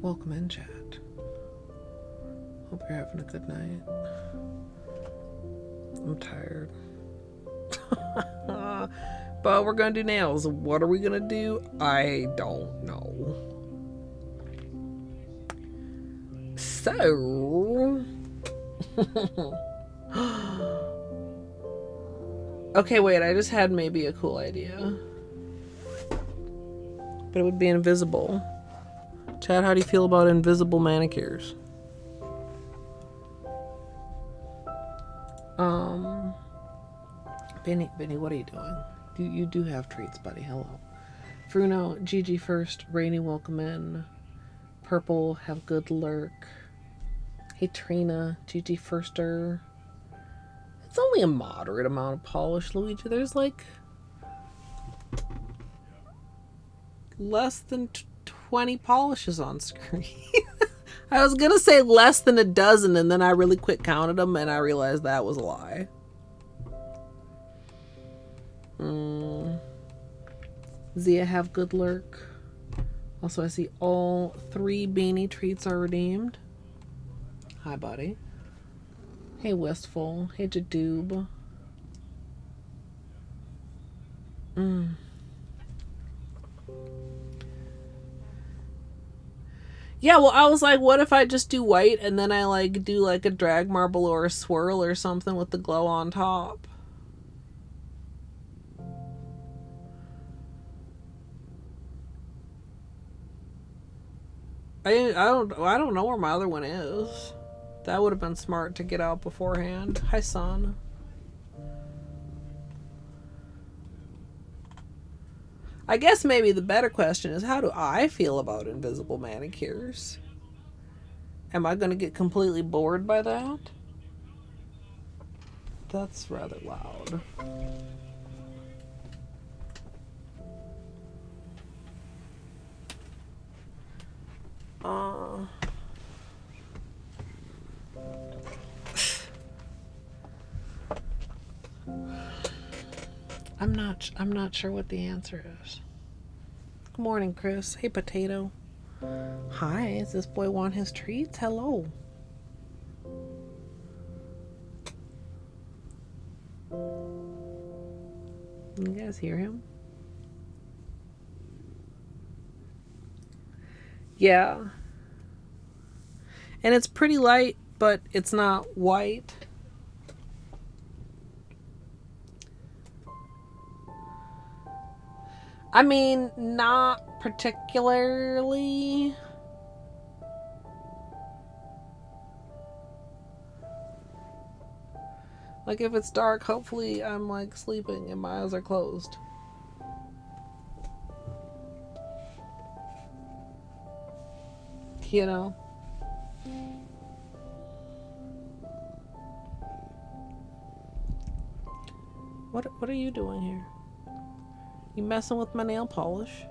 Welcome in, chat. Hope you're having a good night. I'm tired. But we're gonna do nails. What are we gonna do? I don't know. So... Okay, wait, I just had maybe a cool idea. But it would be invisible. Chad, how do you feel about invisible manicures? Benny, what are you doing? You do have treats, buddy. Hello. Bruno, Gigi first. Rainy, welcome in. Purple, have good lurk. Hey, Trina, Gigi firster. It's only a moderate amount of polish, Luigi. There's like less than 20 polishes on screen. I was gonna say less than a dozen, and then I really quick counted them, and I realized that was a lie. Zia, have good lurk. Also, I see all 3 beanie treats are redeemed. Hi, buddy. Hey, Wistful. Hey, Jadoob. Yeah, well, I was like, what if I just do white and then I like do like a drag marble or a swirl or something with the glow on top? I don't know where my other one is. That would have been smart to get out beforehand. Hi, son. I guess maybe the better question is, how do I feel about invisible manicures? Am I going to get completely bored by that? That's rather loud. I'm not sure what the answer is. Good morning, Chris. Hey, Potato. Hi, does this boy want his treats? Hello. You guys hear him? Yeah. And it's pretty light, but it's not white. I mean, not particularly. Like, if it's dark, hopefully I'm, like, sleeping and my eyes are closed. You know? What are you doing here? You messing with my nail polish?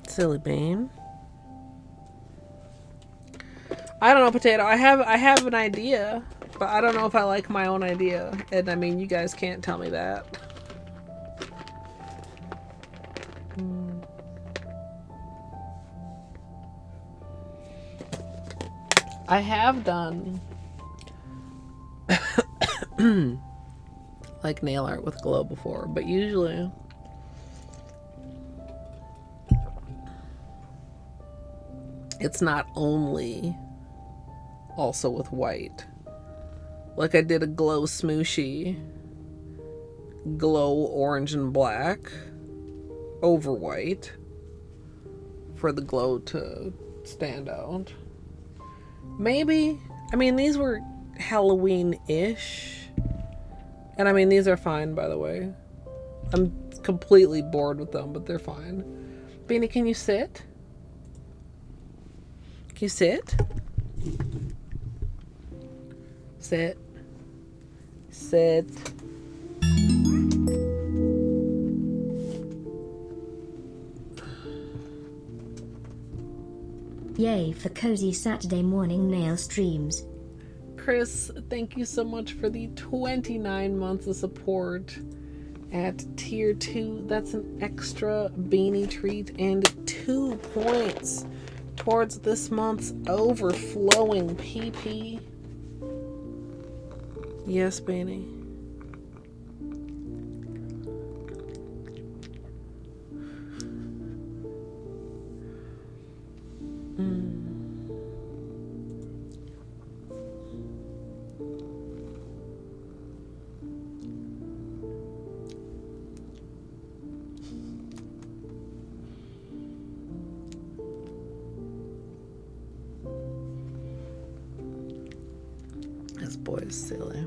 Silly bean. I don't know, Potato. I have an idea, but I don't know if I like my own idea. And I mean, you guys can't tell me that. I have done like nail art with glow before, but usually it's not only also with white. Like, I did a glow smooshy, glow orange and black over white for the glow to stand out. Maybe, I mean, these were Halloween-ish. And I mean, these are fine, by the way. I'm completely bored with them, but they're fine. Beanie, can you sit? Can you sit? Sit. Sit. Yay for cozy Saturday morning nail streams. Chris, thank you so much for the 29 months of support. At tier 2, that's an extra beanie treat and 2 points towards this month's overflowing PP. Yes, Beanie. This boy is silly.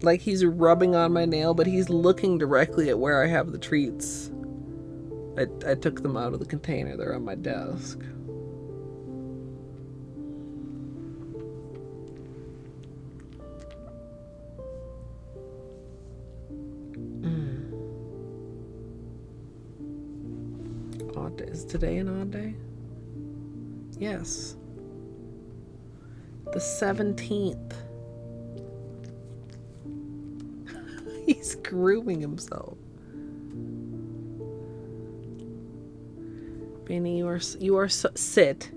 Like he's rubbing on my nail, but he's looking directly at where I have the treats. I took them out of the container. They're on my desk. Odd day. Is today an odd day? Yes. The 17th. He's grooming himself. Benny, you are so sit.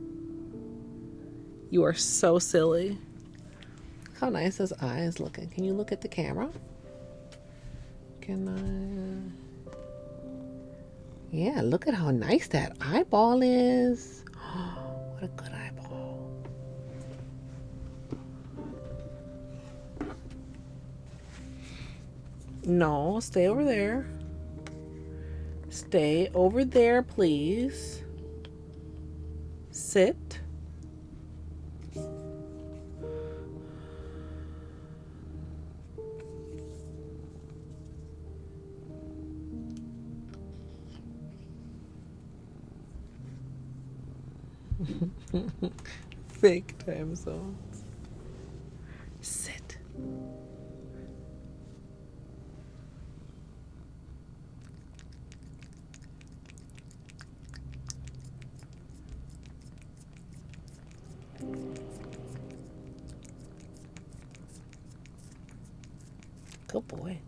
You are so silly. How nice his eyes looking. Can you look at the camera? Can I? Yeah, look at how nice that eyeball is. Oh, what a good eyeball. No, stay over there. Stay over there, please. Sit. Fake time zones. Sit. Good boy.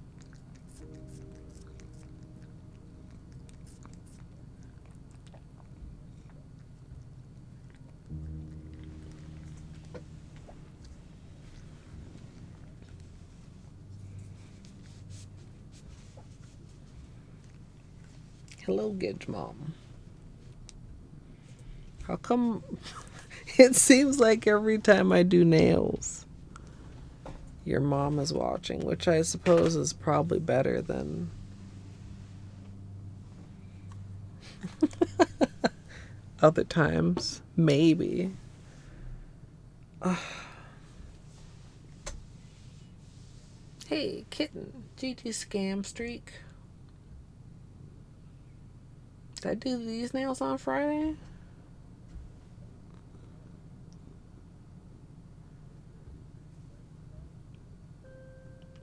Hello, Gidge Mom. How come it seems like every time I do nails, your mom is watching, which I suppose is probably better than other times. Maybe. Hey, kitten. GT scam streak. Did I do these nails on Friday?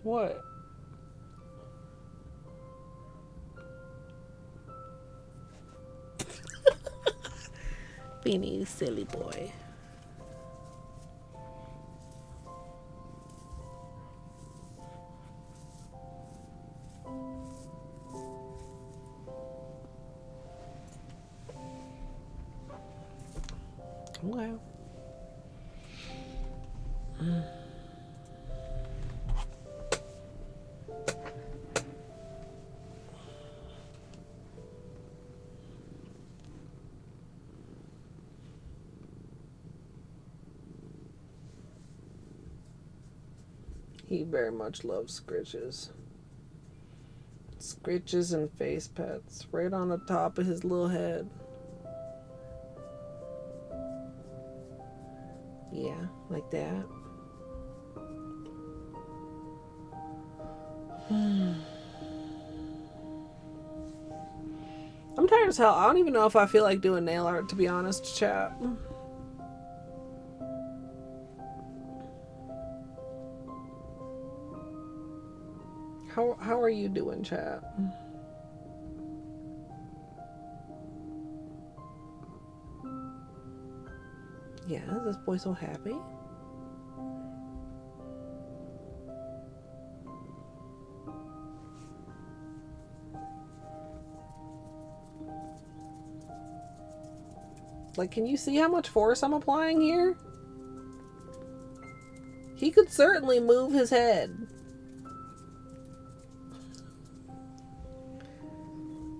What? Beanie, you silly boy. Okay. He very much loves scritches. Scritches and face pets right on the top of his little head. Yeah, like that. I'm tired as hell. I don't even know if I feel like doing nail art, to be honest, chat. How are you doing, chat? Yeah, is this boy so happy? Like, can you see how much force I'm applying here? He could certainly move his head.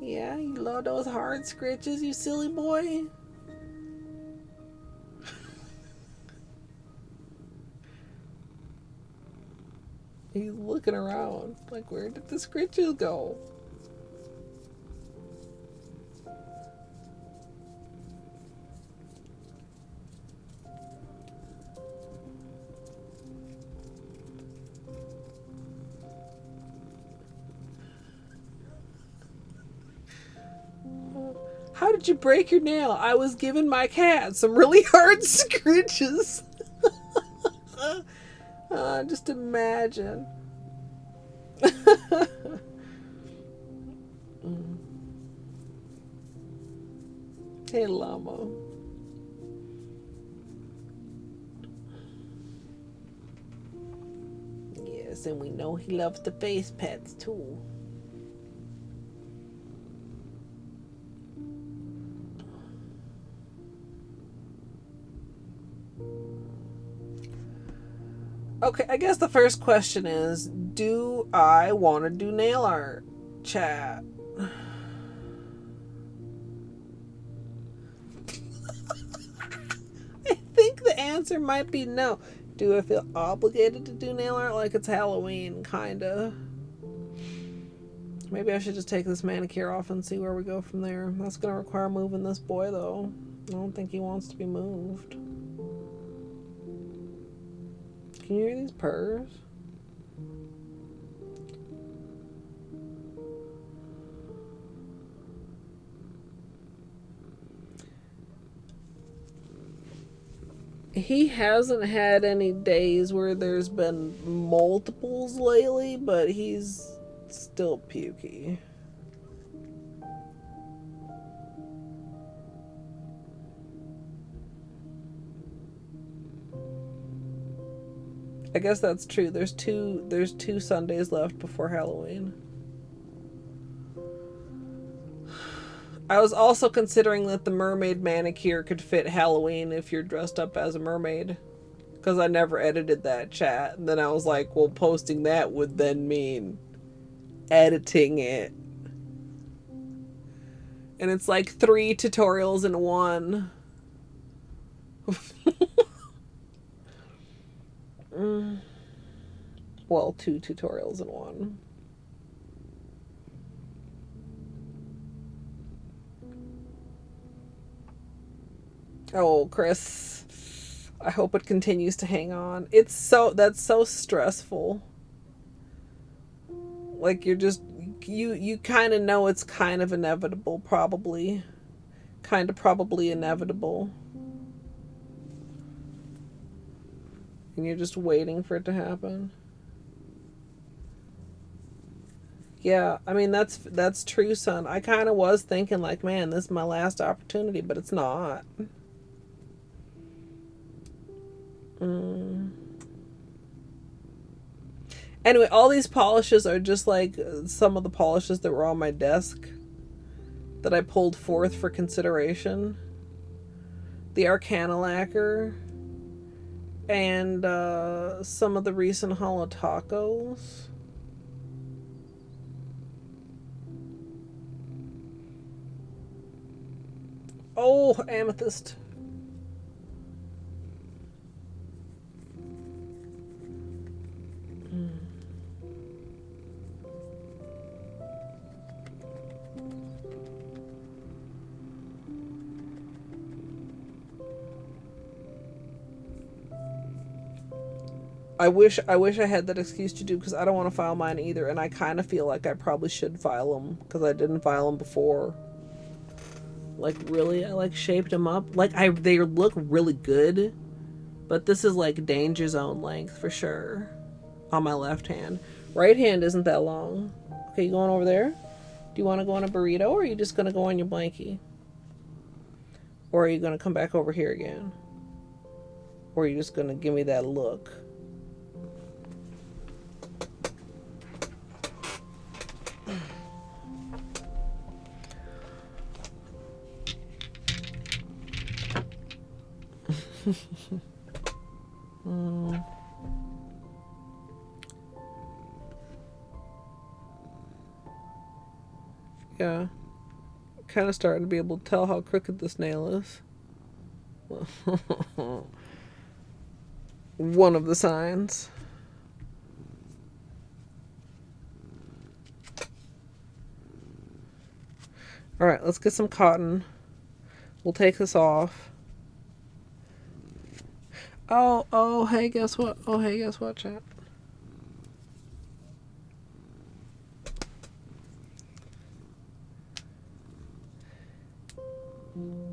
Yeah, you love those hard scratches, you silly boy. He's looking around, like, where did the scratches go? How did you break your nail? I was giving my cat some really hard scratches. Just imagine. Hey, llama. Yes, and we know he loves the face pets too. Okay, I guess the first question is, do I want to do nail art? Chat. I think the answer might be no. Do I feel obligated to do nail art like it's Halloween, kinda? Maybe I should just take this manicure off and see where we go from there. That's gonna require moving this boy, though. I don't think he wants to be moved. Can you hear these purrs? He hasn't had any days where there's been multiples lately, but he's still pukey. I guess that's true. There's two Sundays left before Halloween. I was also considering that the mermaid manicure could fit Halloween if you're dressed up as a mermaid. Because I never edited that, chat. And then I was like, well, posting that would then mean editing it. And it's like 3 tutorials in one. Well, 2 tutorials in one. Oh, Chris, I hope it continues to hang on. That's so stressful. Like, you're just, you kind of know it's kind of inevitable, probably. Probably inevitable. And you're just waiting for it to happen. Yeah, I mean, that's true, son. I kind of was thinking, like, man, this is my last opportunity, but it's not. Anyway, all these polishes are just like some of the polishes that were on my desk that I pulled forth for consideration. The Arcana Lacquer and some of the recent Holo tacos. Oh, amethyst. I wish I had that excuse to do, because I don't want to file mine either, and I kind of feel like I probably should file them because I didn't file them before. Like, really, I like shaped them up. Like, they look really good, but this is like danger zone length for sure on my left hand. Right hand isn't that long. Okay, you going over there? Do you want to go on a burrito, or are you just going to go on your blankie? Or are you going to come back over here again? Or are you just going to give me that look? Yeah. Kind of starting to be able to tell how crooked this nail is. One of the signs. Alright, let's get some cotton. We'll take this off. Oh, hey, guess what? Oh, hey, guess what, chat?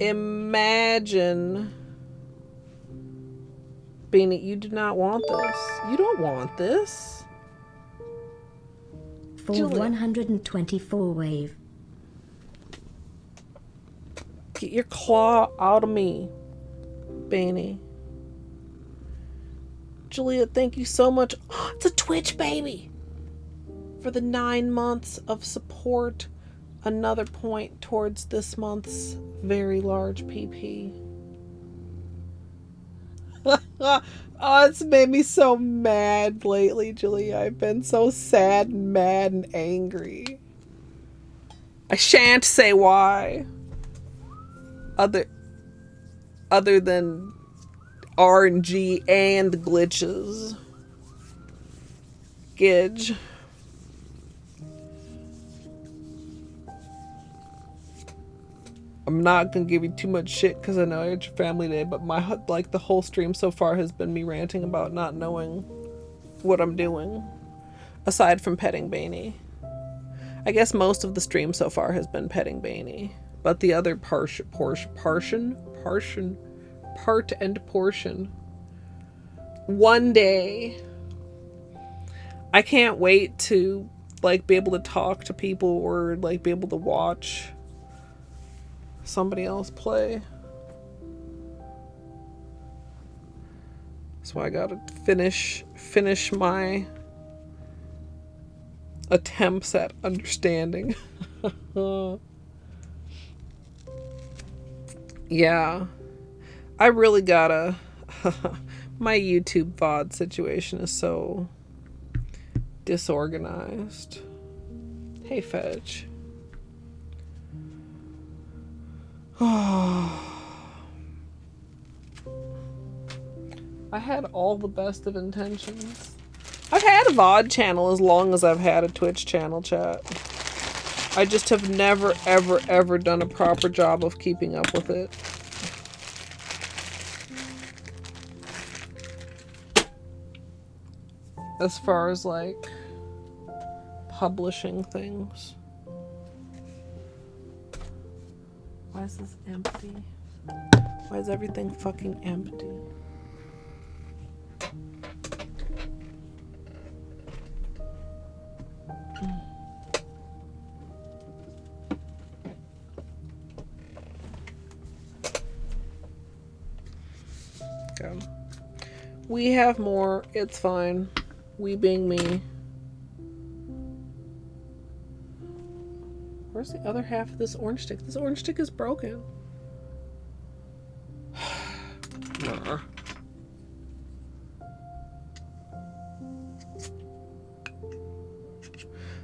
Imagine, Beanie, you do not want this. You don't want this. For Julia. 124 wave. Get your claw out of me, Beanie. Julia, thank you so much. Oh, it's a Twitch baby. For the 9 months of support. Another point towards this month's very large PP. Oh, it's made me so mad lately, Julia. I've been so sad and mad and angry. I shan't say why. Other than RNG and glitches. Gidge. I'm not gonna give you too much shit because I know it's your family day, but the whole stream so far has been me ranting about not knowing what I'm doing. Aside from petting Baney. I guess most of the stream so far has been petting Baney. But the other part and portion. One day. I can't wait to be able to talk to people or be able to watch somebody else play. So I gotta finish my attempts at understanding. Yeah. I really gotta my YouTube VOD situation is so disorganized. Hey, Fetch. I had all the best of intentions. I've had a VOD channel as long as I've had a Twitch channel, chat. I just have never, ever, ever done a proper job of keeping up with it. As far as publishing things. Why is this empty? Why is everything fucking empty? Okay. We have more. It's fine. We being me. Where's the other half of this orange stick? This orange stick is broken.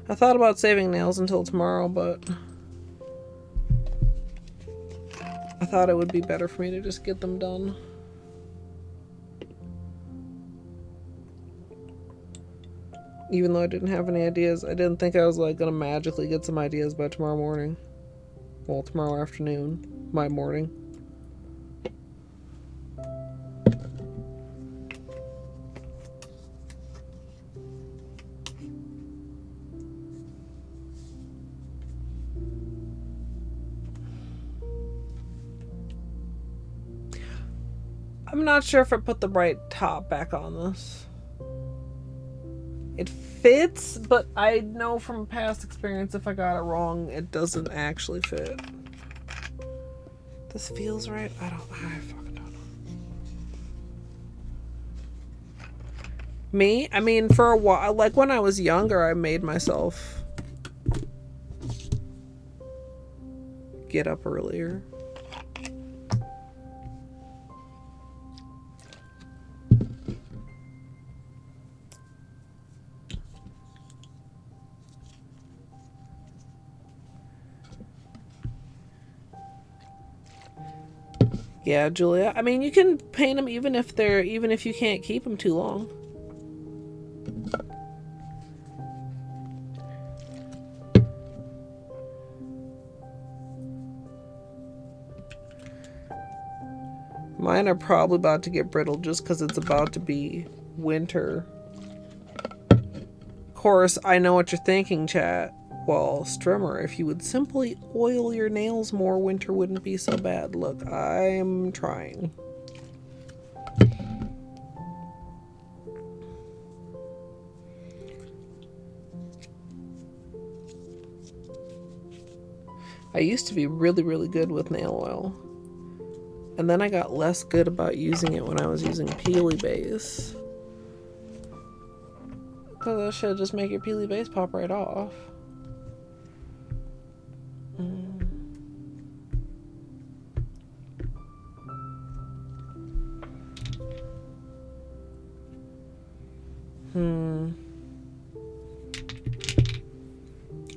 I thought about saving nails until tomorrow, but I thought it would be better for me to just get them done. Even though I didn't have any ideas, I didn't think I was gonna magically get some ideas by tomorrow morning. Well, tomorrow afternoon, my morning. I'm not sure if I put the right top back on this. It fits, but I know from past experience if I got it wrong, it doesn't actually fit. This feels right. I fucking don't know. Me? I mean, for a while, when I was younger, I made myself get up earlier. Yeah, Julia. I mean, you can paint them even if you can't keep them too long. Mine are probably about to get brittle just because it's about to be winter. Of course, I know what you're thinking, chat. Well, Strimmer, if you would simply oil your nails more, winter wouldn't be so bad. Look, I'm trying. I used to be really, really good with nail oil. And then I got less good about using it when I was using Peely Base. Because that should just make your Peely Base pop right off.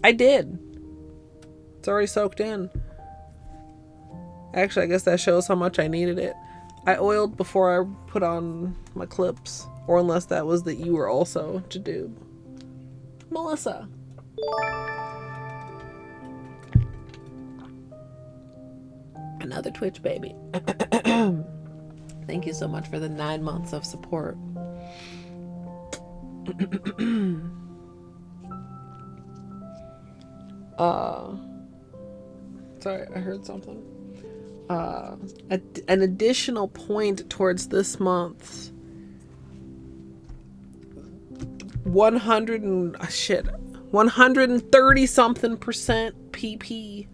I did. It's already soaked in. Actually, I guess that shows how much I needed it. I oiled before I put on my clips. Or unless that was that you were also Jadoob. Melissa. Another Twitch baby. Thank you so much for the 9 months of support. Sorry, I heard something. An additional point towards this month's 130 something percent PP.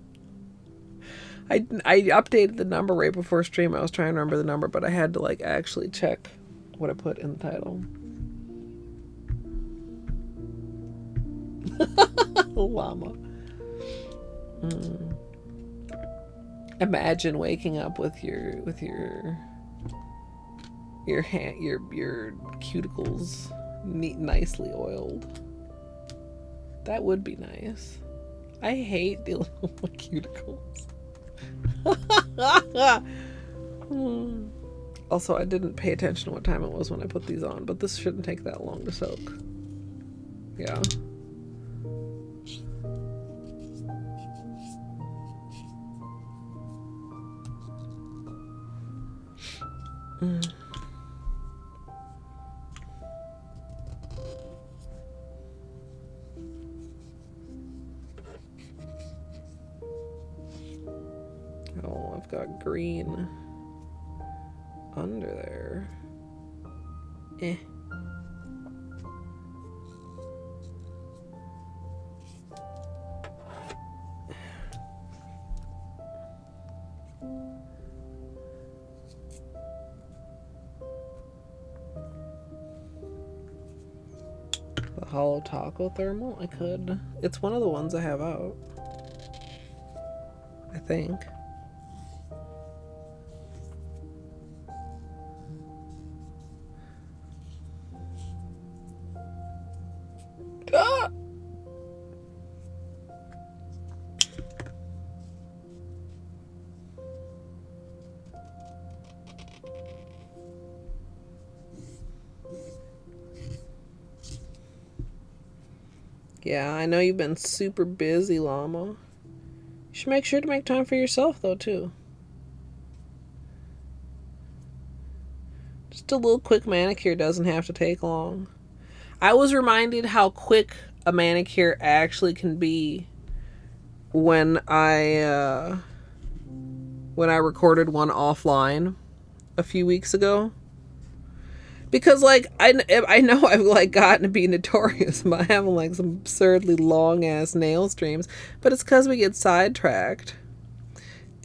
I updated the number right before stream. I was trying to remember the number, but I had to like actually check what I put in the title. Llama. Imagine waking up with your cuticles nicely oiled. That would be nice. I hate dealing with my cuticles. Also, I didn't pay attention to what time it was when I put these on, but this shouldn't take that long to soak. Yeah. Oh, I've got green under there. Eh. The Holo Taco Thermal? I could. It's one of the ones I have out. I think. Ah! Yeah, I know you've been super busy, Llama. You should make sure to make time for yourself, though, too. Just a little quick manicure doesn't have to take long. I was reminded how quick a manicure actually can be when I recorded one offline a few weeks ago. Because, like, I know I've, like, gotten to be notorious by having, like, some absurdly long-ass nail streams. But it's because we get sidetracked.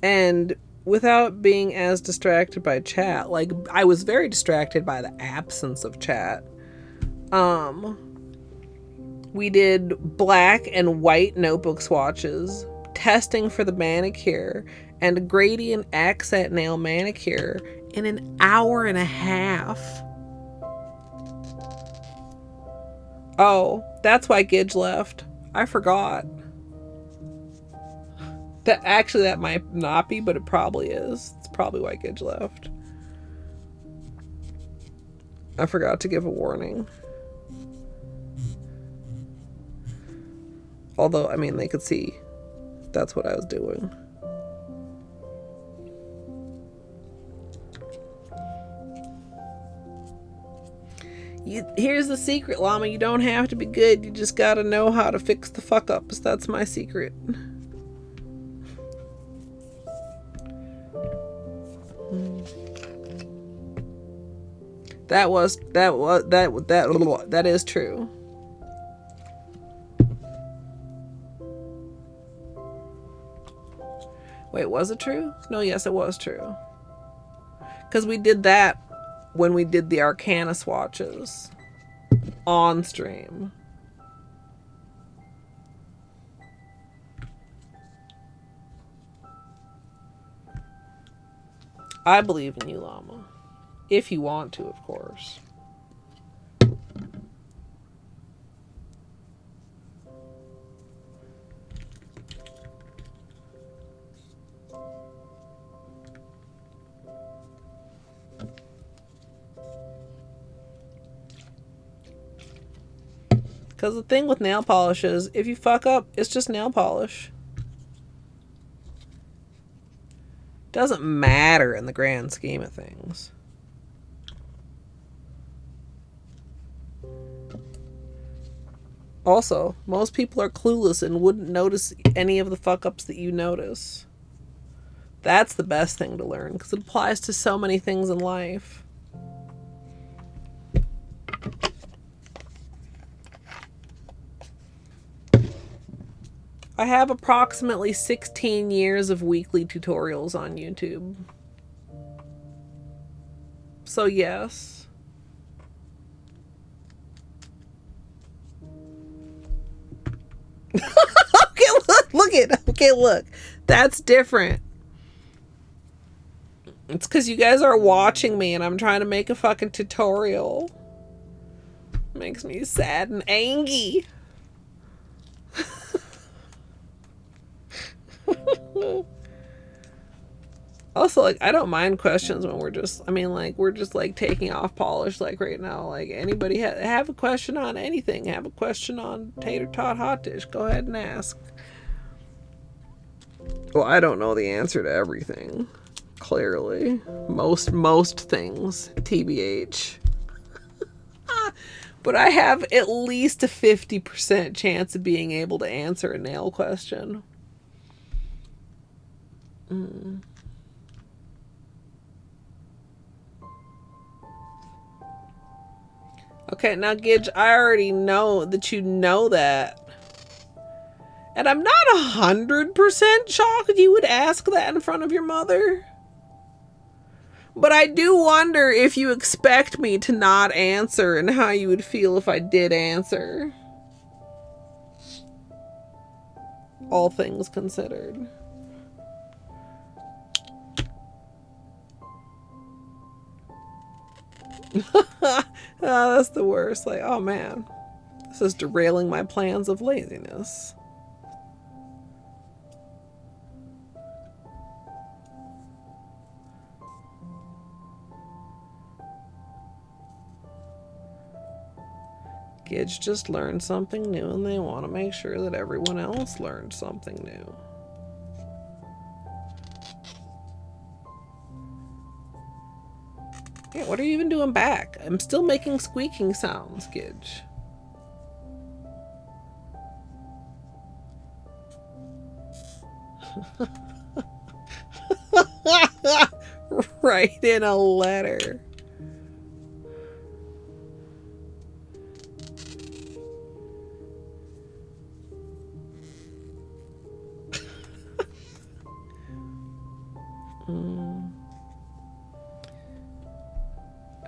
And without being as distracted by chat, like, I was very distracted by the absence of chat. We did black and white notebook swatches, testing for the manicure, and a gradient accent nail manicure in an hour and a half. Oh, that's why Gidge left. I forgot. That might not be, but it probably is. It's probably why Gidge left. I forgot to give a warning. Although, I mean, they could see that's what I was doing. Here's the secret, Llama. You don't have to be good. You just gotta know how to fix the fuck ups. That's my secret. That is true. Wait, was it true? No, yes, it was true. Because we did that when we did the Arcana swatches on stream. I believe in you, Llama. If you want to, of course. Because the thing with nail polish is, if you fuck up, it's just nail polish. Doesn't matter in the grand scheme of things. Also, most people are clueless and wouldn't notice any of the fuck ups that you notice. That's the best thing to learn, because it applies to so many things in life. I have approximately 16 years of weekly tutorials on YouTube. So yes. Look. That's different. It's because you guys are watching me and I'm trying to make a fucking tutorial. Makes me sad and angry. Also, like, I don't mind questions when we're just taking off polish, like right now. Like, anybody have a question on anything, have a question on tater tot hot dish, go ahead and ask. Well, I don't know the answer to everything, clearly. Most things, TBH. But I have at least a 50% chance of being able to answer a nail question. Okay, now Gidge, I already know that you know that. And I'm not 100% shocked you would ask that in front of your mother. But I do wonder if you expect me to not answer and how you would feel if I did answer. All things considered. Oh, that's the worst. Like, oh man, this is derailing my plans of laziness. Kids just learned something new and they want to make sure that everyone else learned something new. Yeah, what are you even doing back? I'm still making squeaking sounds, Gidge. Write in a letter.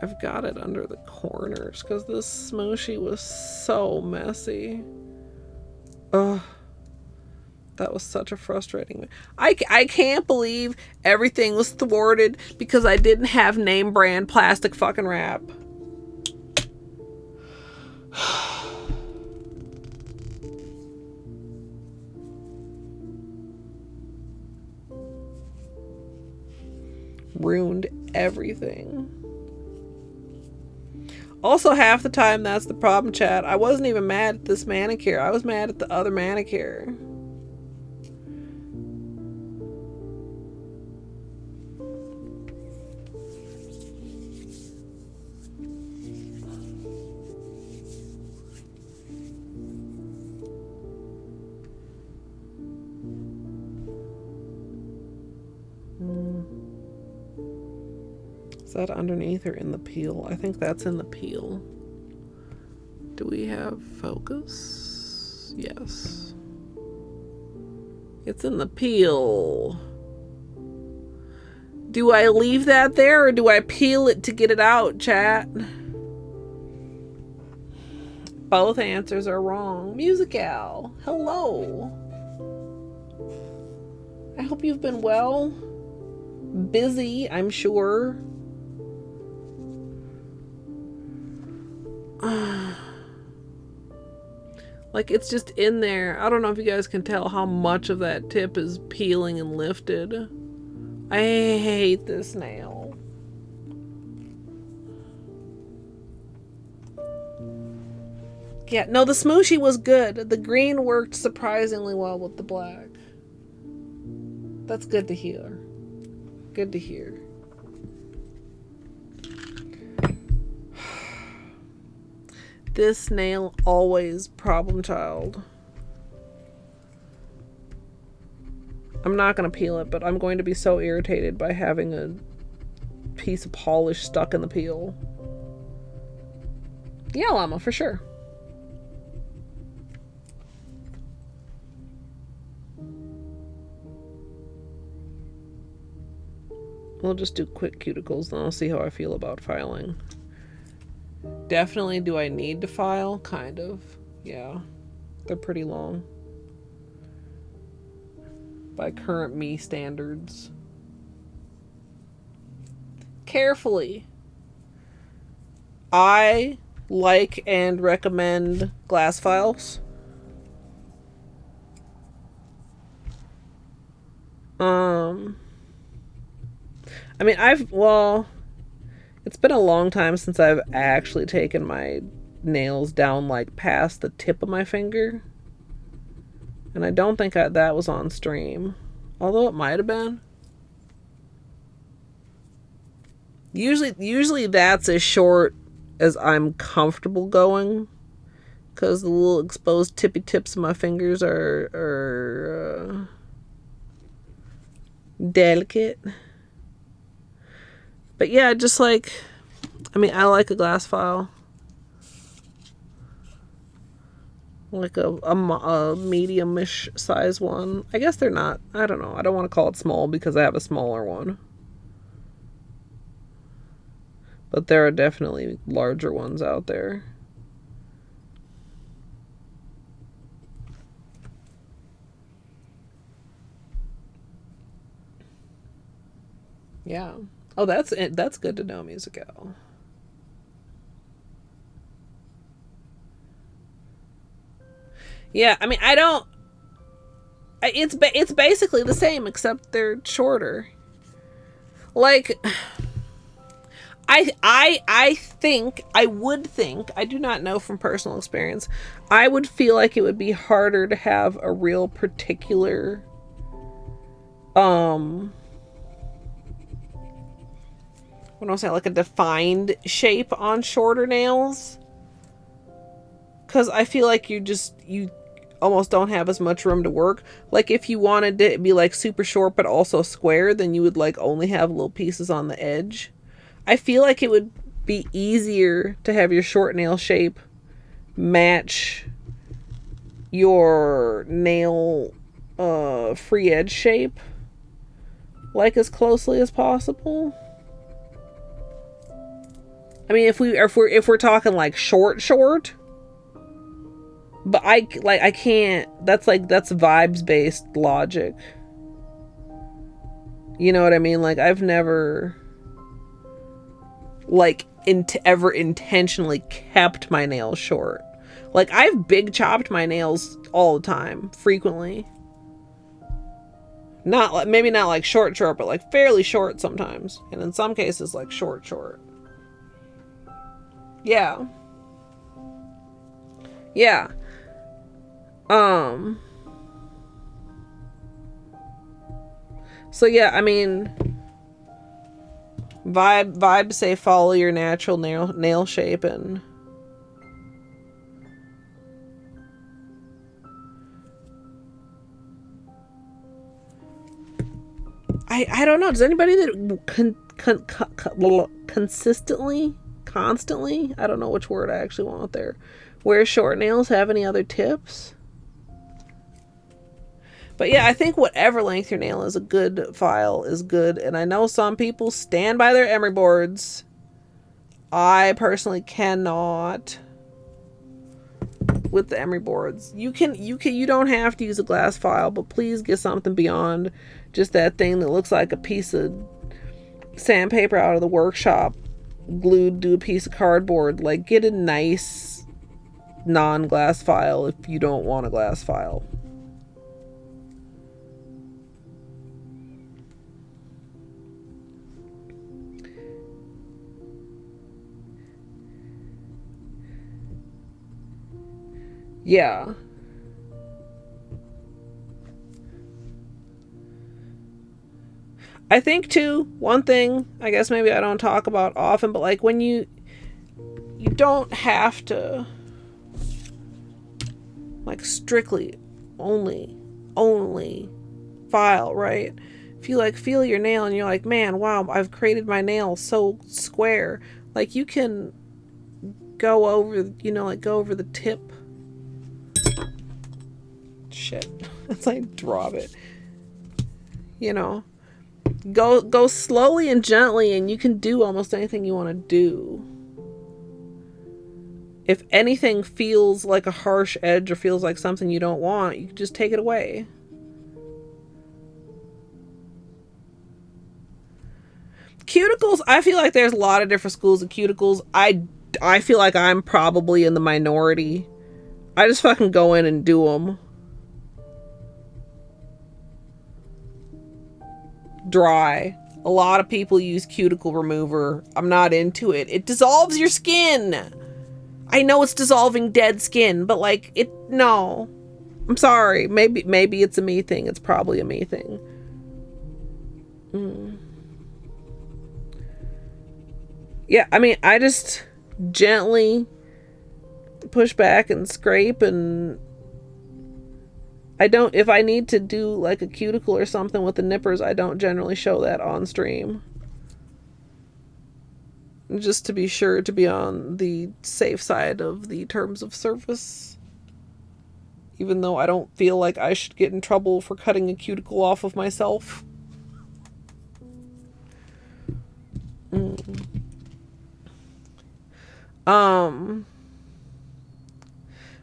I've got it under the corners because this smooshie was so messy. Ugh. That was such a frustrating... I can't believe everything was thwarted because I didn't have name brand plastic fucking wrap. Ruined everything. Also, half the time, that's the problem, chat. I wasn't even mad at this manicure. I was mad at the other manicure. Is that underneath or in the peel? I think that's in the peel. Do we have focus? Yes. It's in the peel. Do I leave that there or do I peel it to get it out, chat? Both answers are wrong. Musical, hello. I hope you've been well. Busy, I'm sure. Like, it's just in there. I don't know if you guys can tell how much of that tip is peeling and lifted. I hate this nail. Yeah, no, the smooshy was good. The green worked surprisingly well with the black. That's good to hear. Good to hear. This nail always problem child. I'm not going to peel it, but I'm going to be so irritated by having a piece of polish stuck in the peel. Yeah, llama, for sure. We'll just do quick cuticles, then I'll see how I feel about filing. Definitely, do I need to file? Kind of. Yeah. They're pretty long. By current me standards. Carefully. I like and recommend glass files. I mean, it's been a long time since I've actually taken my nails down, like, past the tip of my finger. And I don't think that was on stream. Although it might have been. Usually that's as short as I'm comfortable going. Because the little exposed tippy tips of my fingers are delicate. But yeah, just like, I mean, I like a glass file. Like a medium-ish size one. I guess they're not, I don't know. I don't want to call it small because I have a smaller one. But there are definitely larger ones out there. Yeah. Oh, that's good to know, Musical. Yeah, I mean, it's basically the same except they're shorter. Like, I think, I do not know from personal experience, I would feel like it would be harder to have a real particular, what do I say, like a defined shape on shorter nails. Because I feel like you almost don't have as much room to work. Like, if you wanted to be like super short but also square, then you would like only have little pieces on the edge. I feel like it would be easier to have your short nail shape match your nail free edge shape, like, as closely as possible. I mean, if we're talking like short, but I can't. That's vibes based logic. You know what I mean? Like, I've never like ever intentionally kept my nails short. Like, I've big chopped my nails all the time, frequently. Not like, maybe not like short, but like fairly short sometimes. And in some cases, like short. Yeah. Yeah. So yeah, I mean, vibe say follow your natural nail shape, and I don't know. Does anybody that constantly, I don't know which word I actually want there, wear short nails have any other tips? But yeah, I think whatever length your nail is, a good file is good. And I know some people stand by their emery boards. I personally cannot with the emery boards. You don't have to use a glass file, but please get something beyond just that thing that looks like a piece of sandpaper out of the workshop glued to a piece of cardboard. Like, get a nice non-glass file if you don't want a glass file. Yeah. I think too, one thing I guess maybe I don't talk about often, but like when you don't have to like strictly only file, right? If you like feel your nail and you're like, man, wow, I've created my nail so square, like you can go over, go over the tip. Shit. It's like drop it. Go slowly and gently, and you can do almost anything you want to do. If anything feels like a harsh edge or feels like something you don't want, you can just take it away. Cuticles, I feel like there's a lot of different schools of cuticles. I feel like I'm probably in the minority. I just fucking go in and do them. Dry. A lot of people use cuticle remover. I'm not into it. It dissolves your skin. I know it's dissolving dead skin, but like no. I'm sorry. Maybe it's a me thing. It's probably a me thing. Yeah, I mean, I just gently push back and scrape, and if I need to do like a cuticle or something with the nippers, I don't generally show that on stream. Just to be sure to be on the safe side of the terms of service. Even though I don't feel like I should get in trouble for cutting a cuticle off of myself.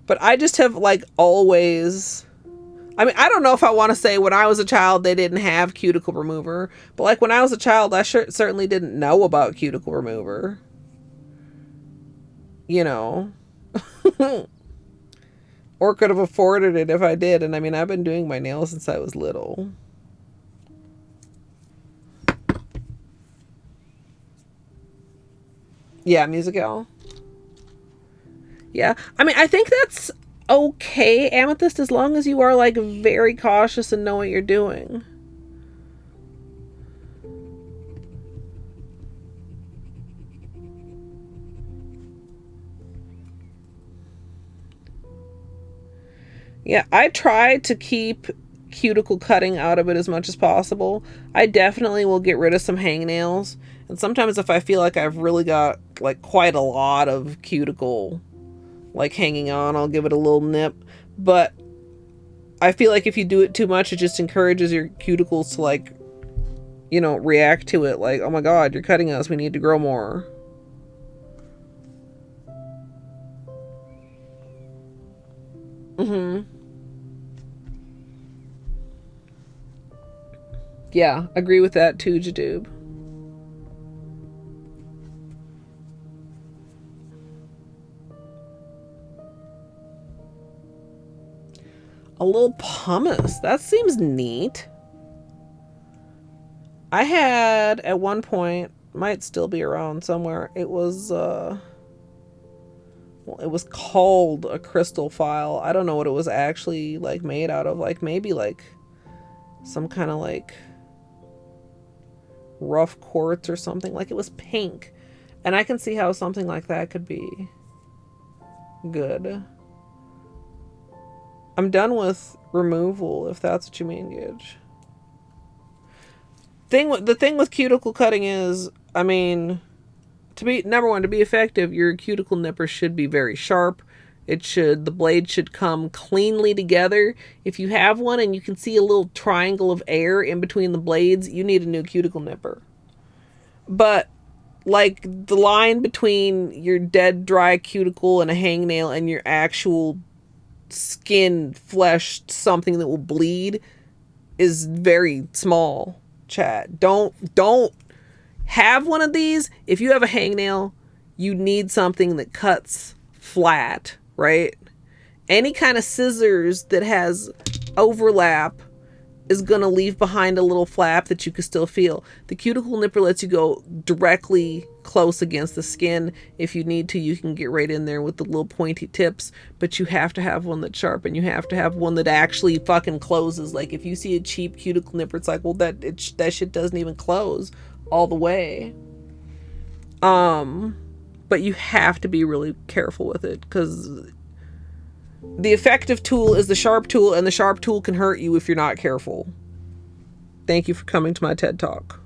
But I just have like always... I mean, I don't know if I want to say when I was a child they didn't have cuticle remover, but like when I was a child I certainly didn't know about cuticle remover. Or could have afforded it if I did. And I mean, I've been doing my nails since I was little. Yeah, musical. Yeah, I mean, I think that's okay, Amethyst, as long as you are like very cautious and know what you're doing. Yeah, I try to keep cuticle cutting out of it as much as possible. I definitely will get rid of some hangnails, and sometimes if I feel like I've really got like quite a lot of cuticle like hanging on, I'll give it a little nip. But I feel like if you do it too much, it just encourages your cuticles to like, react to it. Like, oh my god, you're cutting us, we need to grow more. Yeah, agree with that too, Jadoob. A little pumice. That seems neat. I had at one point, might still be around somewhere. It was well, it was called a crystal file. I don't know what it was actually like made out of. Like maybe like some kind of like rough quartz or something. Like it was pink. And I can see how something like that could be good. I'm done with removal, if that's what you mean, Gidge. The thing with cuticle cutting is, I mean, to be number one, to be effective, your cuticle nipper should be very sharp. The blade should come cleanly together. If you have one and you can see a little triangle of air in between the blades, you need a new cuticle nipper. But like the line between your dead dry cuticle and a hangnail and your actual skin, flesh, something that will bleed is very small, chat. Don't have one of these. If you have a hangnail, you need something that cuts flat, right? Any kind of scissors that has overlap is going to leave behind a little flap that you can still feel. The cuticle nipper lets you go directly close against the skin. If you need to, you can get right in there with the little pointy tips, but you have to have one that's sharp, and you have to have one that actually fucking closes. Like if you see a cheap cuticle nipper, it's like, well, that shit doesn't even close all the way. But you have to be really careful with it, because the effective tool is the sharp tool, and the sharp tool can hurt you if you're not careful. Thank you for coming to my TED Talk.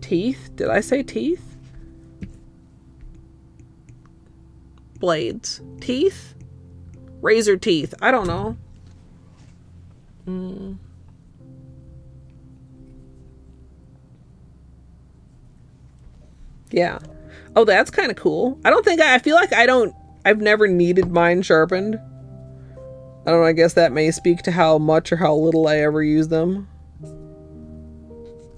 Teeth? Did I say teeth? Blades. Teeth? Razor teeth. I don't know. Yeah. Oh, that's kind of cool. I feel like I've never needed mine sharpened. I don't know, I guess that may speak to how much or how little I ever use them.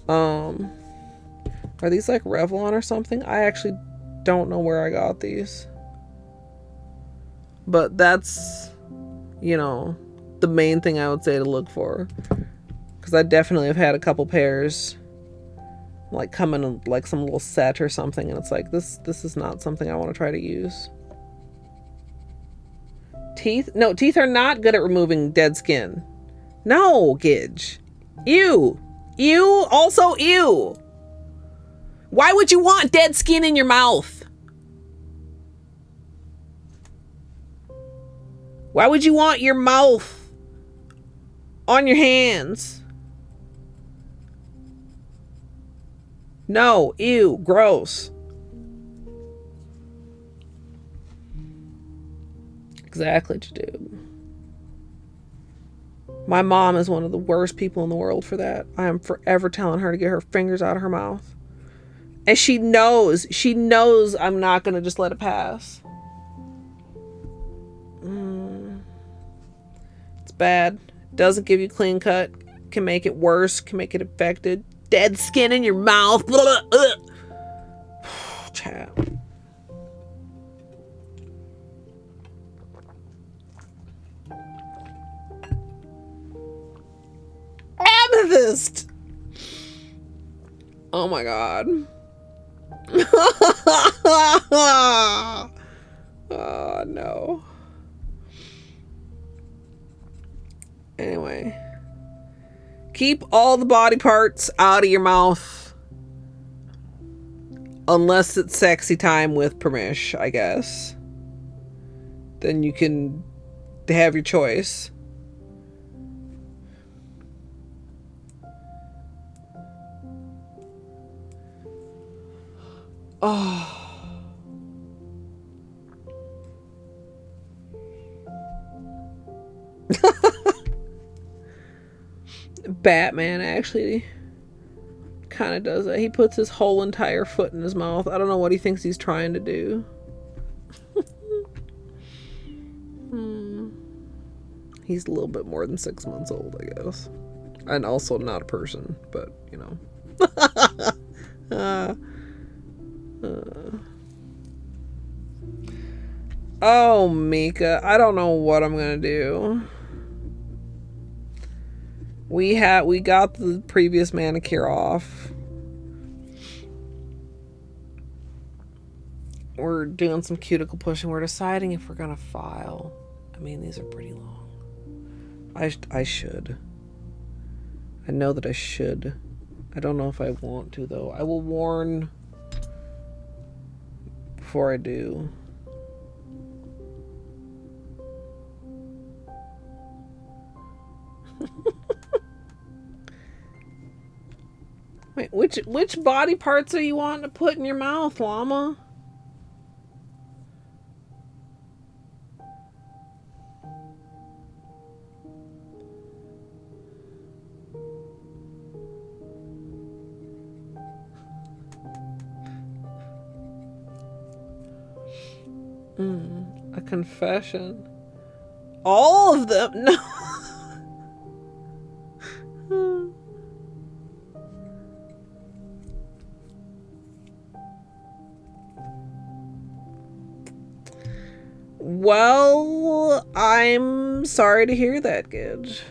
Are these like Revlon or something? I actually don't know where I got these. But that's, you know, the main thing I would say to look for. Because I definitely have had a couple pairs like come in like some little set or something, and it's like, this is not something I want to try to use. Teeth? No, teeth are not good at removing dead skin. No, Gidge. Ew. Ew. Also, ew. Why would you want dead skin in your mouth? Why would you want your mouth on your hands? No. Ew. Gross. Exactly, Jadoob. My mom is one of the worst people in the world for that. I am forever telling her to get her fingers out of her mouth. And she knows I'm not going to just let it pass. It's bad. Doesn't give you clean cut. Can make it worse. Can make it infected. Dead skin in your mouth. Chat. Amethyst. Oh my god. Oh no. Anyway, keep all the body parts out of your mouth unless it's sexy time with permission, I guess. Then you can have your choice. Oh. Batman actually kind of does that. He puts his whole entire foot in his mouth. I don't know what he thinks he's trying to do. He's a little bit more than 6 months old, I guess. And also not a person, but, you know. Oh, Mika. I don't know what I'm gonna do. We got the previous manicure off. We're doing some cuticle pushing. We're deciding if we're gonna file. I mean, these are pretty long. I should. I know that I should. I don't know if I want to though. I will warn before I do. Wait, which body parts are you wanting to put in your mouth, llama? A confession. All of them? No. Well, I'm sorry to hear that, Gidge.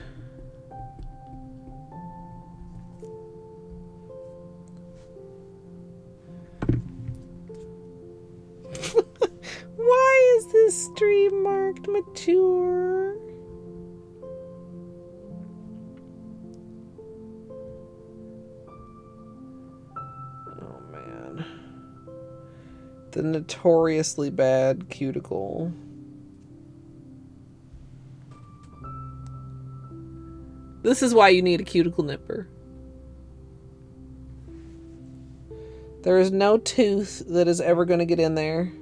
Why is this stream marked mature? Oh man. The notoriously bad cuticle. This is why you need a cuticle nipper. There is no tooth that is ever going to get in there.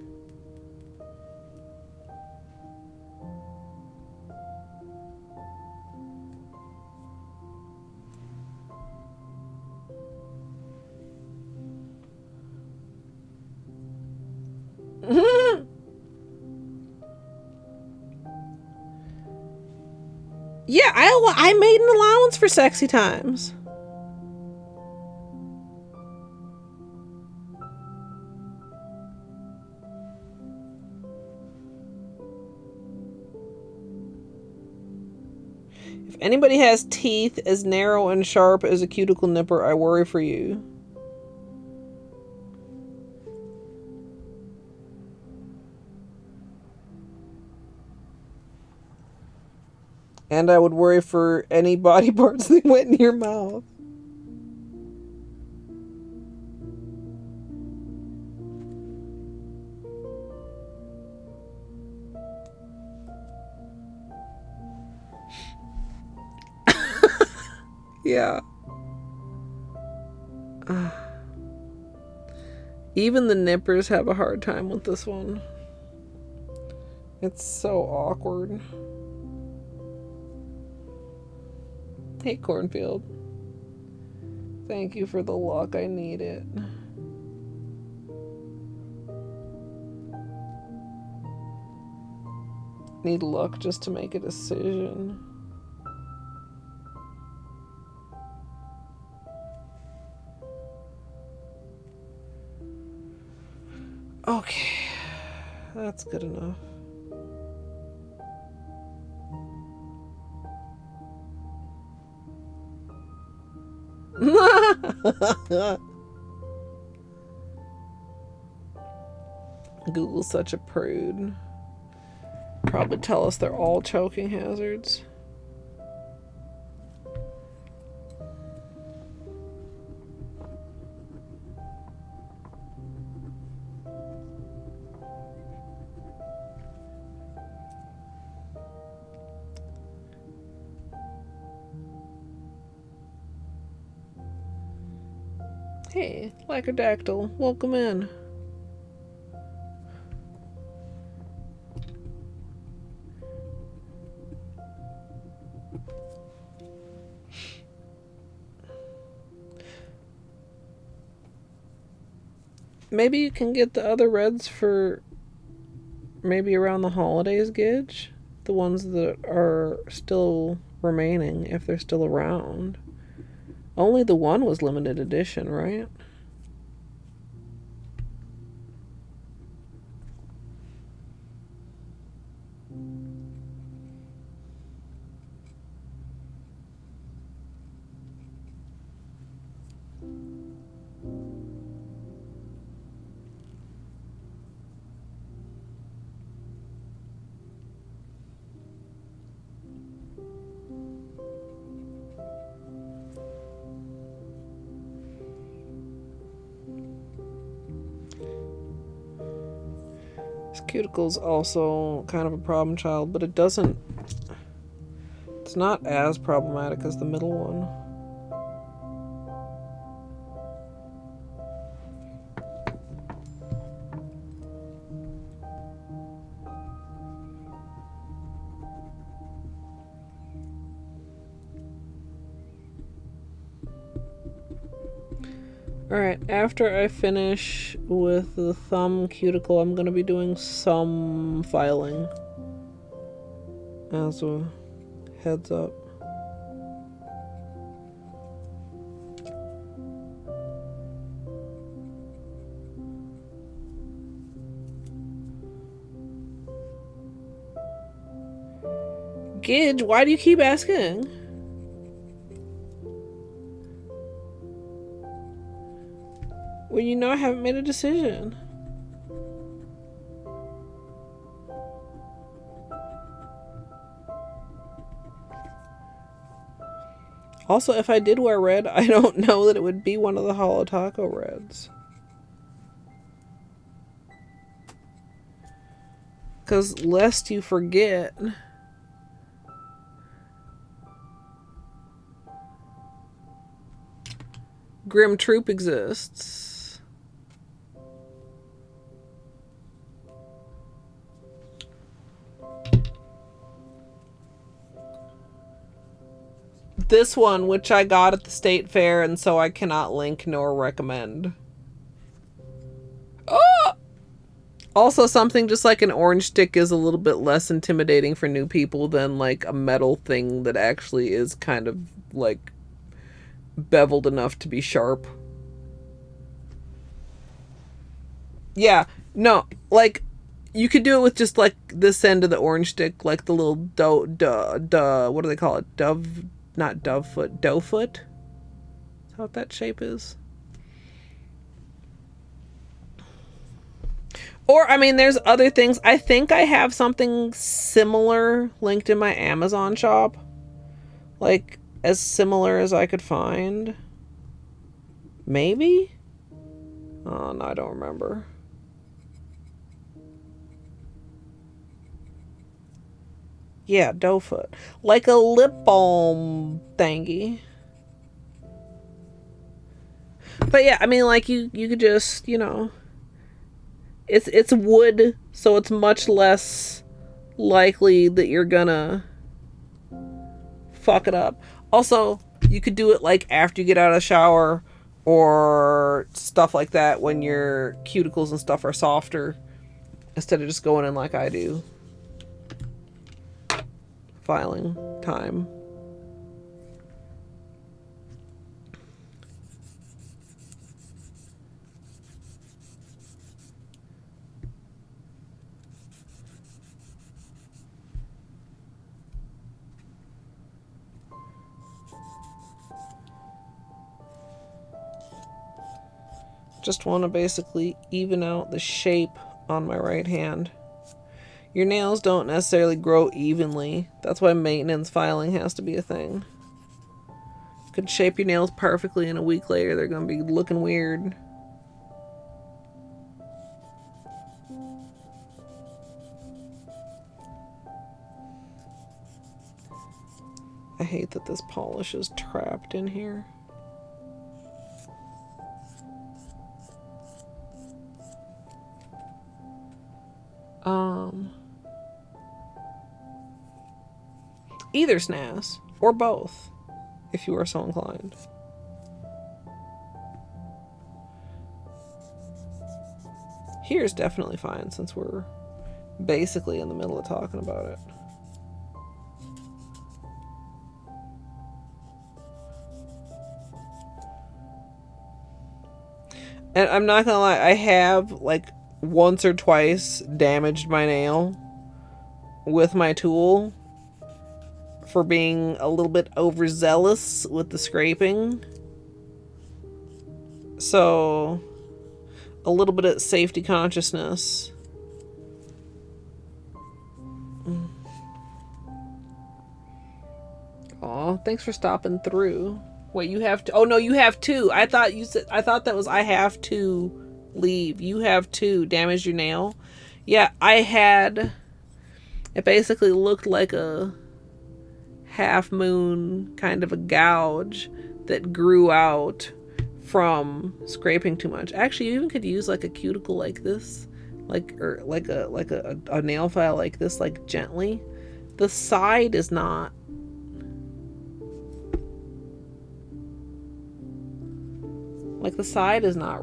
Yeah, I made an allowance for sexy times. If anybody has teeth as narrow and sharp as a cuticle nipper, I worry for you. And I would worry for any body parts that went in your mouth. Yeah. Even the nippers have a hard time with this one. It's so awkward. Hey, Cornfield. Thank you for the luck. I need it. Need luck just to make a decision. Okay. That's good enough. Google's such a prude. Probably tell us they're all choking hazards. Hey, Lackerdactyl, welcome in. Maybe you can get the other reds for maybe around the holidays, Gidge. The ones that are still remaining, if they're still around. Only the one was limited edition, right? Cuticle's also kind of a problem child, but it's not as problematic as the middle one. Alright, after I finish with the thumb cuticle, I'm going to be doing some filing. As a heads up. Gidge, why do you keep asking? Well, you know I haven't made a decision. Also, if I did wear red, I don't know that it would be one of the Holo Taco reds. Because lest you forget, GrimmTroupe exists. This one, which I got at the state fair, and so I cannot link nor recommend. Oh! Also, something just like an orange stick is a little bit less intimidating for new people than like a metal thing that actually is kind of like beveled enough to be sharp. Yeah, no, like you could do it with just like this end of the orange stick, like the little what do they call it? Not dove foot, dough foot? Is that what that shape is? Or, I mean, there's other things. I think I have something similar linked in my Amazon shop. Like, as similar as I could find. Maybe? Oh, no, I don't remember. Yeah, doe foot. Like a lip balm thingy. But yeah, I mean, like, you could just, you know... It's wood, so it's much less likely that you're gonna fuck it up. Also, you could do it, like, after you get out of the shower or stuff like that when your cuticles and stuff are softer instead of just going in like I do. Filing time. Just want to basically even out the shape on my right hand. Your nails don't necessarily grow evenly. That's why maintenance filing has to be a thing. You could shape your nails perfectly, and a week later they're going to be looking weird. I hate that this polish is trapped in here. Either SNAS, or both, if you are so inclined. Here's definitely fine, since we're basically in the middle of talking about it. And I'm not gonna lie, I have, like, once or twice damaged my nail with my tool for being a little bit overzealous with the scraping. So, a little bit of safety consciousness. Aw, thanks for stopping through. Wait, you have to... Oh, no, you have two. I thought you said... I thought that was I have to leave. You have to damage your nail. Yeah, it basically looked like a half moon, kind of a gouge that grew out from scraping too much. Actually, you even could use like a cuticle like this, or like a nail file like this, like gently. The side is not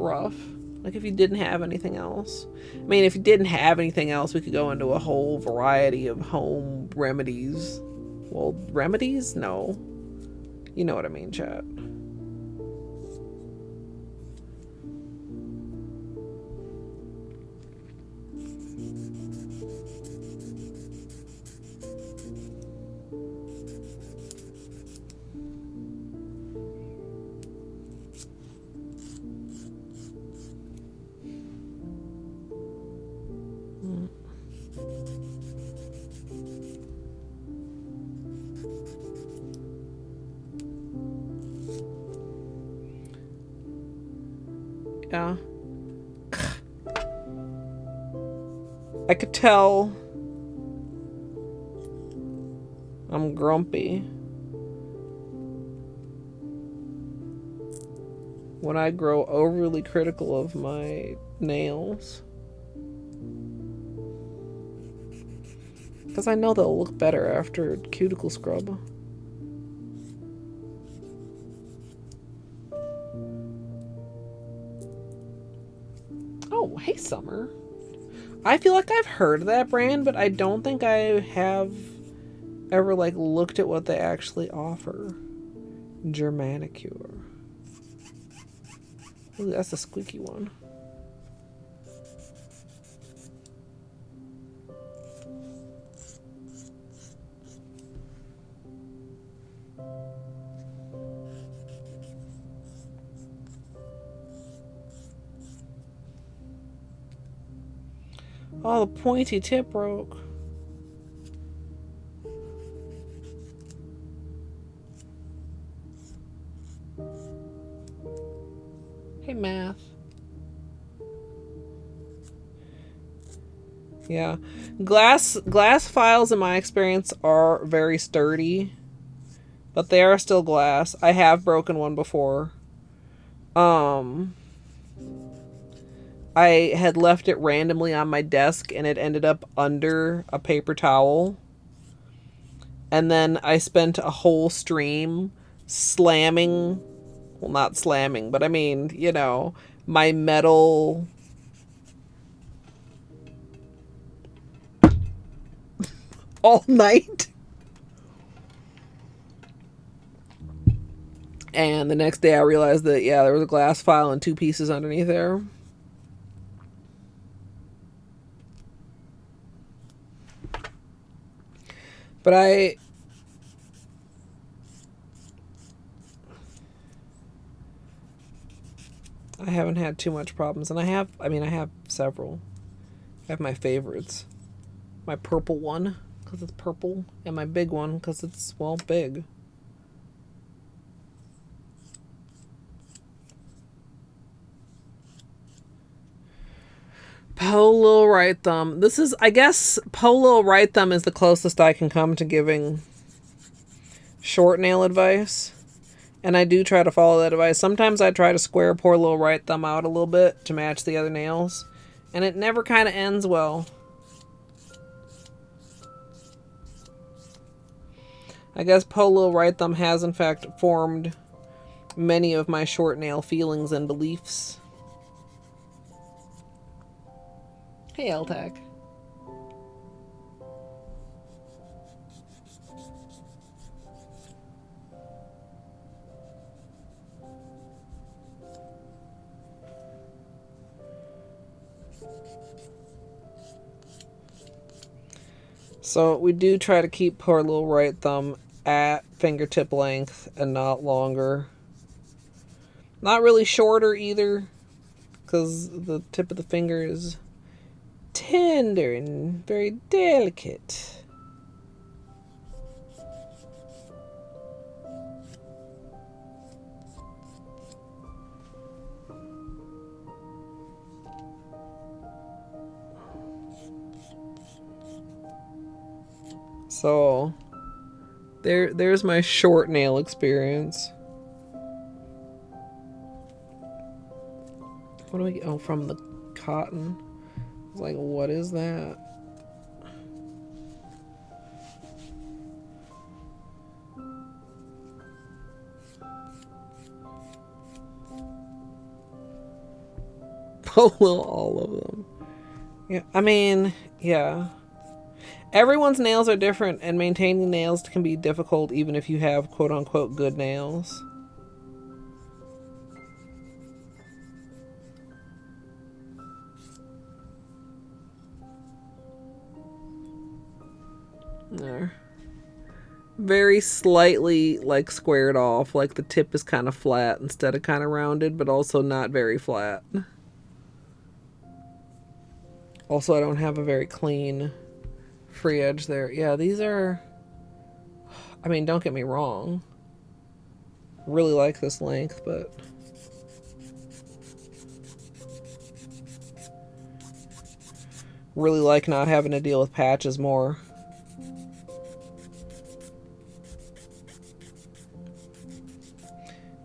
rough. Like if you didn't have anything else. I mean, if you didn't have anything else, we could go into a whole variety of home remedies. Well, remedies? No. You know what I mean, chat. Yeah. I could tell I'm grumpy when I grow overly critical of my nails. Because I know they'll look better after cuticle scrub. Oh, hey, Summer. I feel like I've heard of that brand, but I don't think I have ever, like, looked at what they actually offer. Manicure. Ooh, that's a squeaky one. Oh, the pointy tip broke. Hey, Math. Yeah. Glass files, in my experience, are very sturdy. But they are still glass. I have broken one before. I had left it randomly on my desk and it ended up under a paper towel. And then I spent a whole stream slamming, well, not slamming, but I mean, you know, my metal all night. And the next day I realized that, yeah, there was a glass file and 2 pieces underneath there. But I haven't had too much problems. And I have several. I have my favorites. My purple one, because it's purple. And my big one, because it's, well, big. Polo right thumb. This is, I guess, polo right thumb is the closest I can come to giving short nail advice. And I do try to follow that advice. Sometimes I try to square poor little right thumb out a little bit to match the other nails. And it never kind of ends well. I guess polo right thumb has in fact formed many of my short nail feelings and beliefs. Hey, LTAC. So we do try to keep poor little right thumb at fingertip length and not longer. Not really shorter either, because the tip of the finger is tender and very delicate. So there's my short nail experience. What do we get? Oh, from the cotton. I was like, what is that? Well, all of them. Yeah, I mean, yeah. Everyone's nails are different, and maintaining nails can be difficult even if you have quote-unquote good nails. There. Very slightly, like, squared off. Like, the tip is kind of flat instead of kind of rounded, but also not very flat. Also, I don't have a very clean free edge there. Yeah, these are... I mean, don't get me wrong. Really like this length, but... really like not having to deal with patches more.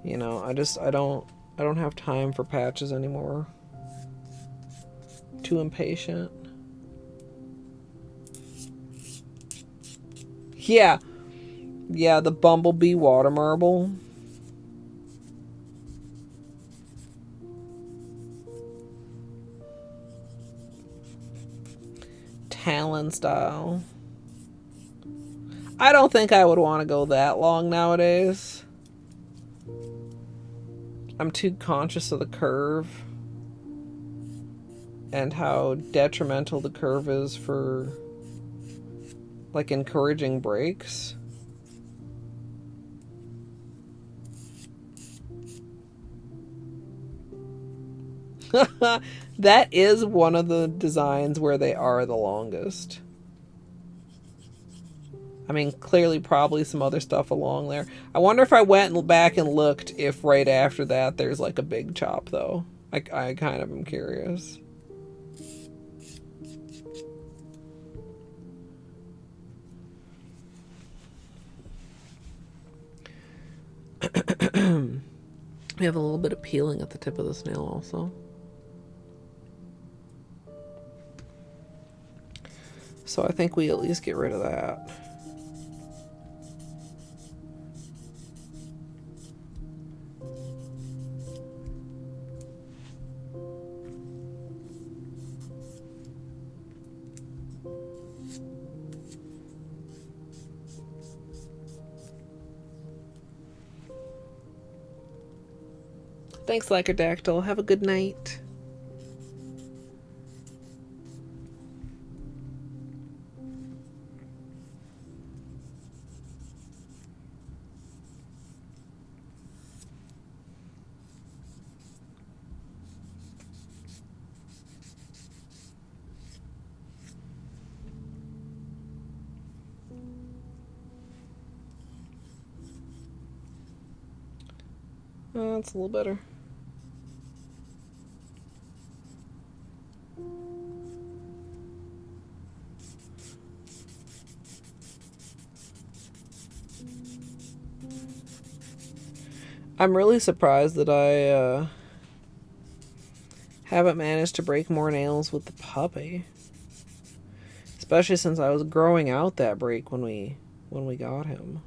You know, I don't have time for patches anymore. Too impatient. Yeah. Yeah, the Bumblebee Water Marble. Talon style. I don't think I would want to go that long nowadays. I'm too conscious of the curve and how detrimental the curve is for, like, encouraging breaks. That is one of the designs where they are the longest. I mean, clearly probably some other stuff along there. I wonder if I went back and looked if right after that there's like a big chop though. I kind of am curious. We have a little bit of peeling at the tip of this nail also. So I think we at least get rid of that. Thanks, Lacquerdactyl. Have a good night. That's a little better. I'm really surprised that I haven't managed to break more nails with the puppy. Especially since I was growing out that break when we got him.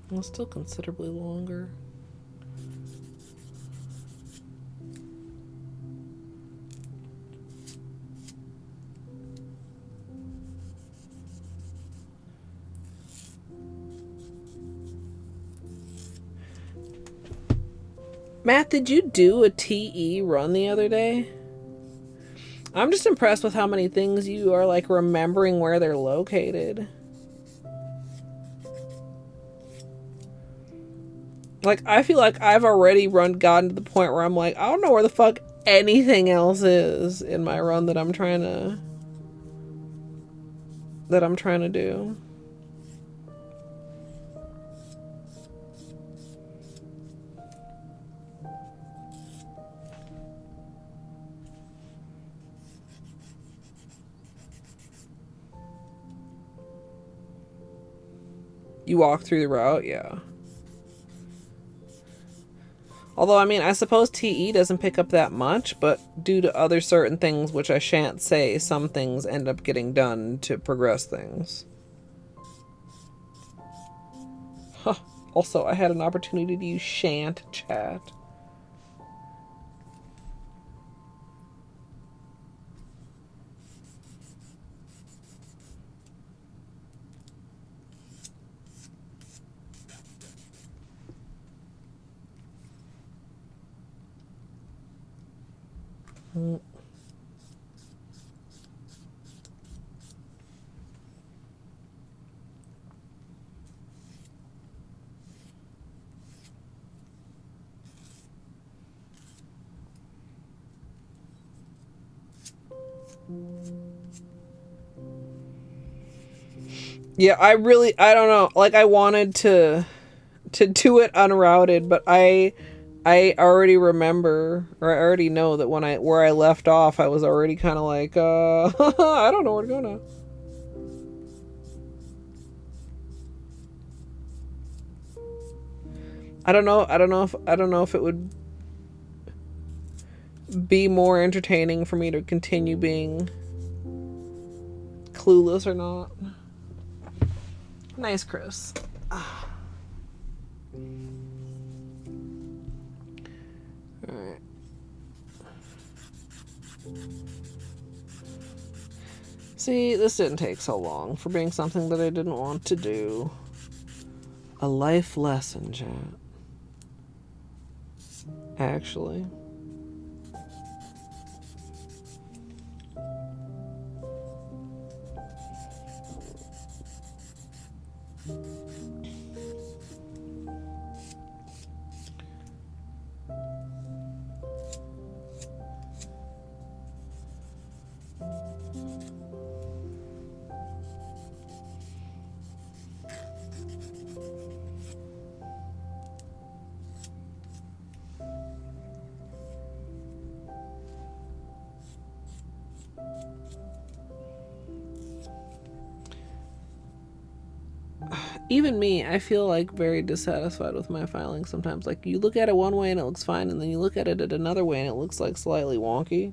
Well, still considerably longer. Matt, did you do a TE run the other day? I'm just impressed with how many things you are like remembering where they're located. Like, I feel like I've already gotten to the point where I'm like, I don't know where the fuck anything else is in my run that I'm trying to do. You walk through the route, yeah. Although, I mean, I suppose TE doesn't pick up that much, but due to other certain things, which I shan't say, some things end up getting done to progress things. Huh. Also, I had an opportunity to use shan't chat. Yeah, I don't know. Like, I wanted to do it unrouted, but I already remember, or I already know that where I left off, I was already kind of like, I don't know where to go now. I don't know if it would be more entertaining for me to continue being clueless or not. Nice, Chris. Alright. See, this didn't take so long for being something that I didn't want to do. A life lesson, chat. Actually. Even me, I feel like very dissatisfied with my filing sometimes. Like, you look at it one way and it looks fine, and then you look at it another way and it looks like slightly wonky.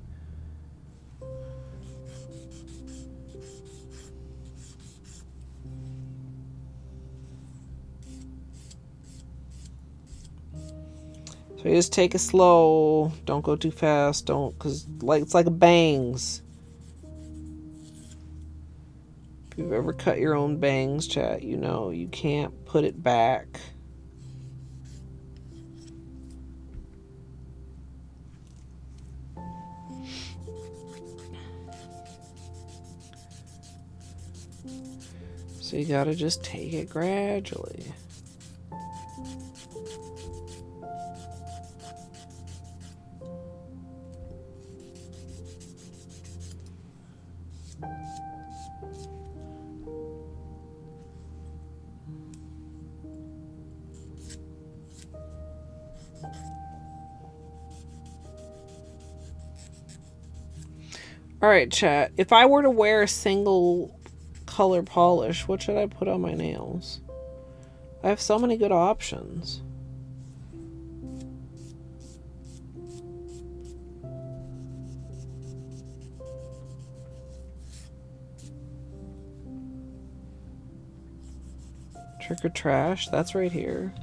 So you just take it slow. Don't go too fast. Because like, it's like bangs. If you've ever cut your own bangs, chat, you know you can't put it back. So you gotta just take it gradually. Alright, chat. If I were to wear a single color polish, what should I put on my nails? I have so many good options. Trick or trash, that's right here.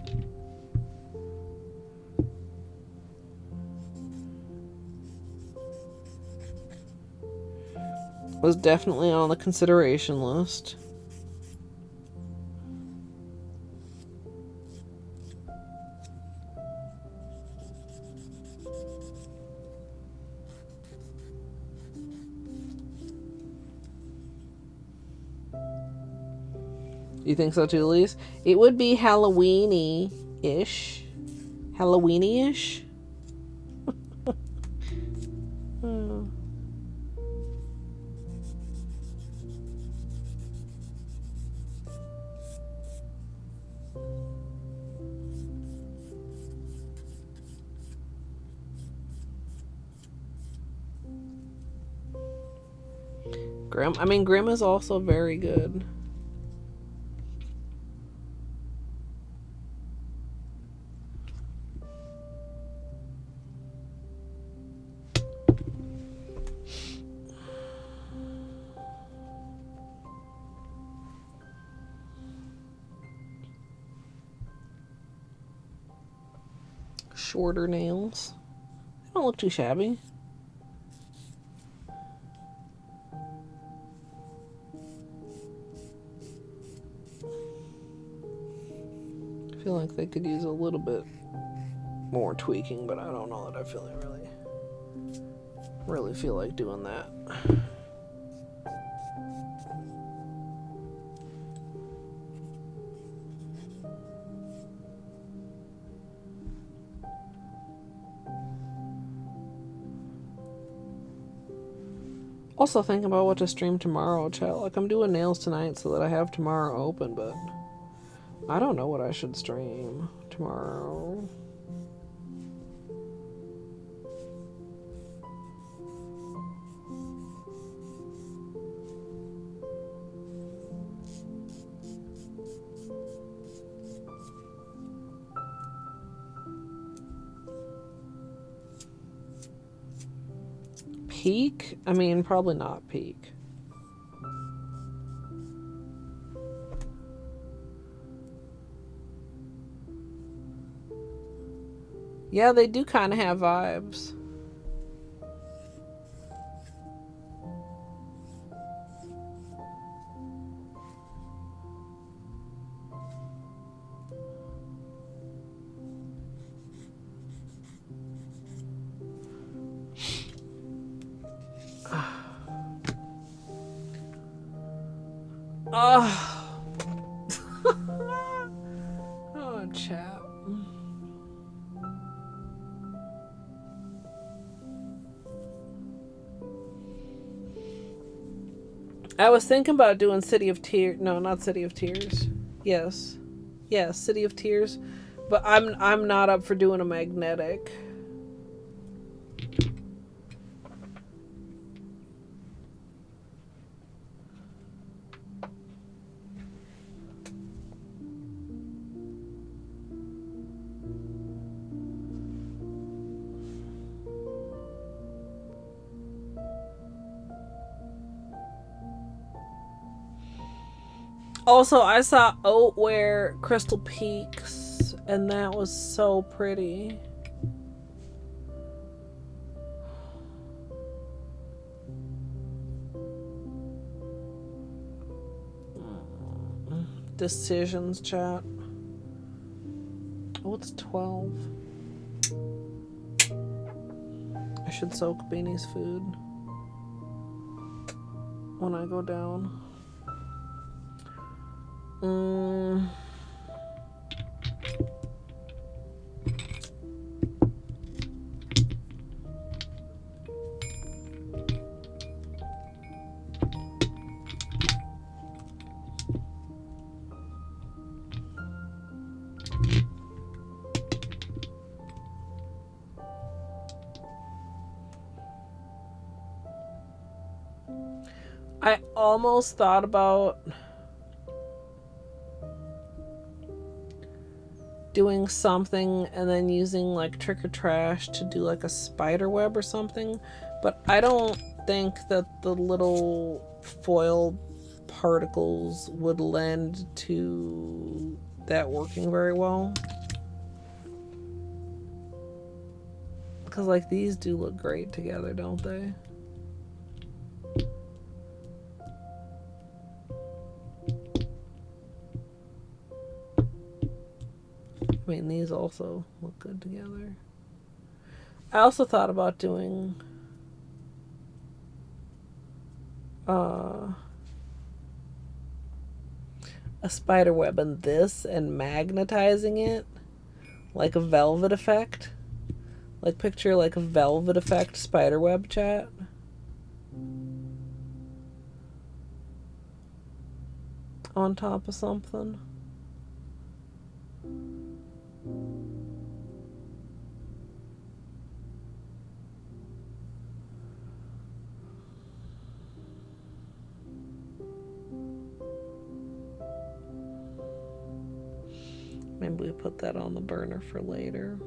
Was definitely on the consideration list. You think so too, Elise? It would be Halloween-y-ish. Halloween-y-ish? Hmm. Grimm. I mean, Grimm is also very good. Shorter nails. They don't look too shabby. I feel like they could use a little bit more tweaking, but I don't know that I really feel like doing that. Also thinking about what to stream tomorrow, chat. Like, I'm doing nails tonight so that I have tomorrow open, but I don't know what I should stream tomorrow. Peak? I mean, probably not peak. Yeah, they do kind of have vibes. Oh, oh, chap. I was thinking about doing City of Tears. No, not City of Tears. Yes, City of Tears. But I'm not up for doing a magnetic. Also, I saw Oatwear Crystal Peaks, and that was so pretty. Decisions, chat. Oh, it's 12. I should soak Beanie's food when I go down. I almost thought about doing something and then using like Trick or Trash to do like a spider web or something, but I don't think that the little foil particles would lend to that working very well. Because like these do look great together, don't they? I mean, these also look good together. I also thought about doing a spider web in this and magnetizing it like a velvet effect. Like, picture like a velvet effect spiderweb, chat. On top of something. Maybe we put that on the burner for later.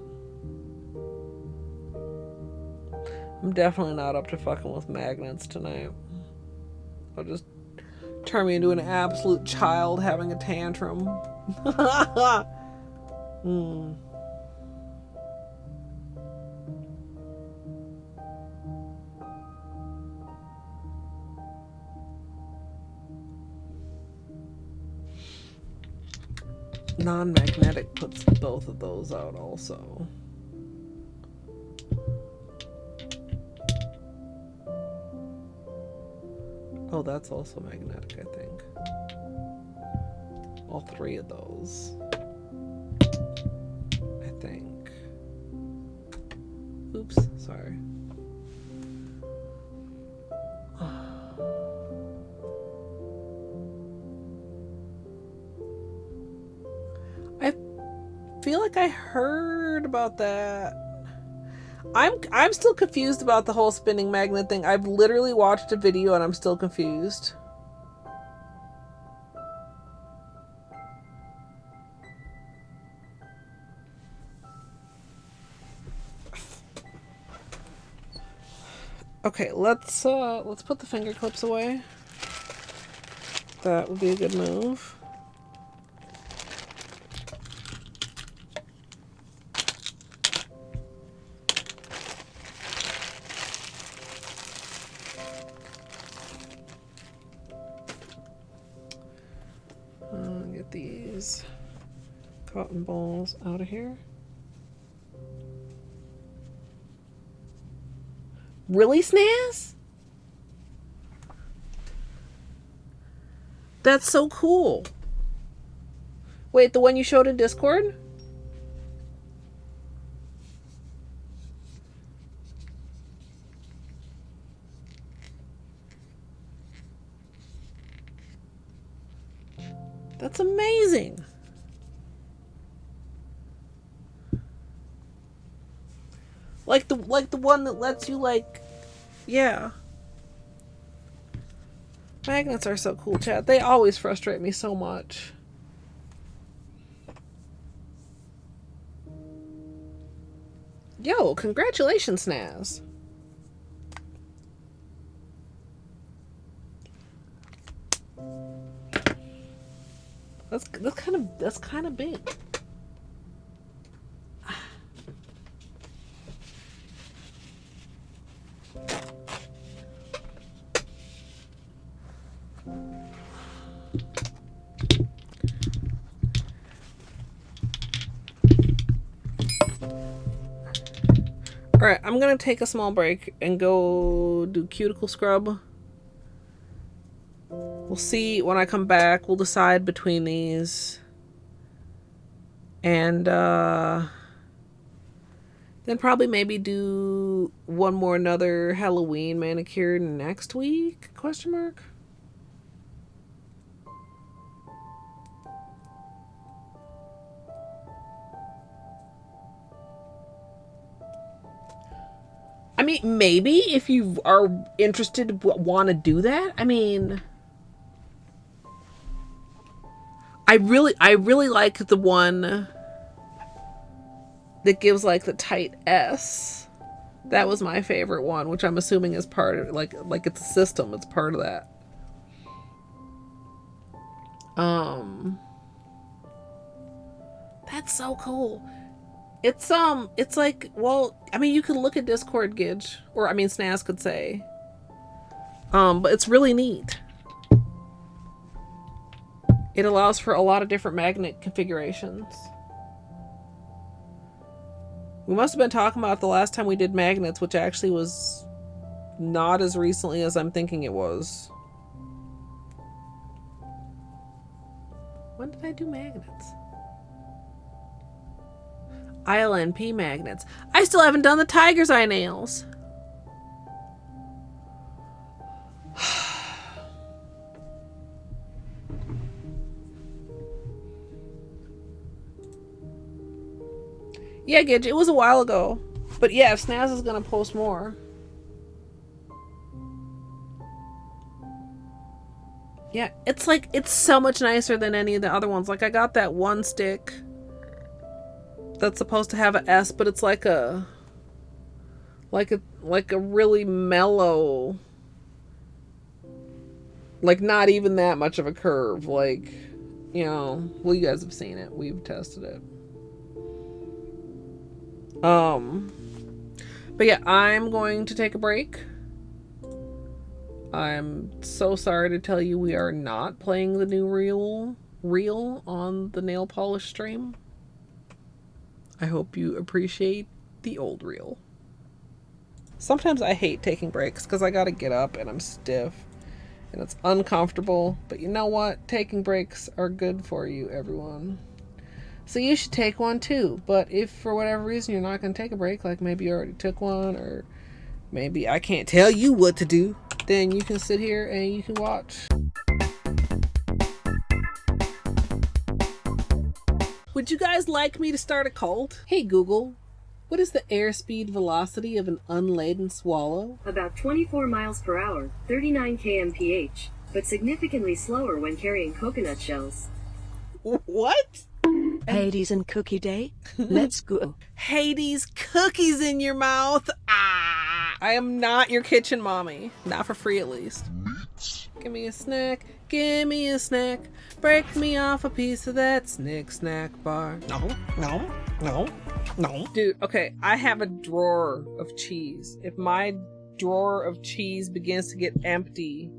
I'm definitely not up to fucking with magnets tonight. I'll just turn me into an absolute child having a tantrum. Non-magnetic puts both of those out also. Oh, that's also magnetic, I think. All three of those. I think. Oops, sorry. I feel like I heard about that. I'm still confused about the whole spinning magnet thing. I've literally watched a video and I'm still confused. Okay, let's put the finger clips away. That would be a good move. Get these cotton balls out of here. Really, Snaz? That's so cool. Wait, the one you showed in Discord? That's amazing. Like the one that lets you, like, yeah. Magnets are so cool, chat. They always frustrate me so much. Yo, congratulations, Snaz. That's kind of big. Alright, I'm gonna take a small break and go do cuticle scrub. We'll see when I come back. We'll decide between these. And then probably maybe do another Halloween manicure next week? Question mark? I mean, maybe if you are interested, want to do that. I mean, I really like the one that gives like the tight S. That was my favorite one, which I'm assuming is part of like it's a system. It's part of that. That's so cool. It's like, well, I mean, you can look at Discord, Gidge, or I mean, Snaz could say. But it's really neat. It allows for a lot of different magnet configurations. We must have been talking about the last time we did magnets, which actually was not as recently as I'm thinking it was. When did I do magnets? ILNP magnets. I still haven't done the tiger's eye nails. Yeah, Gidge, it was a while ago. But yeah, if Snaz is gonna post more. Yeah, it's like, it's so much nicer than any of the other ones. Like, I got that one stick that's supposed to have an S, but it's like a really mellow, like not even that much of a curve. Like, you know, well, you guys have seen it. We've tested it. But yeah, I'm going to take a break. I'm so sorry to tell you we are not playing the new reel on the nail polish stream. I hope you appreciate the old reel. Sometimes I hate taking breaks because I gotta get up and I'm stiff and it's uncomfortable. But you know what? Taking breaks are good for you, everyone. So you should take one too. But if for whatever reason you're not going to take a break, like maybe you already took one, or maybe I can't tell you what to do, then you can sit here and you can watch. Would you guys like me to start a cult? Hey Google, what is the airspeed velocity of an unladen swallow? About 24 miles per hour, 39 kmph, but significantly slower when carrying coconut shells. What? Hades and Cookie Day? Let's go. Hades, cookies in your mouth. Ah! I am not your kitchen mommy. Not for free, at least. Give me a snack. Give me a snack. Break me off a piece of that Snick Snack bar. No. Dude, okay, I have a drawer of cheese. If my drawer of cheese begins to get empty,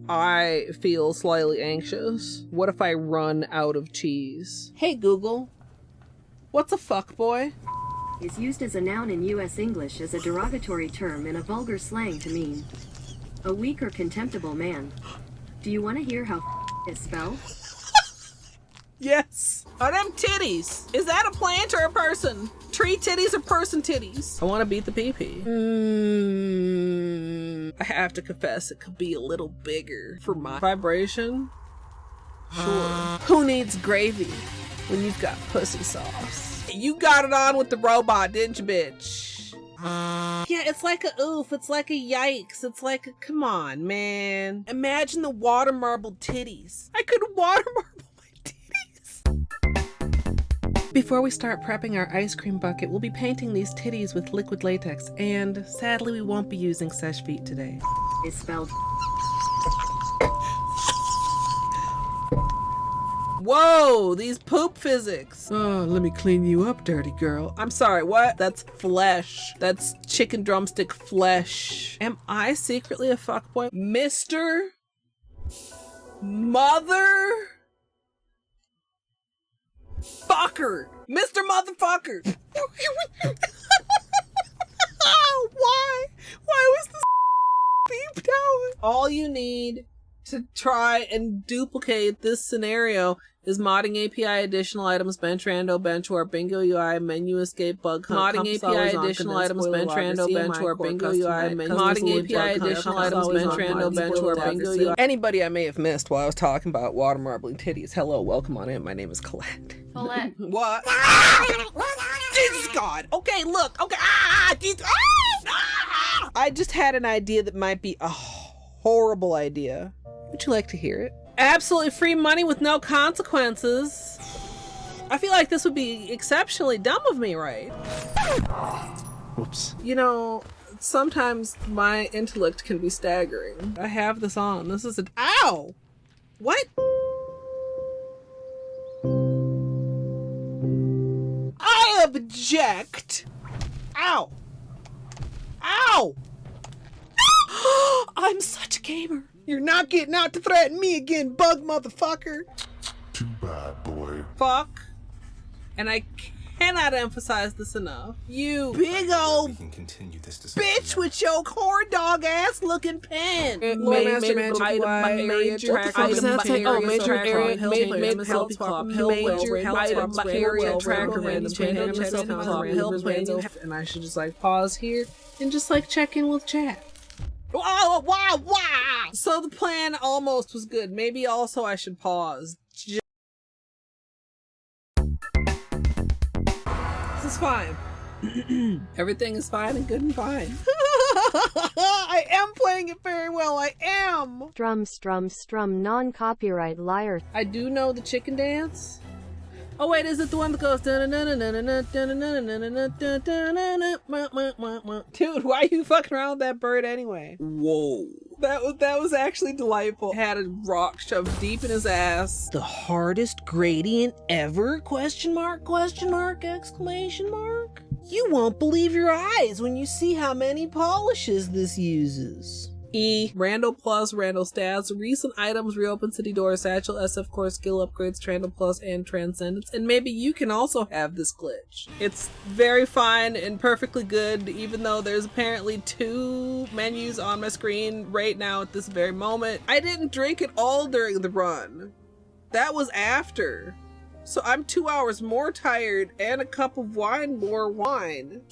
I feel slightly anxious. What if I run out of cheese? Hey Google, what's a fuckboy? Is used as a noun in U.S. English as a derogatory term in a vulgar slang to mean a weak or contemptible man. Do you want to hear how is spelled? Yes. Are them titties? Is that a plant or a person? Tree titties or person titties? I want to beat the pee-pee. I have to confess, it could be a little bigger for my vibration. Sure. Who needs gravy when you've got pussy sauce? You got it on with the robot, didn't you, bitch? Yeah, it's like a oof. It's like a yikes. It's like a, come on, man. Imagine the water marble titties. I could water marble my titties. Before we start prepping our ice cream bucket, we'll be painting these titties with liquid latex, and sadly we won't be using Seche Vite today. Is spelled. Whoa, these poop physics. Oh, let me clean you up, dirty girl. I'm sorry, what? That's flesh. That's chicken drumstick flesh. Am I secretly a fuckboy? Mr. Mother Fucker. Mr. Motherfucker. Why? Why was this beeped out? All you need to try and duplicate this scenario is modding API additional items, bench rando, bench warp, bingo UI, menu escape, bug hunt, modding API additional items, bench rando, bench warp, bingo UI, modding API additional items, bench rando, bench warp, bingo UI. Anybody I may have missed while I was talking about water marbling titties, hello, welcome on in. My name is Colette. Colette. What? Jesus God. Okay, look. Okay. I just had an idea that might be a horrible idea. Would you like to hear it? Absolutely free money with no consequences. I feel like this would be exceptionally dumb of me, right? Whoops. You know, sometimes my intellect can be staggering. I have this on. This is ow! What? I object! Ow! Ow! I'm such a gamer. You're not getting out to threaten me again, bug motherfucker. Too bad, boy. Fuck. And I cannot emphasize this enough. You big old We can continue this discussion bitch with your corn dog ass looking pen. Major area, MSLP club, major item, area, tracker, MSLP club, and I should just like pause here and just like check in with chat. Wow. So the plan almost was good. Maybe also I should pause. This is fine. Everything is fine and good and fine. I am playing it very well. I am. Strum, non-copyright liar. I do know the chicken dance. Oh wait, is it the one that goes? Dude, why are you fucking around with that bird anyway? Whoa. That was actually delightful. Had a rock shoved deep in his ass. The hardest gradient ever? Question mark, exclamation mark. You won't believe your eyes when you see how many polishes this uses. Randall Plus, Randall Stats, recent items, reopen city door, satchel, SF core, skill upgrades, Trandall Plus, and Transcendence. And maybe you can also have this glitch. It's very fine and perfectly good, even though there's apparently 2 menus on my screen right now at this very moment. I didn't drink it all during the run. That was after. So I'm 2 hours more tired and a cup of more wine.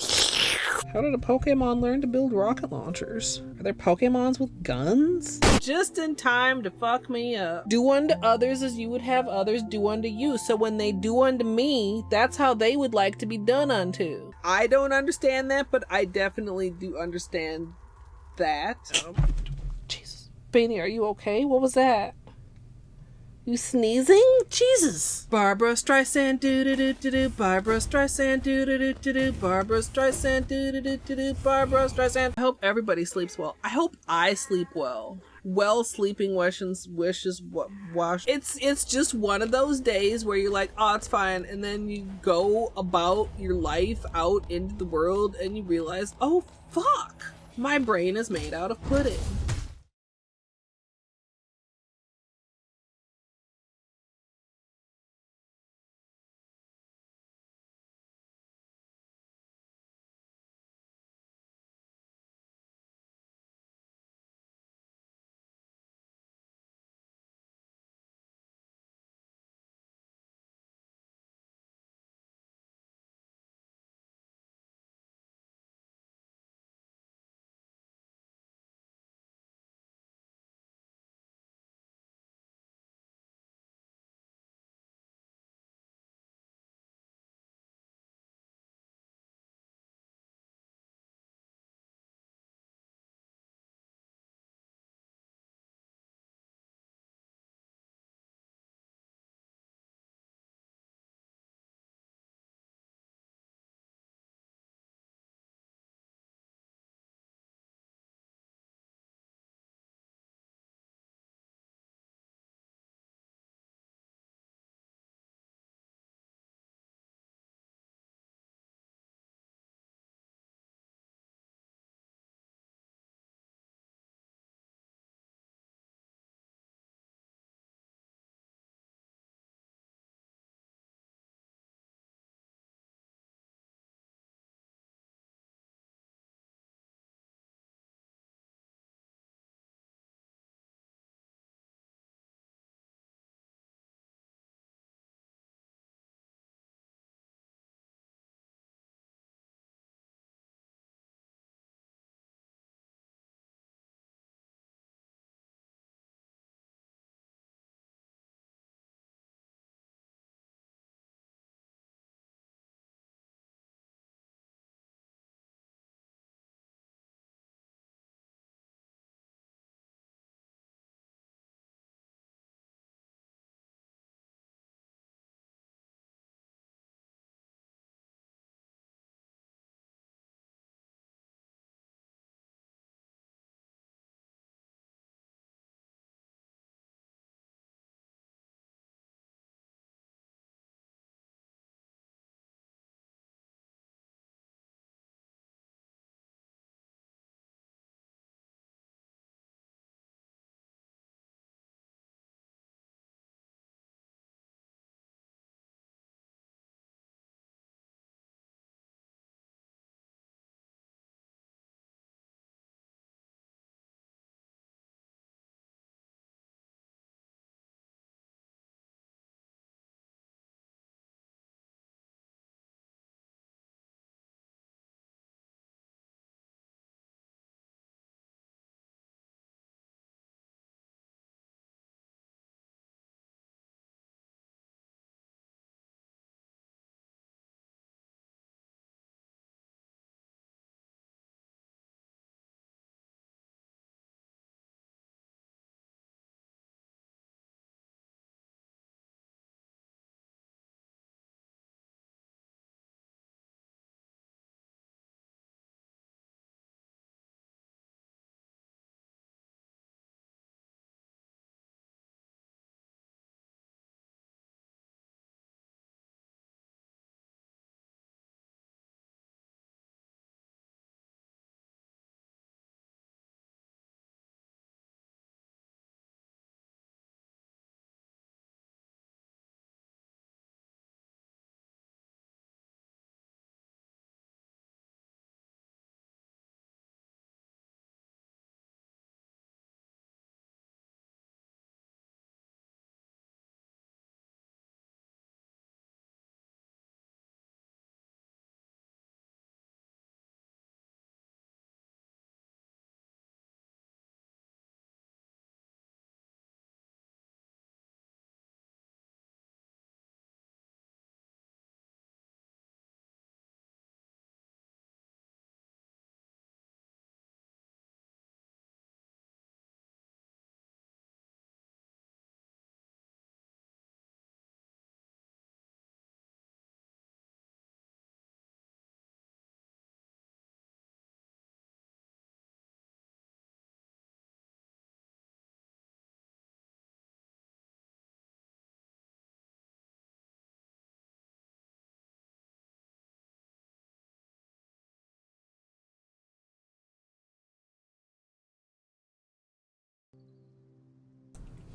How did a Pokemon learn to build rocket launchers? Are there Pokemons with guns? Just in time to fuck me up. Do unto others as you would have others do unto you. So when they do unto me, that's how they would like to be done unto. I don't understand that, but I definitely do understand that. Jesus. Beanie, are you okay? What was that? You sneezing? Jesus. Barbara Streisand do-do-do-do-do. Barbara Streisand do-do-do-do-do. Barbara Streisand do-do-do-do-do. Barbara Streisand. I hope everybody sleeps well. I hope I sleep well. Well sleeping wishes wash. It's just one of those days where you're like, oh, it's fine, and then you go about your life out into the world and you realize, oh fuck, my brain is made out of pudding.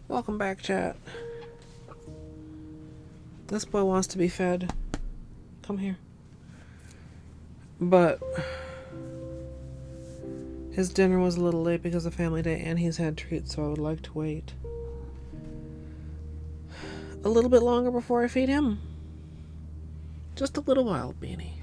Welcome back, chat. This boy wants to be fed. Come here. But his dinner was a little late because of family day and he's had treats, so I would like to wait a little bit longer before I feed him. Just a little while, Beanie.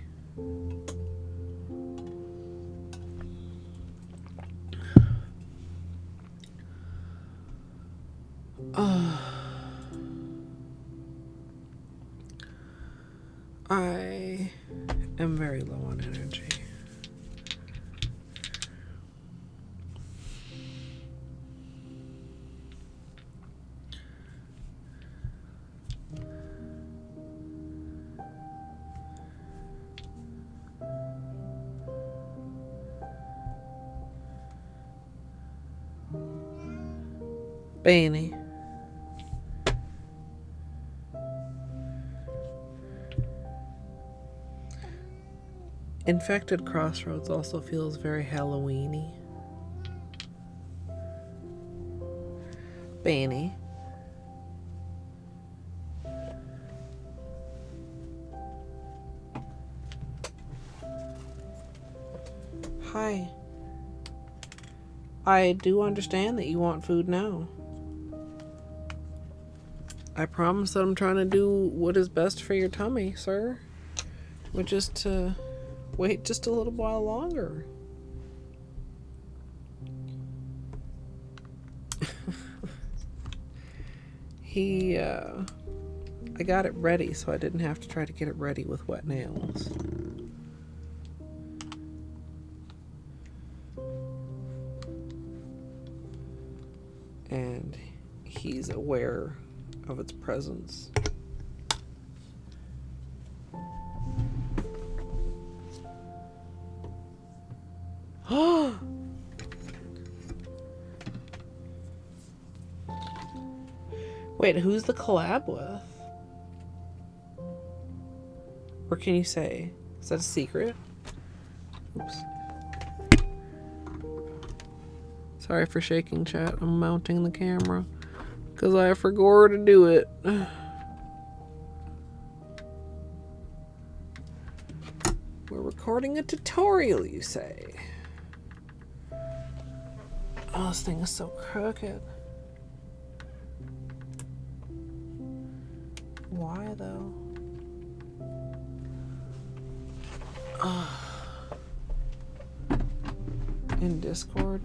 I am very low on energy. Beanie. Infected Crossroads also feels very Halloween-y. Beanie. Hi. I do understand that you want food now. I promise that I'm trying to do what is best for your tummy, sir. Which is to wait just a little while longer. I got it ready so I didn't have to try to get it ready with wet nails. And he's aware of its presence. Wait, who's the collab with? Or can you say? Is that a secret? Oops. Sorry for shaking, chat. I'm mounting the camera because I forgot to do it. We're recording a tutorial, you say? Oh, this thing is so crooked. Why though? In Discord.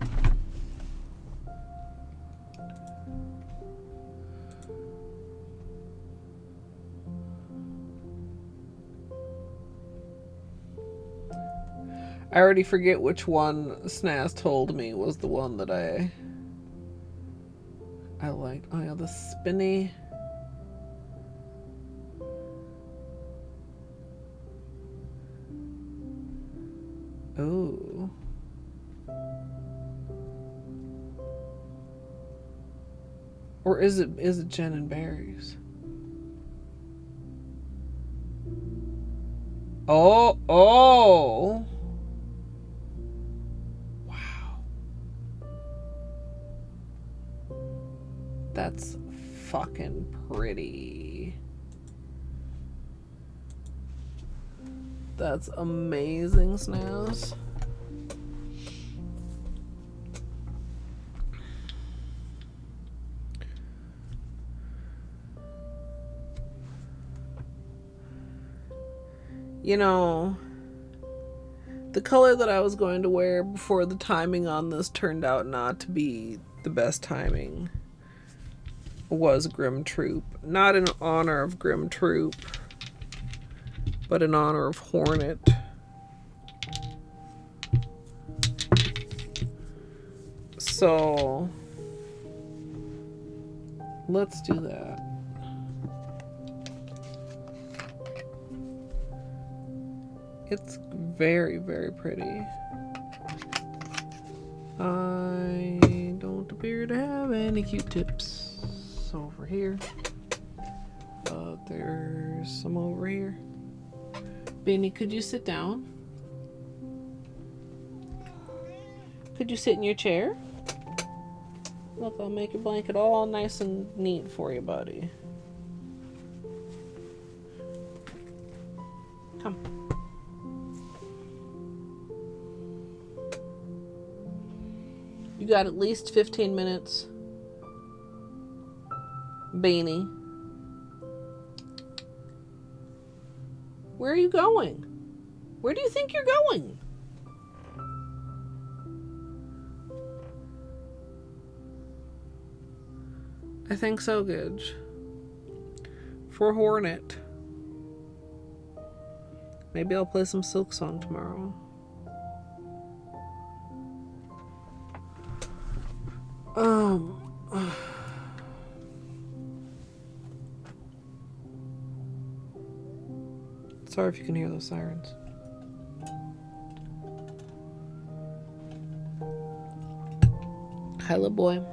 I already forget which one Snaz told me was the one that I liked. Oh yeah, the spinny. Oh. Or is it Jen and Berries? Oh. Wow. That's fucking pretty. That's amazing, Snaz. You know, the color that I was going to wear before the timing on this turned out not to be the best timing was GrimmTroupe. Not in honor of GrimmTroupe, but in honor of Hornet. So let's do that. It's very, very pretty. I don't appear to have any Q-tips over here, but there's some over here. Benny, could you sit down? Could you sit in your chair? Look, I'll make your blanket all nice and neat for you, buddy. Come. You got at least 15 minutes. Beanie. Where are you going? Where do you think you're going? I think so, Gidge. For Hornet. Maybe I'll play some Silk Song tomorrow. Sorry if you can hear those sirens. Hello, boy.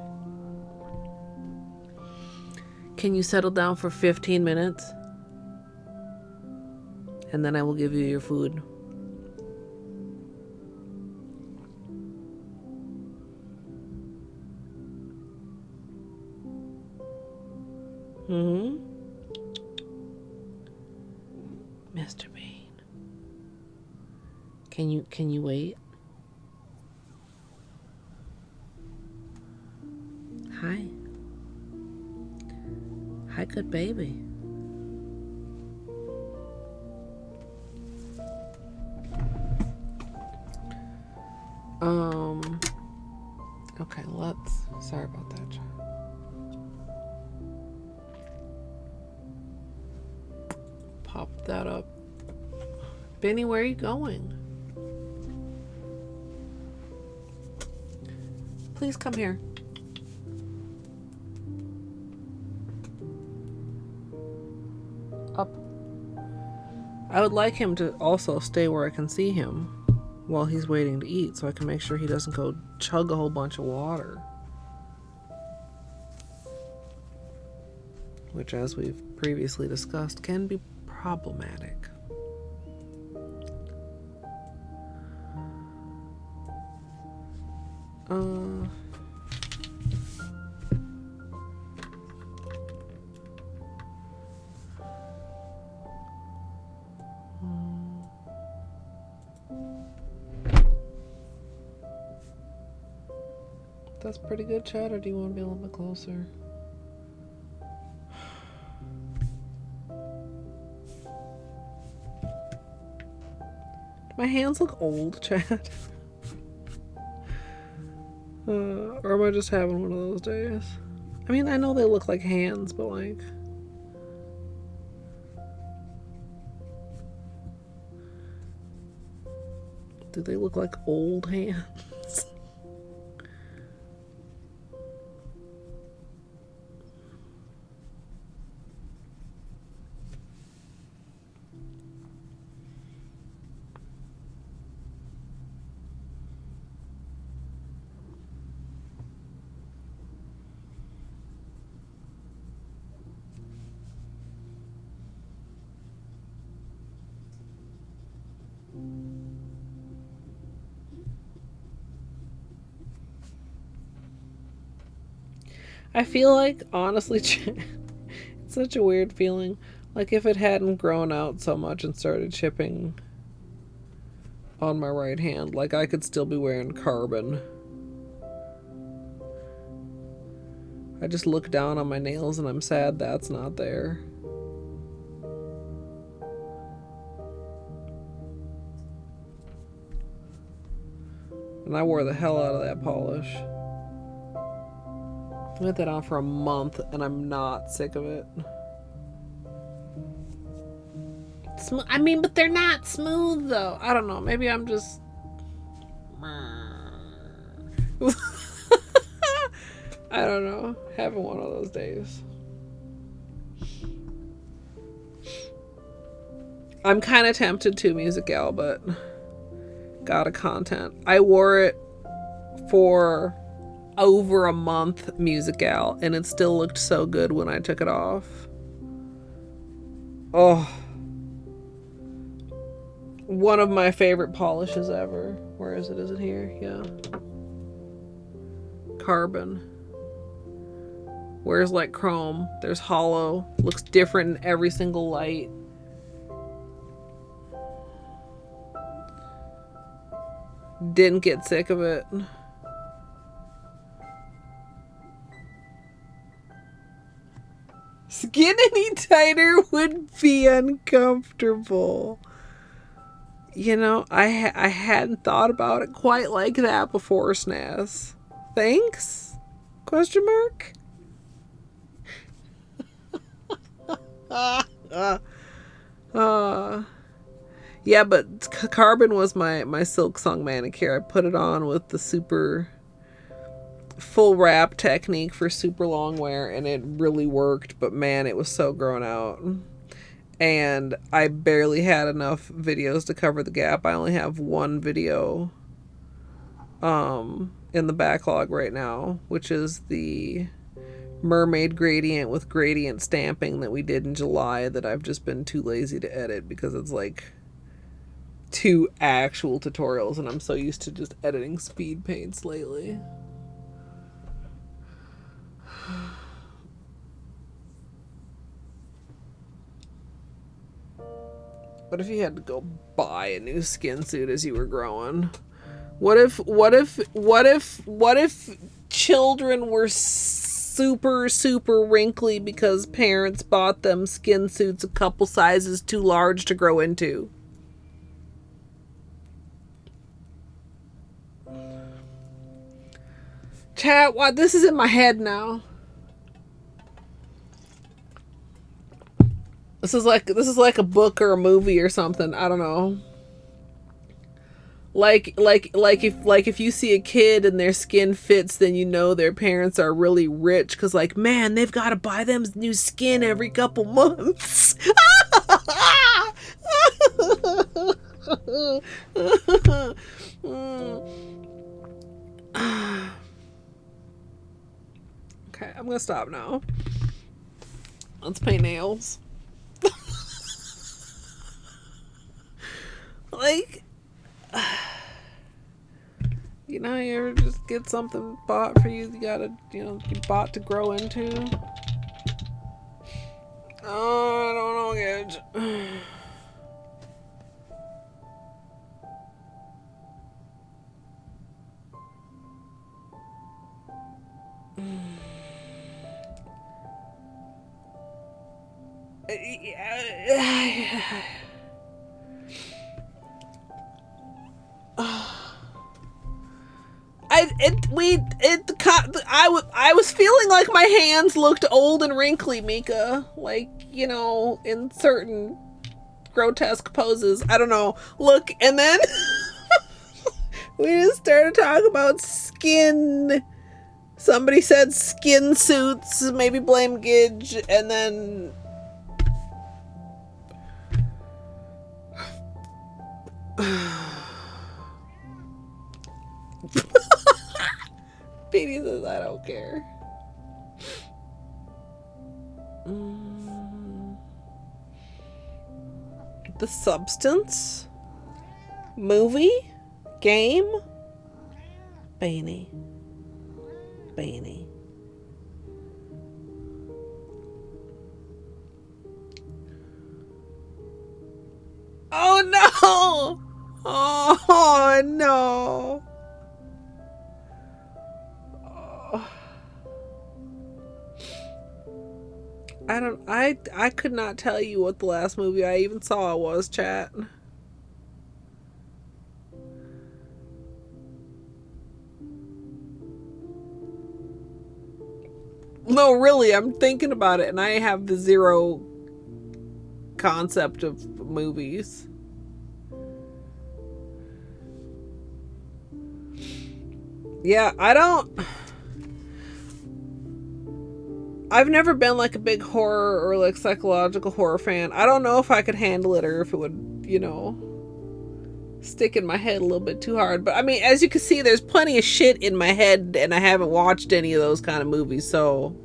Can you settle down for 15 minutes? And then I will give you your food. Mr. Bean. Can you wait? Hi. Hi, good baby. Okay, sorry about that, child. Pop that up. Benny, where are you going? Please come here. Up. I would like him to also stay where I can see him while he's waiting to eat, so I can make sure he doesn't go chug a whole bunch of water. Which, as we've previously discussed, can be problematic. That's pretty good, Chad, or do you want to be a little bit closer? Do my hands look old, Chad? Or am I just having one of those days? I mean, I know they look like hands, but like... do they look like old hands? I feel like, honestly, it's such a weird feeling. Like, if it hadn't grown out so much and started chipping on my right hand, like, I could still be wearing carbon. I just look down on my nails and I'm sad that's not there. And I wore the hell out of that polish. I had that on for a month and I'm not sick of it. I mean, but they're not smooth though. I don't know. Maybe I'm just... I don't know. Having one of those days. I'm kind of tempted to, Music Gal, but gotta content. I wore it for over a month, Music Gal, and it still looked so good when I took it off. Oh. One of my favorite polishes ever. Where is it? Is it here? Yeah. Carbon. Where's like chrome? There's Holo. Looks different in every single light. Didn't get sick of it. Skin any tighter would be uncomfortable. You know, I hadn't thought about it quite like that before, Snaz. Thanks? Question mark? Yeah, but Carbon was my Silk Song manicure. I put it on with the super full wrap technique for super long wear, and it really worked, but man, it was so grown out. And I barely had enough videos to cover the gap. I only have one video in the backlog right now, which is the mermaid gradient with gradient stamping that we did in July that I've just been too lazy to edit because it's like 2 actual tutorials and I'm so used to just editing speed paints lately. What if you had to go buy a new skin suit as you were growing? What if children were super wrinkly because parents bought them skin suits a couple sizes too large to grow into? Chat, what? This is in my head now. This is like a book or a movie or something. I don't know. Like if you see a kid and their skin fits, then you know their parents are really rich because like, man, they've got to buy them new skin every couple months. Okay, I'm gonna stop now. Let's paint nails. Like, you know, you ever just get something bought for you, you gotta, you know, you bought to grow into? Oh, I don't know, Gage. I was feeling like my hands looked old and wrinkly, Mika. Like, you know, in certain grotesque poses. I don't know. Look, and then we just started talking about skin. Somebody said skin suits, maybe blame Gidge, and then Baby says I don't care. The Substance? Movie? Game? Bainey. Oh no! Oh no! Oh. I could not tell you what the last movie I even saw was, chat. No, really, I'm thinking about it and I have the zero concept of movies. Yeah, I've never been like a big horror or like psychological horror fan. I don't know if I could handle it or if it would, you know, stick in my head a little bit too hard. But I mean, as you can see, there's plenty of shit in my head and I haven't watched any of those kind of movies, so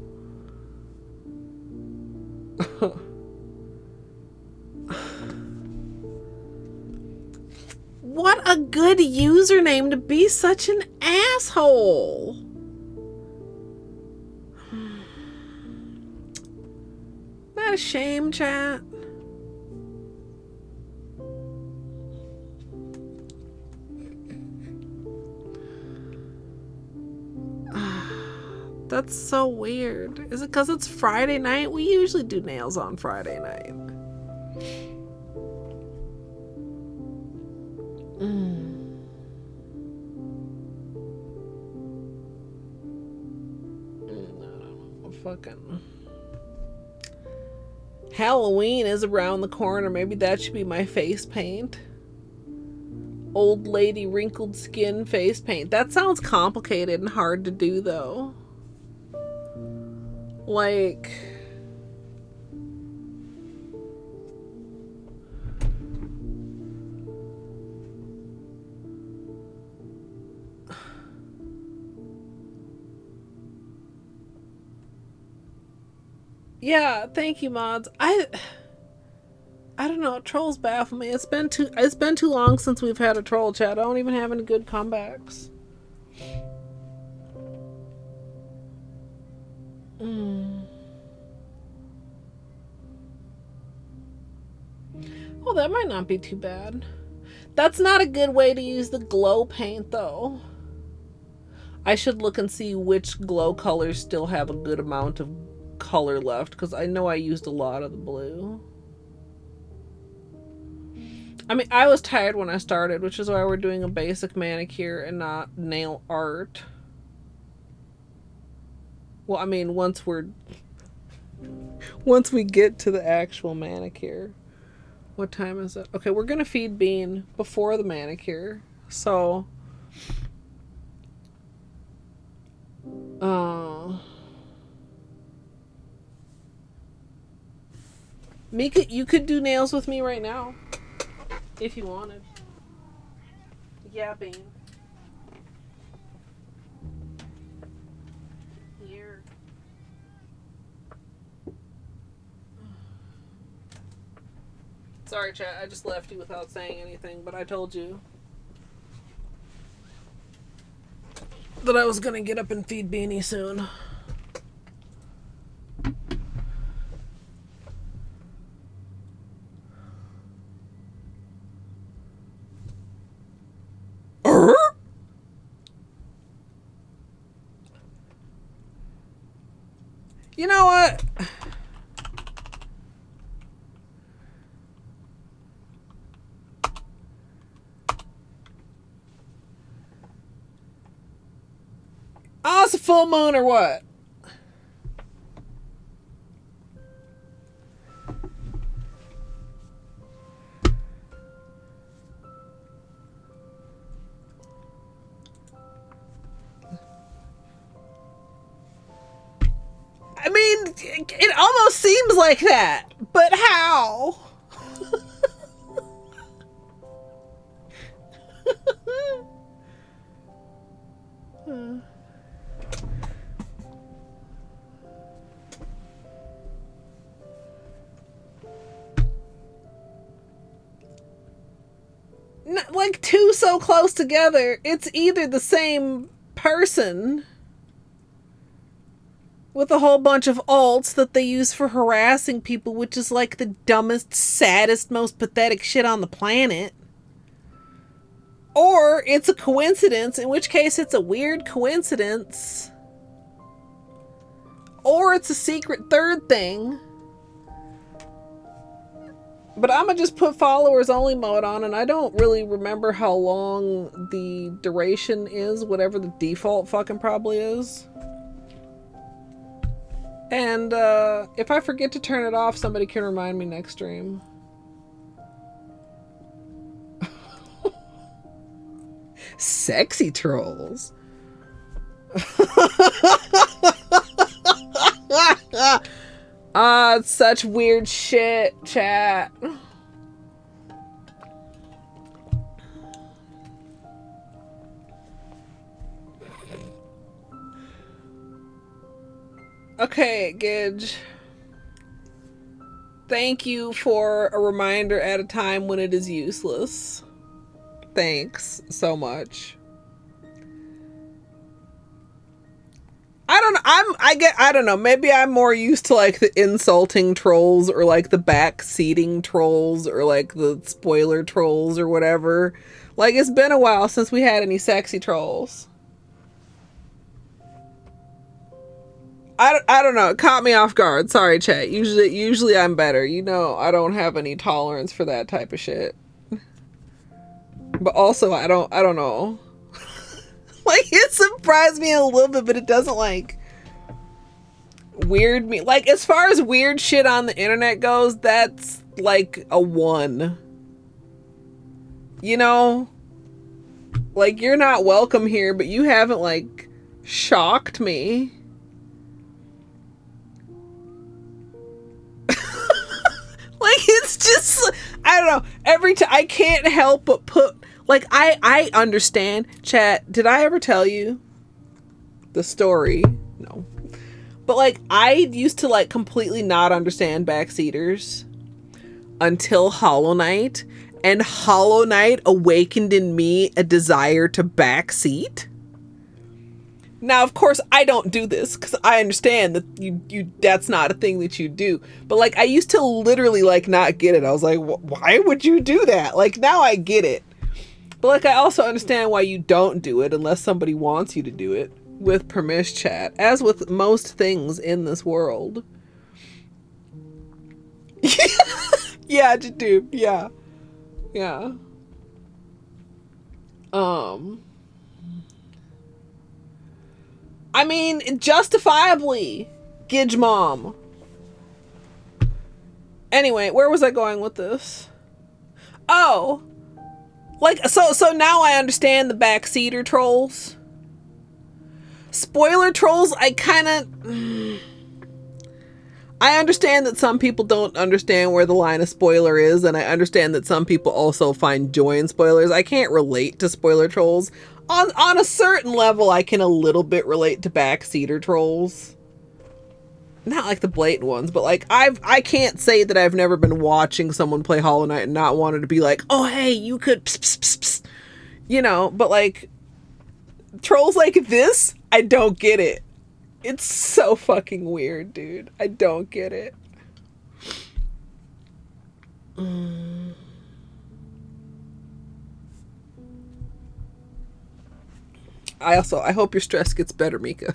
what a good username to be such an asshole. shame, chat? That's so weird. Is it because it's Friday night? We usually do nails on Friday night. I don't know. Fucking Halloween is around the corner. Maybe that should be my face paint. Old lady wrinkled skin face paint. That sounds complicated and hard to do though. Like, yeah, thank you, mods. I don't know, trolls baffle me. It's been too long since we've had a troll chat. I don't even have any good comebacks. Oh, that might not be too bad. That's not a good way to use the glow paint, though. I should look and see which glow colors still have a good amount of color left, because I know I used a lot of the blue. I mean, I was tired when I started, which is why we're doing a basic manicure and not nail art. Well, I mean, once we get to the actual manicure. What time is it? Okay, we're gonna feed Bean before the manicure. So, Mika, you could do nails with me right now. If you wanted. Yeah, Bean. Here. Sorry, chat. I just left you without saying anything, but I told you that I was gonna get up and feed Beanie soon. You know what? Oh, it's a full moon or what? I mean, it almost seems like that, but how? Not like two so close together, it's either the same person with a whole bunch of alts that they use for harassing people, which is like the dumbest, saddest, most pathetic shit on the planet. Or it's a coincidence, in which case it's a weird coincidence. Or it's a secret third thing. But I'm gonna just put followers only mode on, and I don't really remember how long the duration is, whatever the default fucking probably is. And if I forget to turn it off, somebody can remind me next stream. Sexy trolls. It's such weird shit, chat. Okay, Gidge. Thank you for a reminder at a time when it is useless. Thanks so much. I don't know. I don't know, maybe I'm more used to like the insulting trolls or like the backseating trolls or like the spoiler trolls or whatever. Like, it's been a while since we had any sexy trolls. I don't know. It caught me off guard. Sorry, chat. Usually I'm better. You know, I don't have any tolerance for that type of shit. But also, I don't know. Like, it surprised me a little bit, but it doesn't like weird me. Like, as far as weird shit on the internet goes, that's like a 1. You know? Like, you're not welcome here, but you haven't like shocked me. Like, it's just, I don't know, every time, I can't help but put, like, I understand, chat, did I ever tell you the story? No. But, like, I used to, like, completely not understand backseaters until Hollow Knight, and Hollow Knight awakened in me a desire to backseat. Now, of course, I don't do this because I understand that you that's not a thing that you do. But like, I used to literally like not get it. I was like, why would you do that? Like, now I get it. But like, I also understand why you don't do it unless somebody wants you to do it with permission, chat. As with most things in this world. Yeah, dude. Yeah. Yeah. I mean, justifiably, Gidge Mom. Anyway, where was I going with this? Oh, like, so now I understand the backseater trolls. Spoiler trolls, I understand that some people don't understand where the line of spoiler is, and I understand that some people also find joy in spoilers. I can't relate to spoiler trolls. On a certain level, I can a little bit relate to backseater trolls. Not like the blatant ones, but like, I can't say that I've never been watching someone play Hollow Knight and not wanted to be like, oh hey, you could pss, pss, pss, pss. You know, but like, trolls like this, I don't get it. It's so fucking weird, dude. I don't get it. I hope your stress gets better, Mika.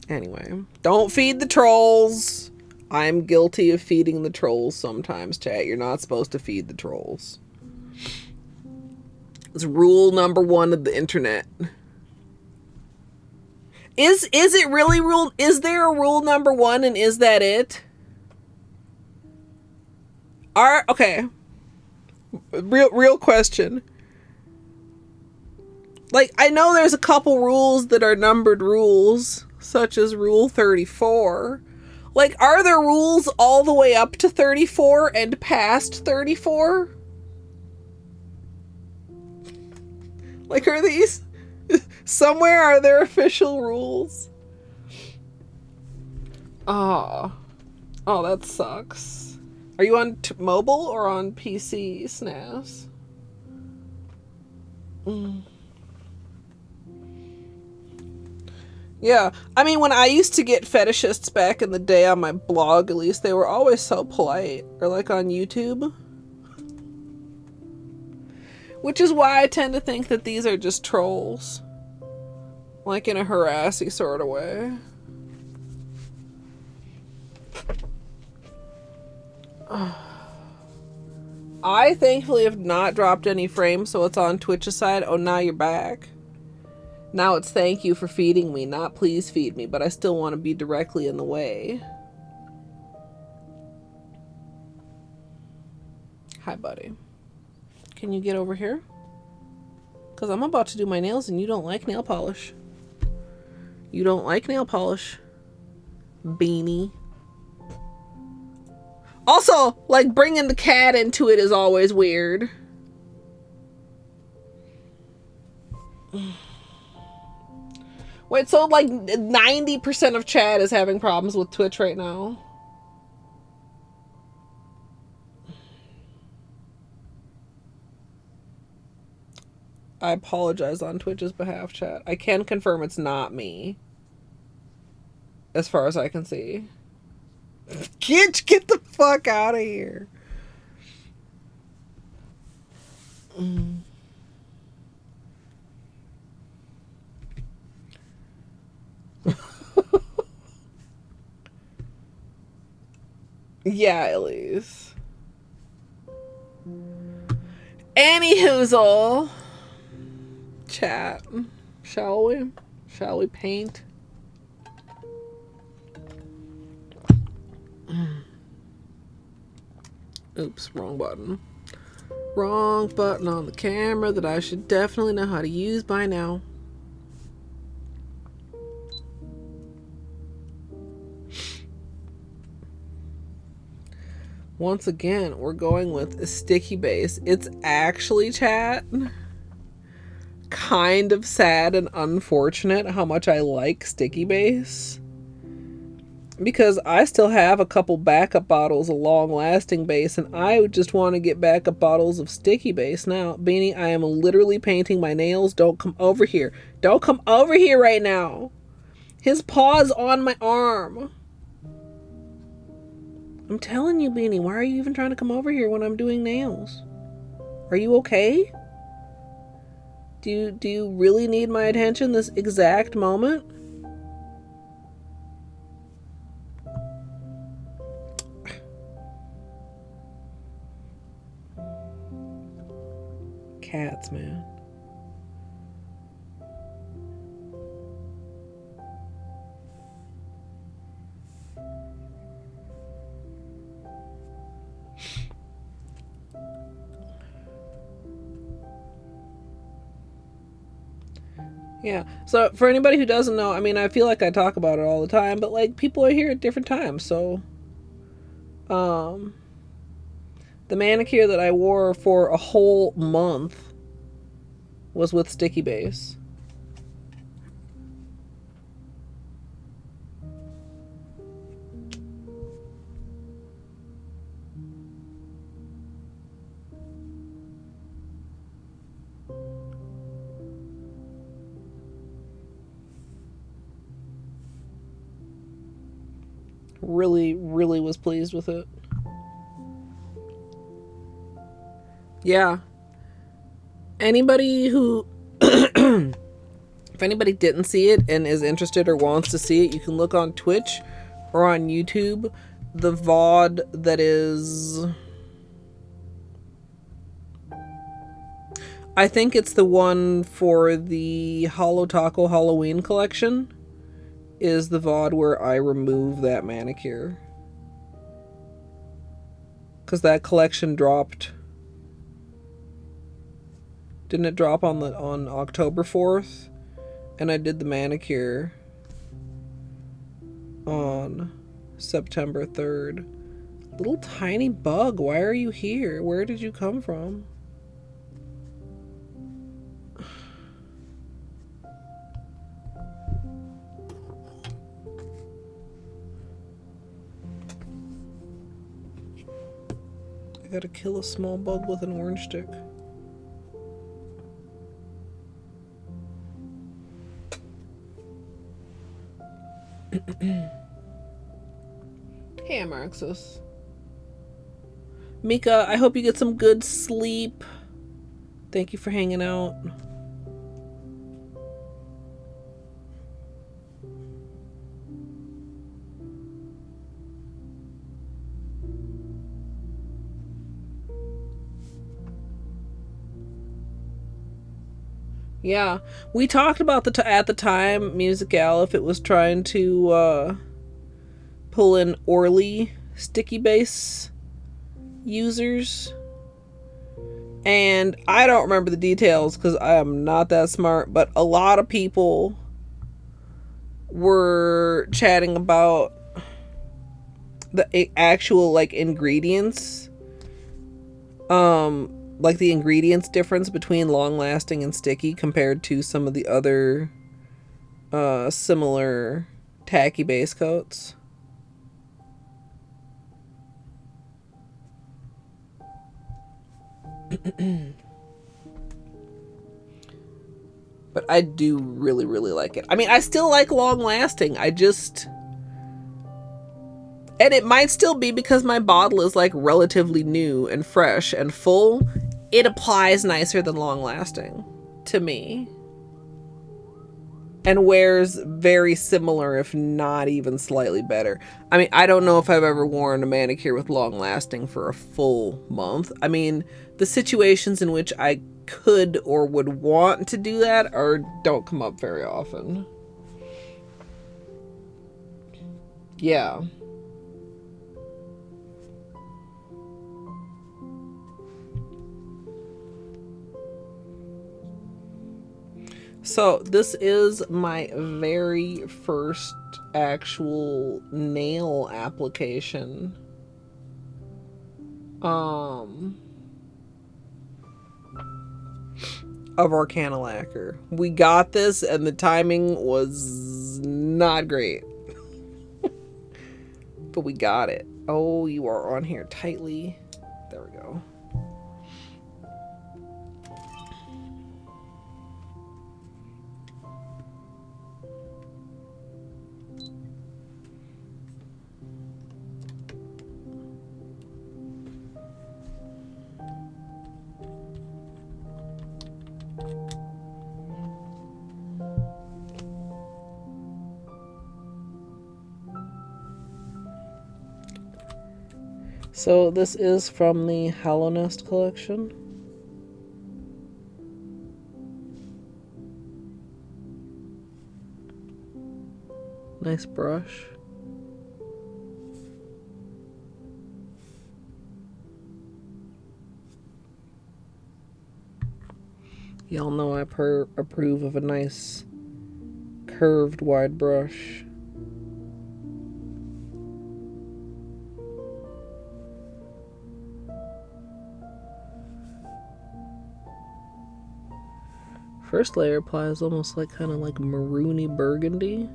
Anyway, don't feed the trolls. I'm guilty of feeding the trolls sometimes, chat. You're not supposed to feed the trolls. It's rule number 1 of the internet. Is it really rule? Is there a rule number 1 and is that it? Okay. Real question. Like, I know there's a couple rules that are numbered rules, such as rule 34. Like, are there rules all the way up to 34 and past 34? Like, are these... Somewhere are there official rules? Oh, that sucks. Are you on mobile or on PC, SNES? Yeah, I mean, when I used to get fetishists back in the day on my blog, at least, they were always so polite. Or like on YouTube. Which is why I tend to think that these are just trolls. Like in a harassy sort of way. I thankfully have not dropped any frames, so it's on Twitch's side. Oh, now you're back. Now it's thank you for feeding me, not please feed me, but I still want to be directly in the way. Hi, buddy. Can you get over here? Because I'm about to do my nails and you don't like nail polish. You don't like nail polish. Beanie. Also, like, bringing the cat into it is always weird. Wait, so like 90% of chat is having problems with Twitch right now? I apologize on Twitch's behalf, chat. I can confirm it's not me. As far as I can see. Get the fuck out of here. Yeah, Elise. Anyhoozle. Chat. Shall we? Shall we paint? Oops, wrong button. Wrong button on the camera that I should definitely know how to use by now. Once again, we're going with a sticky base. It's actually, chat, kind of sad and unfortunate how much I like sticky base. Because I still have a couple backup bottles of long-lasting base, and I just want to get backup bottles of sticky base now. Beanie, I am literally painting my nails. Don't come over here. Don't come over here right now. His paw's on my arm. I'm telling you, Beanie, why are you even trying to come over here when I'm doing nails? Are you okay? Do you really need my attention this exact moment? Cats, man. Yeah, so for anybody who doesn't know, I mean, I feel like I talk about it all the time, but like people are here at different times, so the manicure that I wore for a whole month was with sticky base. Really was pleased with it. Yeah. Anybody who if anybody didn't see it and is interested or wants to see it, you can look on Twitch or on YouTube. The VOD that is, I think it's the one for the Holo Taco Halloween collection, is the VOD where I remove that manicure. Because that collection dropped. Didn't it drop on October 4th? And I did the manicure on September 3rd. Little tiny bug, why are you here? Where did you come from? I gotta kill a small bug with an orange stick. Hey, Marxus. Mika, I hope you get some good sleep. Thank you for hanging out. Yeah, we talked about at the time, Musical, if it was trying to pull in Orly sticky base users. And I don't remember the details because I am not that smart, but a lot of people were chatting about the actual like ingredients. Like the ingredients difference between long lasting and sticky compared to some of the other similar tacky base coats. But I do really, really like it. I mean, I still like long lasting. And it might still be because my bottle is like relatively new and fresh and full. It applies nicer than long lasting to me. And wears very similar, if not even slightly better. I mean, I don't know if I've ever worn a manicure with long lasting for a full month. I mean, the situations in which I could or would want to do that don't come up very often. Yeah. So this is my very first actual nail application. Of Arcana Lacquer. We got this and the timing was not great. But we got it. Oh, you are on here tightly. There we go. So this is from the Hallownest Collection. Nice brush. Y'all know I approve of a nice curved wide brush. First layer applies almost like kind of like maroony burgundy,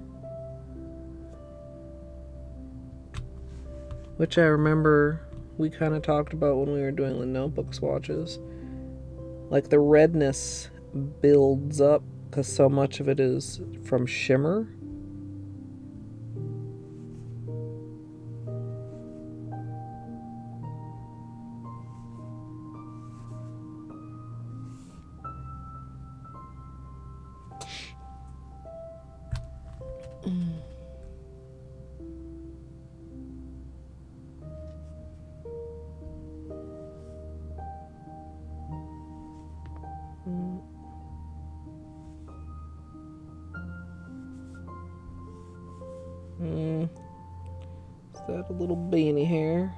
which I remember we kind of talked about when we were doing the notebook swatches. Like the redness builds up because so much of it is from shimmer. Is that a little beanie hair?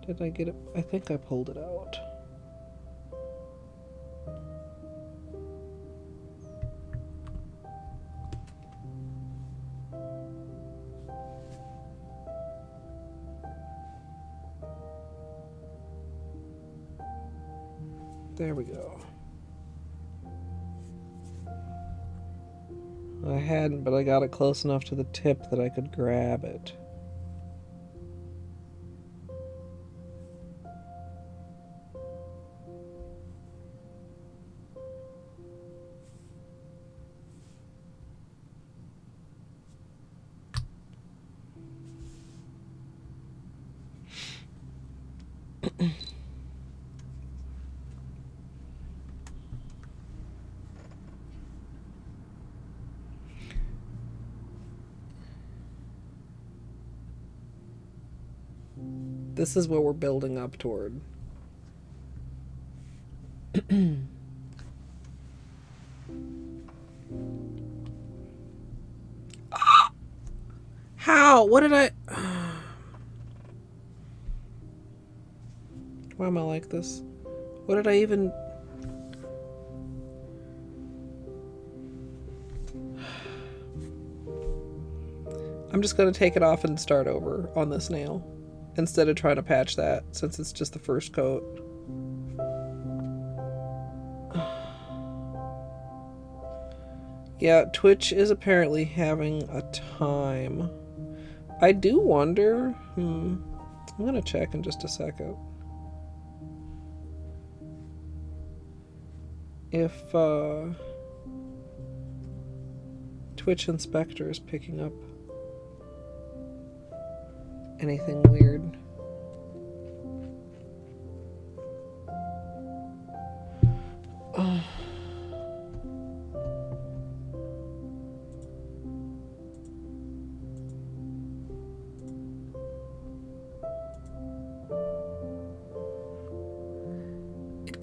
Did I get it? I think I pulled it out. There we go. I hadn't, but I got it close enough to the tip that I could grab it. This is what we're building up toward. How? What did I... Why am I like this? What did I even... I'm just going to take it off and start over on this nail, instead of trying to patch that, since it's just the first coat. Yeah, Twitch is apparently having a time. I do wonder... I'm gonna check in just a second. if Twitch Inspector is picking up anything weird.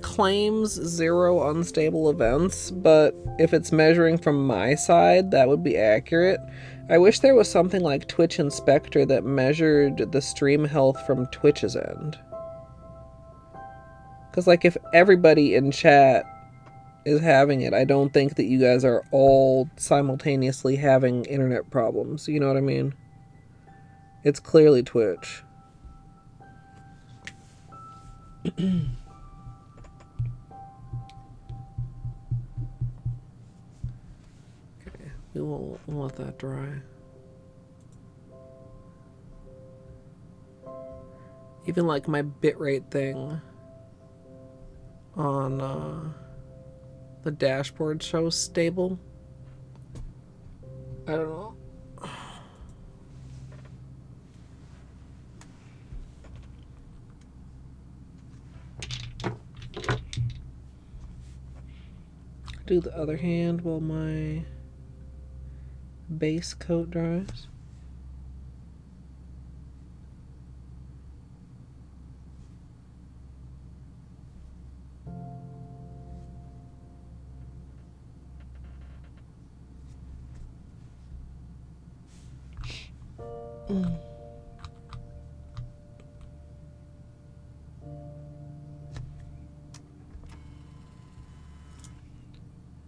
Claims 0 unstable events, but if it's measuring from my side, that would be accurate. I wish there was something like Twitch Inspector that measured the stream health from Twitch's end. Because, like, if everybody in chat is having it, I don't think that you guys are all simultaneously having internet problems. You know what I mean? It's clearly Twitch. We won't let that dry. Even like my bitrate thing on the dashboard shows stable. I don't know. Do the other hand while my base coat dries.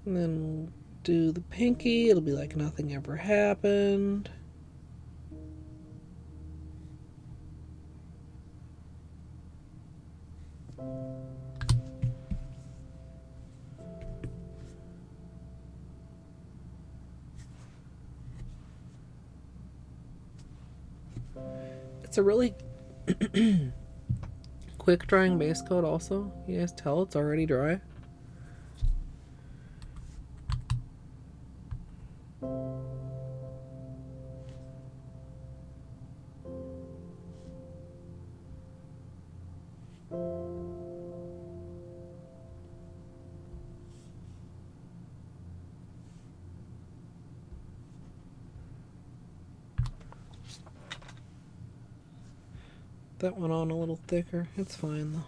And then we'll do the pinky. It'll be like nothing ever happened. It's a really quick drying base coat also. You guys tell it's already dry. That went on a little thicker. It's fine though.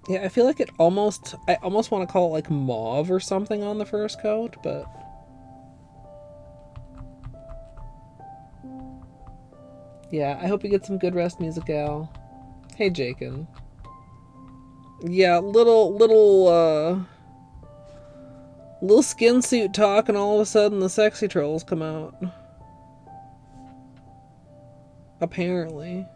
Yeah, I feel like I almost want to call it like mauve or something on the first coat, but yeah, I hope you get some good rest, Musical. Hey, Jakin. Yeah, little skin suit talk, and all of a sudden the sexy trolls come out. Apparently.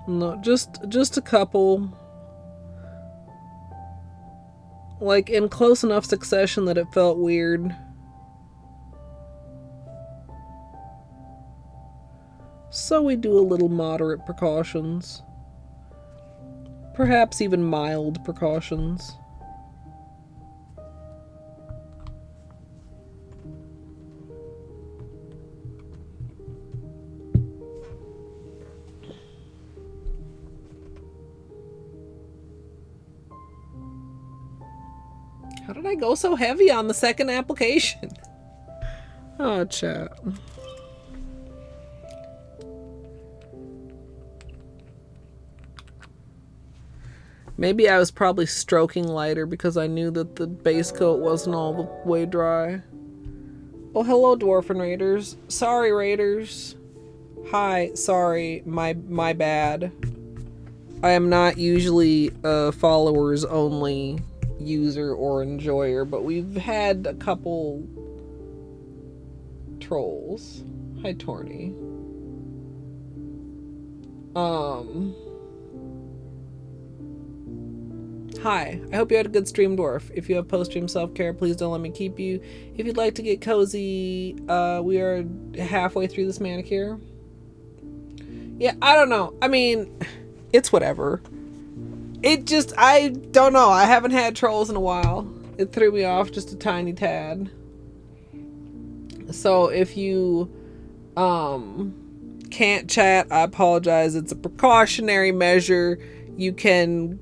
No, just a couple. Like, in close enough succession that it felt weird. So we do a little moderate precautions. Perhaps even mild precautions. How did I go so heavy on the second application? Oh, chat. Maybe I was probably stroking lighter because I knew that the base coat wasn't all the way dry. Oh, hello, Dwarfen Raiders. Sorry, Raiders. Hi, sorry. My bad. I am not usually a followers only user or enjoyer, but we've had a couple trolls. Hi, Torny. Hi, I hope you had a good stream, Dwarf. If you have post-stream self-care, please don't let me keep you. If you'd like to get cozy, we are halfway through this manicure. Yeah, I don't know. I mean, it's whatever. I don't know. I haven't had trolls in a while. It threw me off just a tiny tad. So if you can't chat, I apologize. It's a precautionary measure. You can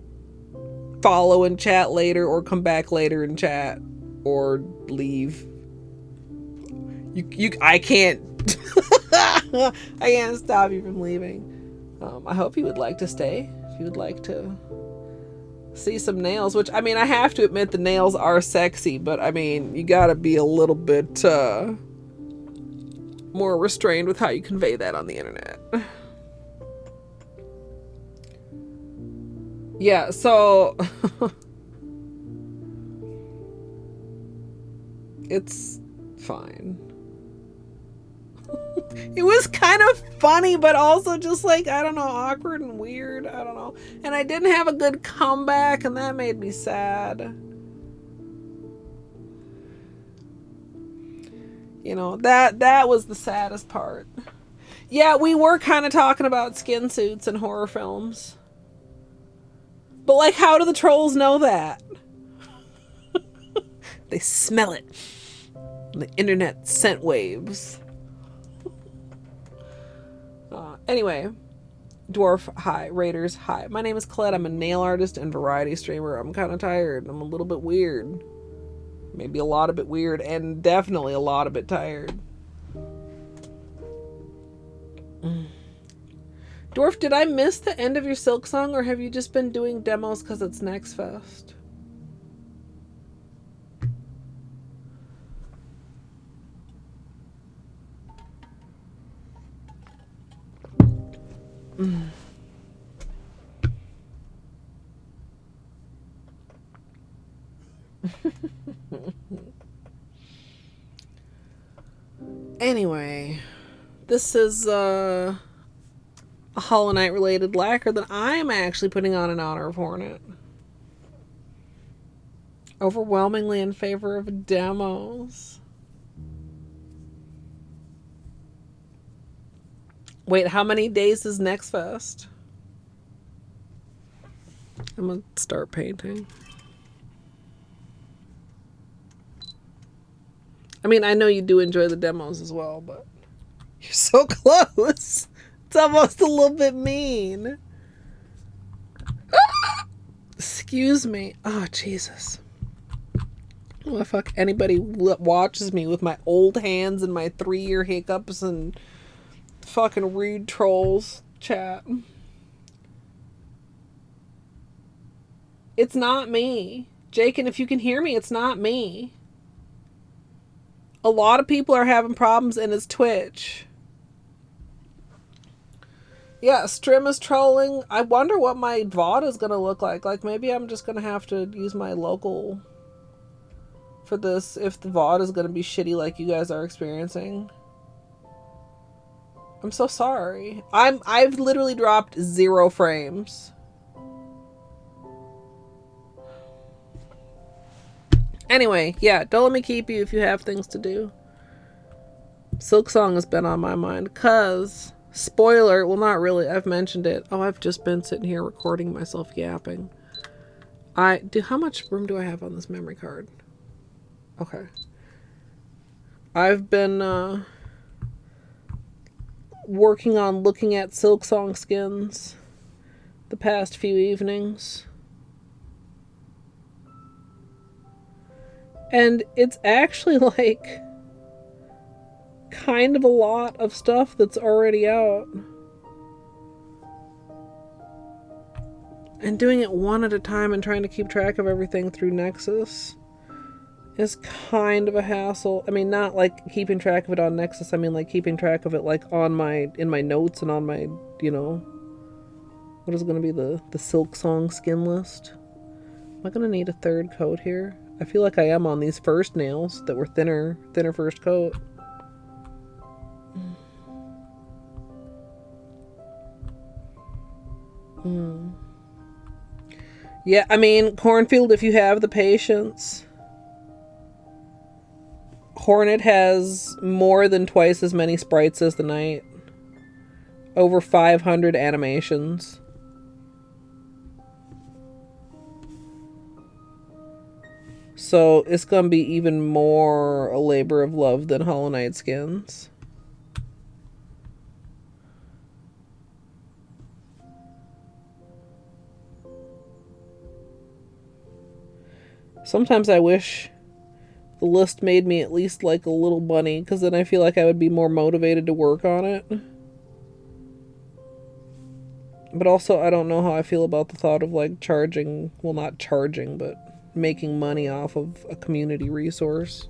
follow and chat later, or come back later and chat, or leave. I can't I can't stop you from leaving. I hope you would like to stay. If you would like to see some nails, which, I mean, I have to admit the nails are sexy, but I mean, you gotta be a little bit more restrained with how you convey that on the internet. Yeah, so it's fine. It was kind of funny, but also just like, I don't know, awkward and weird. I don't know. And I didn't have a good comeback, and that made me sad. You know, that was the saddest part. Yeah, we were kind of talking about skin suits and horror films. But, like, how do the trolls know that? They smell it. The internet scent waves. Anyway, Dwarf, hi. Raiders, hi. My name is Colette. I'm a nail artist and variety streamer. I'm kind of tired. I'm a little bit weird. Maybe a lot of bit weird, and definitely a lot of bit tired. Dwarf, did I miss the end of your Silk Song, or have you just been doing demos because it's Next Fest? Anyway, this is a Hollow Knight related lacquer that I'm actually putting on in honor of Hornet. Overwhelmingly in favor of demos. Wait, how many days is Next Fest? I'm gonna start painting. I mean, I know you do enjoy the demos as well, but you're so close. It's almost a little bit mean. Excuse me. Oh, Jesus. Oh, fuck anybody watches me with my old hands and my 3-year hiccups and fucking rude trolls chat. It's not me. Jake, and if you can hear me, it's not me. A lot of people are having problems, and it's Twitch. Yeah, Strim is trolling. I wonder what my VOD is going to look like. Like, maybe I'm just going to have to use my local for this if the VOD is going to be shitty like you guys are experiencing. I'm so sorry. I've literally dropped 0 frames. Anyway, yeah, don't let me keep you if you have things to do. Silk Song has been on my mind because, spoiler, well, not really, I've mentioned it. Oh, I've just been sitting here recording myself yapping. How much room do I have on this memory card? Okay. I've been working on looking at Silk Song skins the past few evenings. And it's actually like kind of a lot of stuff that's already out. And doing it one at a time and trying to keep track of everything through Nexus is kind of a hassle. I mean, not like keeping track of it on Nexus. I mean, like keeping track of it like in my notes and on my, you know, what is going to be the Silk Song skin list. Am I going to need a 3rd coat here? I feel like I am on these first nails that were thinner first coat. Yeah, I mean, Cornfield, if you have the patience. Hornet has more than twice as many sprites as the Knight. Over 500 animations. So it's going to be even more a labor of love than Hollow Knight skins. Sometimes I wish the list made me at least like a little bunny, because then I feel like I would be more motivated to work on it. But also, I don't know how I feel about the thought of like charging, well, not charging, but making money off of a community resource.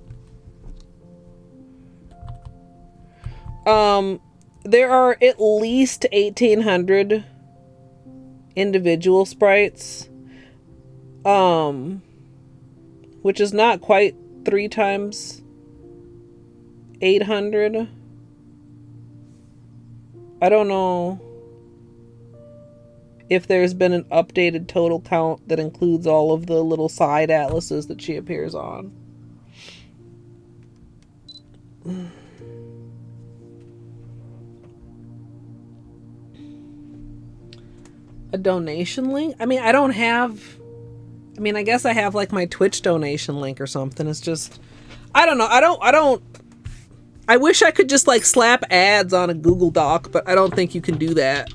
There are at least 1,800 individual sprites. Which is not quite 3 times 800. I don't know if there's been an updated total count that includes all of the little side atlases that she appears on. A donation link? I mean, I don't have... I mean, I guess I have like my Twitch donation link or something. It's just... I don't know. I wish I could just like slap ads on a Google Doc, but I don't think you can do that.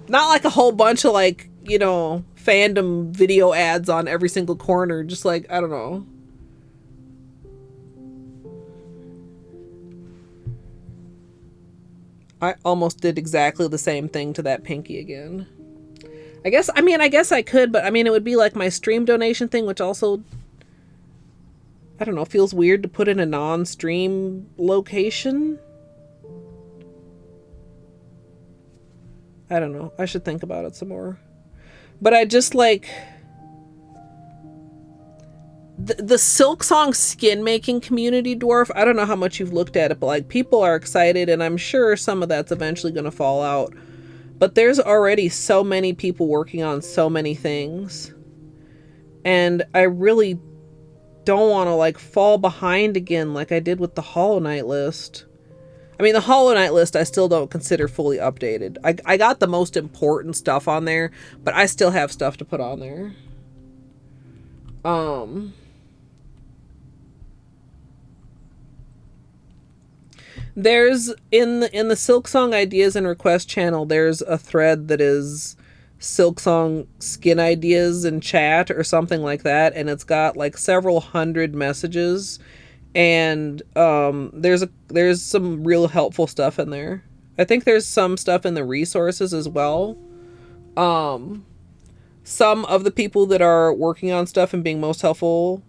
Not like a whole bunch of like, you know, fandom video ads on every single corner. Just like, I don't know. I almost did exactly the same thing to that Pinky again. I guess I could, but I mean, it would be like my stream donation thing, which also, I don't know, feels weird to put in a non-stream location. I don't know. I should think about it some more. But I just like... The Silksong skin making community, Dwarf, I don't know how much you've looked at it, but like people are excited, and I'm sure some of that's eventually going to fall out. But there's already so many people working on so many things. And I really don't want to like fall behind again like I did with the Hollow Knight list. I mean, the Hollow Knight list I still don't consider fully updated. I got the most important stuff on there, but I still have stuff to put on there. There's in the Silksong ideas and request channel, there's a thread that is Silksong skin ideas in chat or something like that, and it's got like several hundred messages, and there's some real helpful stuff in there. I think there's some stuff in the resources as well. Some of the people that are working on stuff and being most helpful,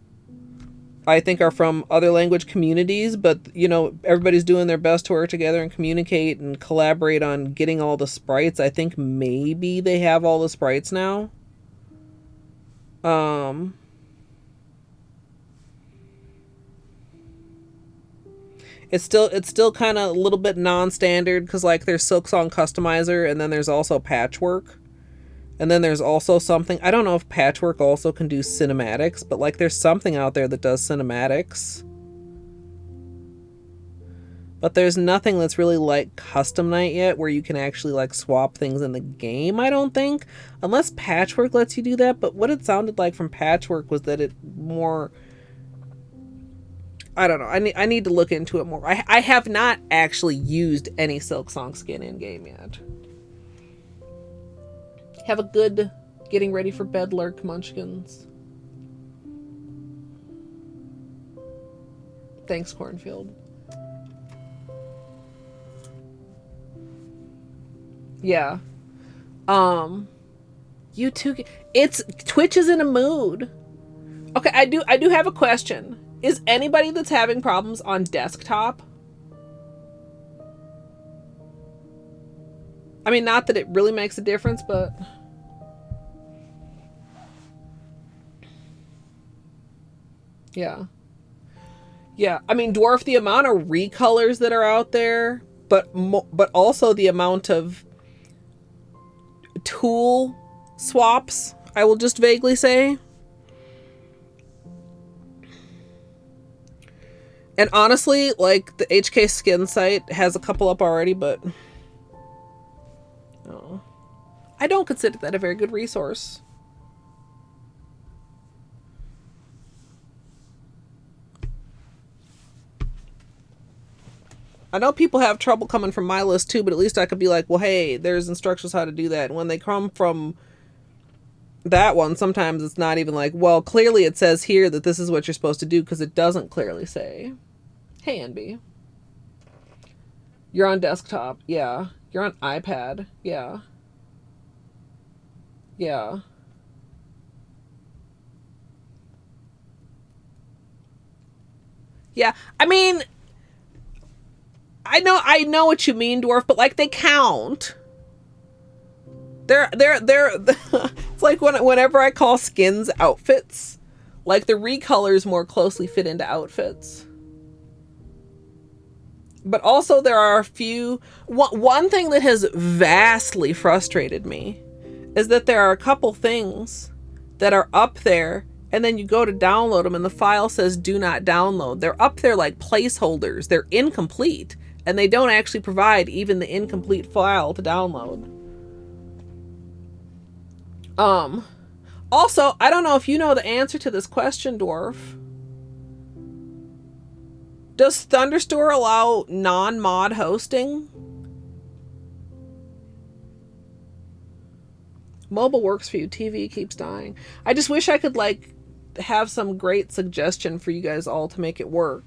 I think, are from other language communities, but, you know, everybody's doing their best to work together and communicate and collaborate on getting all the sprites. I think maybe they have all the sprites now. It's still kind of a little bit non-standard, because, like, there's Silksong Customizer, and then there's also Patchwork. And then there's also something, I don't know if Patchwork also can do cinematics, but like there's something out there that does cinematics. But there's nothing that's really like Custom Night yet, where you can actually like swap things in the game, I don't think. Unless Patchwork lets you do that, but what it sounded like from Patchwork was that it more... I don't know, I need to look into it more. I have not actually used any Silksong skin in game yet. Have a good getting ready for bed lurk, munchkins. Thanks, Cornfield. Yeah. You two, it's Twitch is in a mood. Okay, I do have a question. Is anybody that's having problems on desktop? I mean, not that it really makes a difference, but... Yeah. Yeah, I mean, Dwarf, the amount of recolors that are out there, but also the amount of cool swaps, I will just vaguely say. And honestly, like, the HK Skin site has a couple up already, but oh, I don't consider that a very good resource. I know people have trouble coming from my list too, but at least I could be like, well, hey, there's instructions how to do that. And when they come from that one, sometimes it's not even like, well, clearly it says here that this is what you're supposed to do, because it doesn't clearly say. Hey, NB. You're on desktop. Yeah. You're on iPad. Yeah. Yeah. Yeah. I mean, I know what you mean, Dwarf, but like, they count. They're it's like whenever I call skins outfits, like the recolors more closely fit into outfits. But also there are a few, one thing that has vastly frustrated me is that there are a couple things that are up there and then you go to download them and the file says do not download. They're up there like placeholders. They're incomplete and they don't actually provide even the incomplete file to download. Also, I don't know if you know the answer to this question, Dwarf. Does Thunderstore allow non-mod hosting? Mobile works for you. TV keeps dying. I just wish I could like have some great suggestion for you guys all to make it work.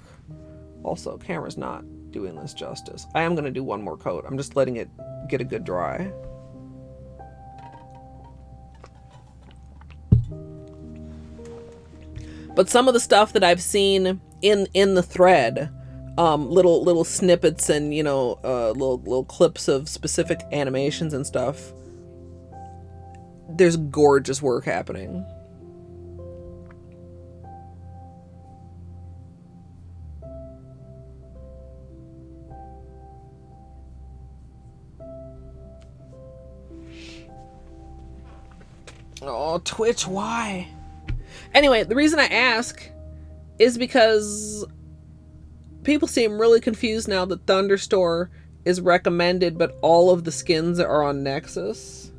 Also, camera's not doing this justice. I am going to do one more coat. I'm just letting it get a good dry. But some of the stuff that I've seen in the thread, little snippets and, you know, little clips of specific animations and stuff, there's gorgeous work happening. Oh, Twitch, why? Anyway, the reason I ask is because people seem really confused now that Thunderstore is recommended, but all of the skins are on Nexus.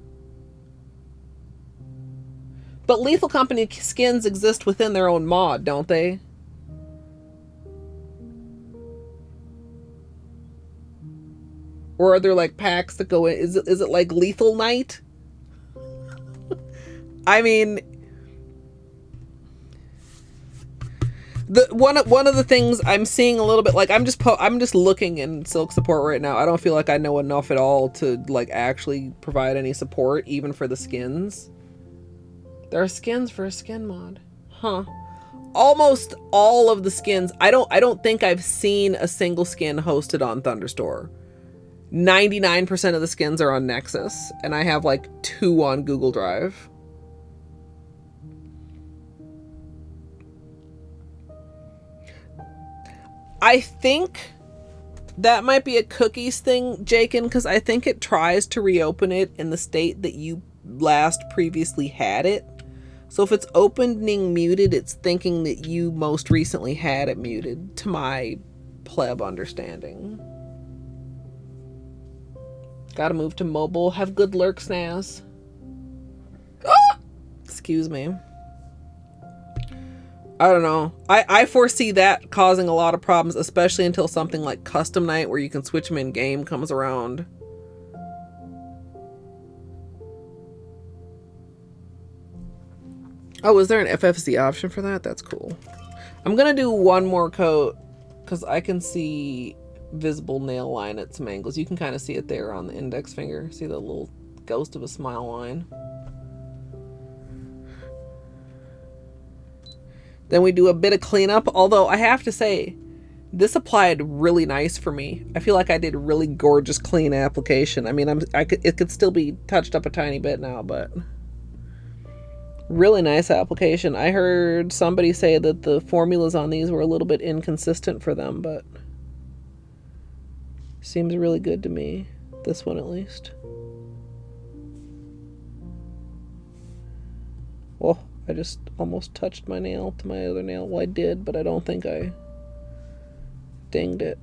But Lethal Company skins exist within their own mod, don't they? Or are there like packs that go in? Is it like Lethal Night? I mean, one of the things I'm seeing a little bit, like, I'm just looking in Silk support right now. I don't feel like I know enough at all to like actually provide any support, even for the skins. There are skins for a skin mod, huh? Almost all of the skins. I don't think I've seen a single skin hosted on Thunderstore. 99% of the skins are on Nexus, and I have like 2 on Google Drive. I think that might be a cookies thing, Jakin, because I think it tries to reopen it in the state that you last previously had it. So if it's opening muted, it's thinking that you most recently had it muted, to my pleb understanding. Gotta move to mobile. Have good lurk, Snaz. Ah! Excuse me. I don't know. I foresee that causing a lot of problems, especially until something like Custom Night, where you can switch them in game, comes around. Oh, is there an FFC option for that? That's cool. I'm gonna do one more coat because I can see visible nail line at some angles. You can kind of see it there on the index finger. See the little ghost of a smile line. Then we do a bit of cleanup, although I have to say, this applied really nice for me. I feel like I did a really gorgeous clean application. I mean, it could still be touched up a tiny bit now, but really nice application. I heard somebody say that the formulas on these were a little bit inconsistent for them, but seems really good to me. This one at least. Oh, I just almost touched my nail to my other nail. Well, I did, but I don't think I dinged it.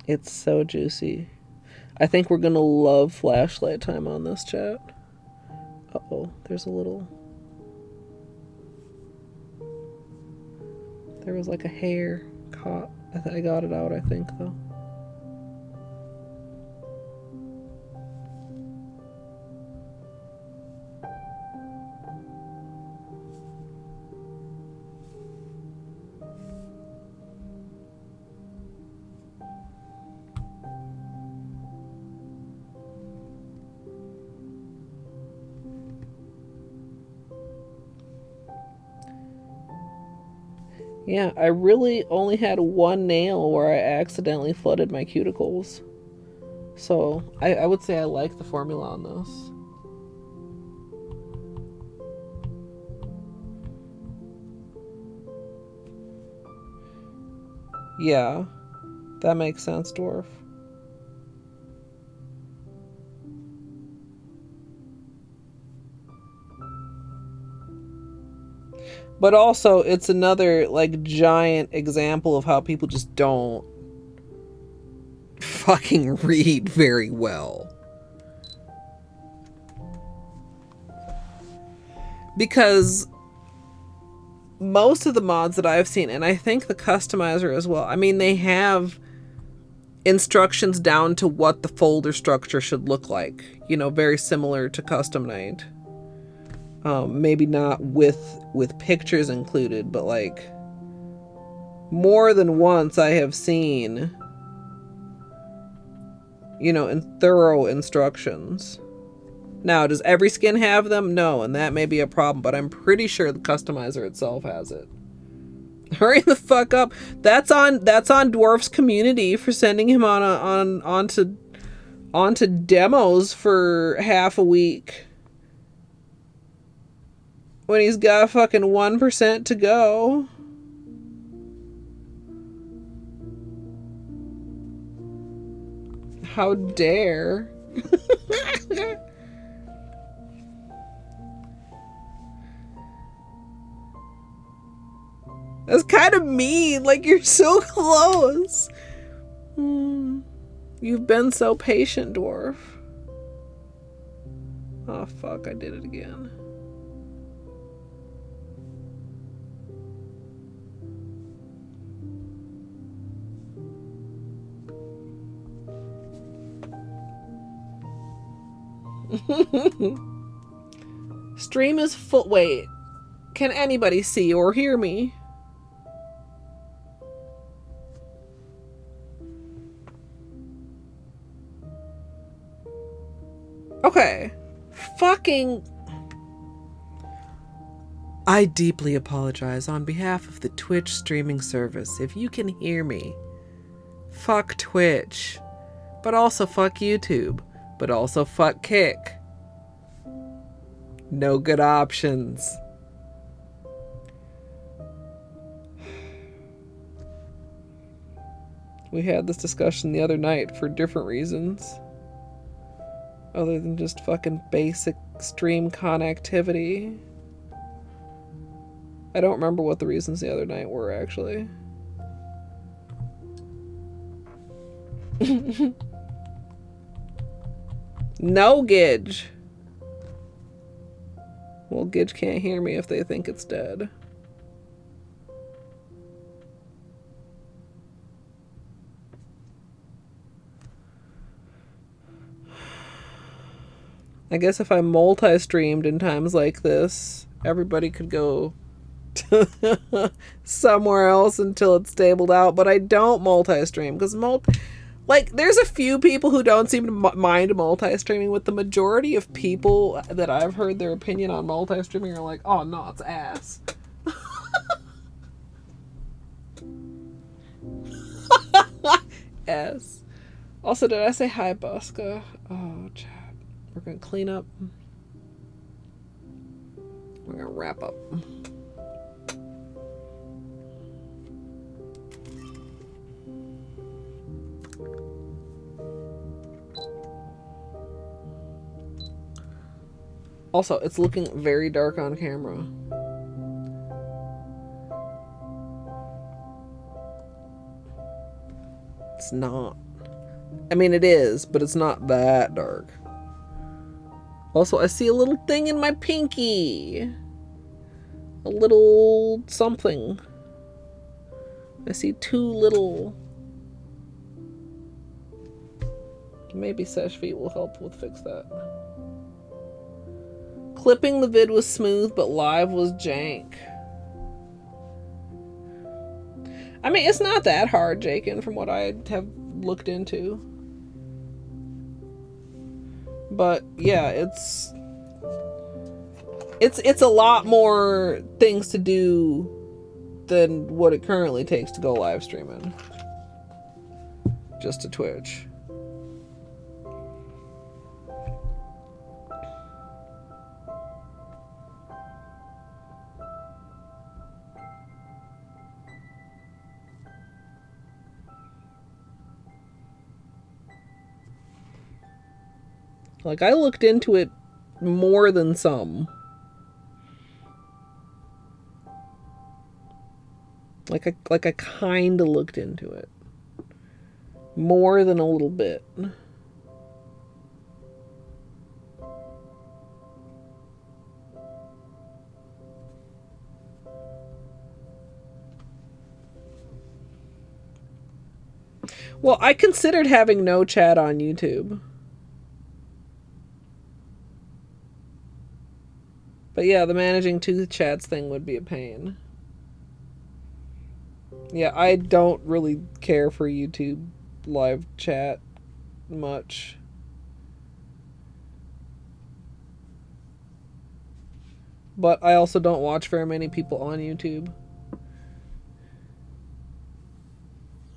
It's so juicy. I think we're gonna love flashlight time on this, chat. Uh-oh, there's a little... There was like a hair caught. I got it out, I think, though. Yeah, I really only had one nail where I accidentally flooded my cuticles. So, I would say I like the formula on this. Yeah, that makes sense, Dwarf. But also, it's another, like, giant example of how people just don't fucking read very well. Because most of the mods that I've seen, and I think the customizer as well, I mean, they have instructions down to what the folder structure should look like. You know, very similar to Custom Night. Maybe not with pictures included, but like more than once I have seen, you know, in thorough instructions. Now, does every skin have them? No, and that may be a problem, but I'm pretty sure the customizer itself has it. Hurry the fuck up. That's on Dwarf's community for sending him onto demos for half a week. When he's got fucking 1% to go. How dare. That's kind of mean. Like, you're so close. You've been so patient, Dwarf. Oh, fuck. I did it again. Stream is full. Wait, can anybody see or hear me? Okay. Fucking. I deeply apologize on behalf of the Twitch streaming service if you can hear me. Fuck Twitch. But also fuck YouTube. But also fuck Kick. No good options. We had this discussion the other night for different reasons. Other than just fucking basic stream connectivity. I don't remember what the reasons the other night were, actually. No, Gidge. Well, Gidge can't hear me if they think it's dead. I guess if I multi-streamed in times like this, everybody could go somewhere else until it's stabled out, but I don't multi-stream because like, there's a few people who don't seem to mind multi-streaming, with the majority of people that I've heard their opinion on multi-streaming are like, oh no, it's ass. S. Also, did I say hi, Buska? Oh, chat. We're gonna clean up. We're gonna wrap up. Also, it's looking very dark on camera. It's not. I mean, it is, but it's not that dark. Also, I see a little thing in my pinky. A little something. I see 2 little... Maybe Seche Vite will help with fix that. Clipping the vid was smooth, but live was jank. I mean, it's not that hard, Jakin, from what I have looked into. But yeah, it's a lot more things to do than what it currently takes to go live streaming. Just to Twitch. Like, I looked into it more than some. Like I kind of looked into it. More than a little bit. Well, I considered having no chat on YouTube. But yeah, the managing 2 chats thing would be a pain. Yeah, I don't really care for YouTube live chat much. But I also don't watch very many people on YouTube.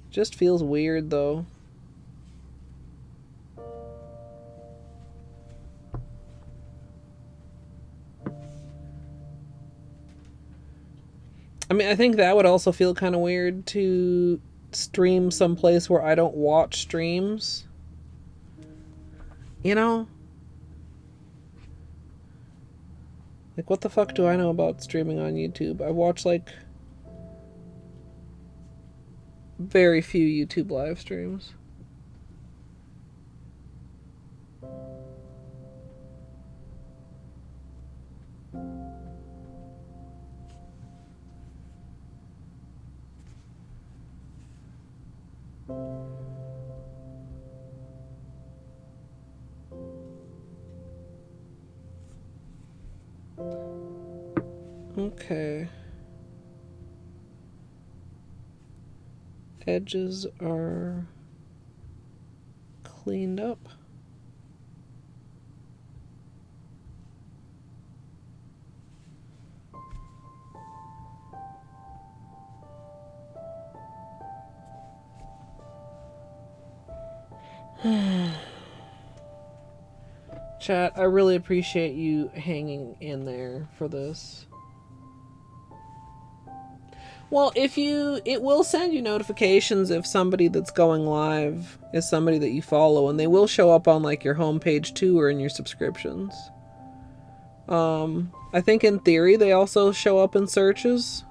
Just feels weird though. I mean, I think that would also feel kind of weird to stream someplace where I don't watch streams. You know? Like, what the fuck do I know about streaming on YouTube? I watch, like, very few YouTube live streams. Okay. Edges are cleaned up. Chat, I really appreciate you hanging in there for this. Well, it will send you notifications if somebody that's going live is somebody that you follow, and they will show up on like your homepage too, or in your subscriptions. I think in theory they also show up in searches.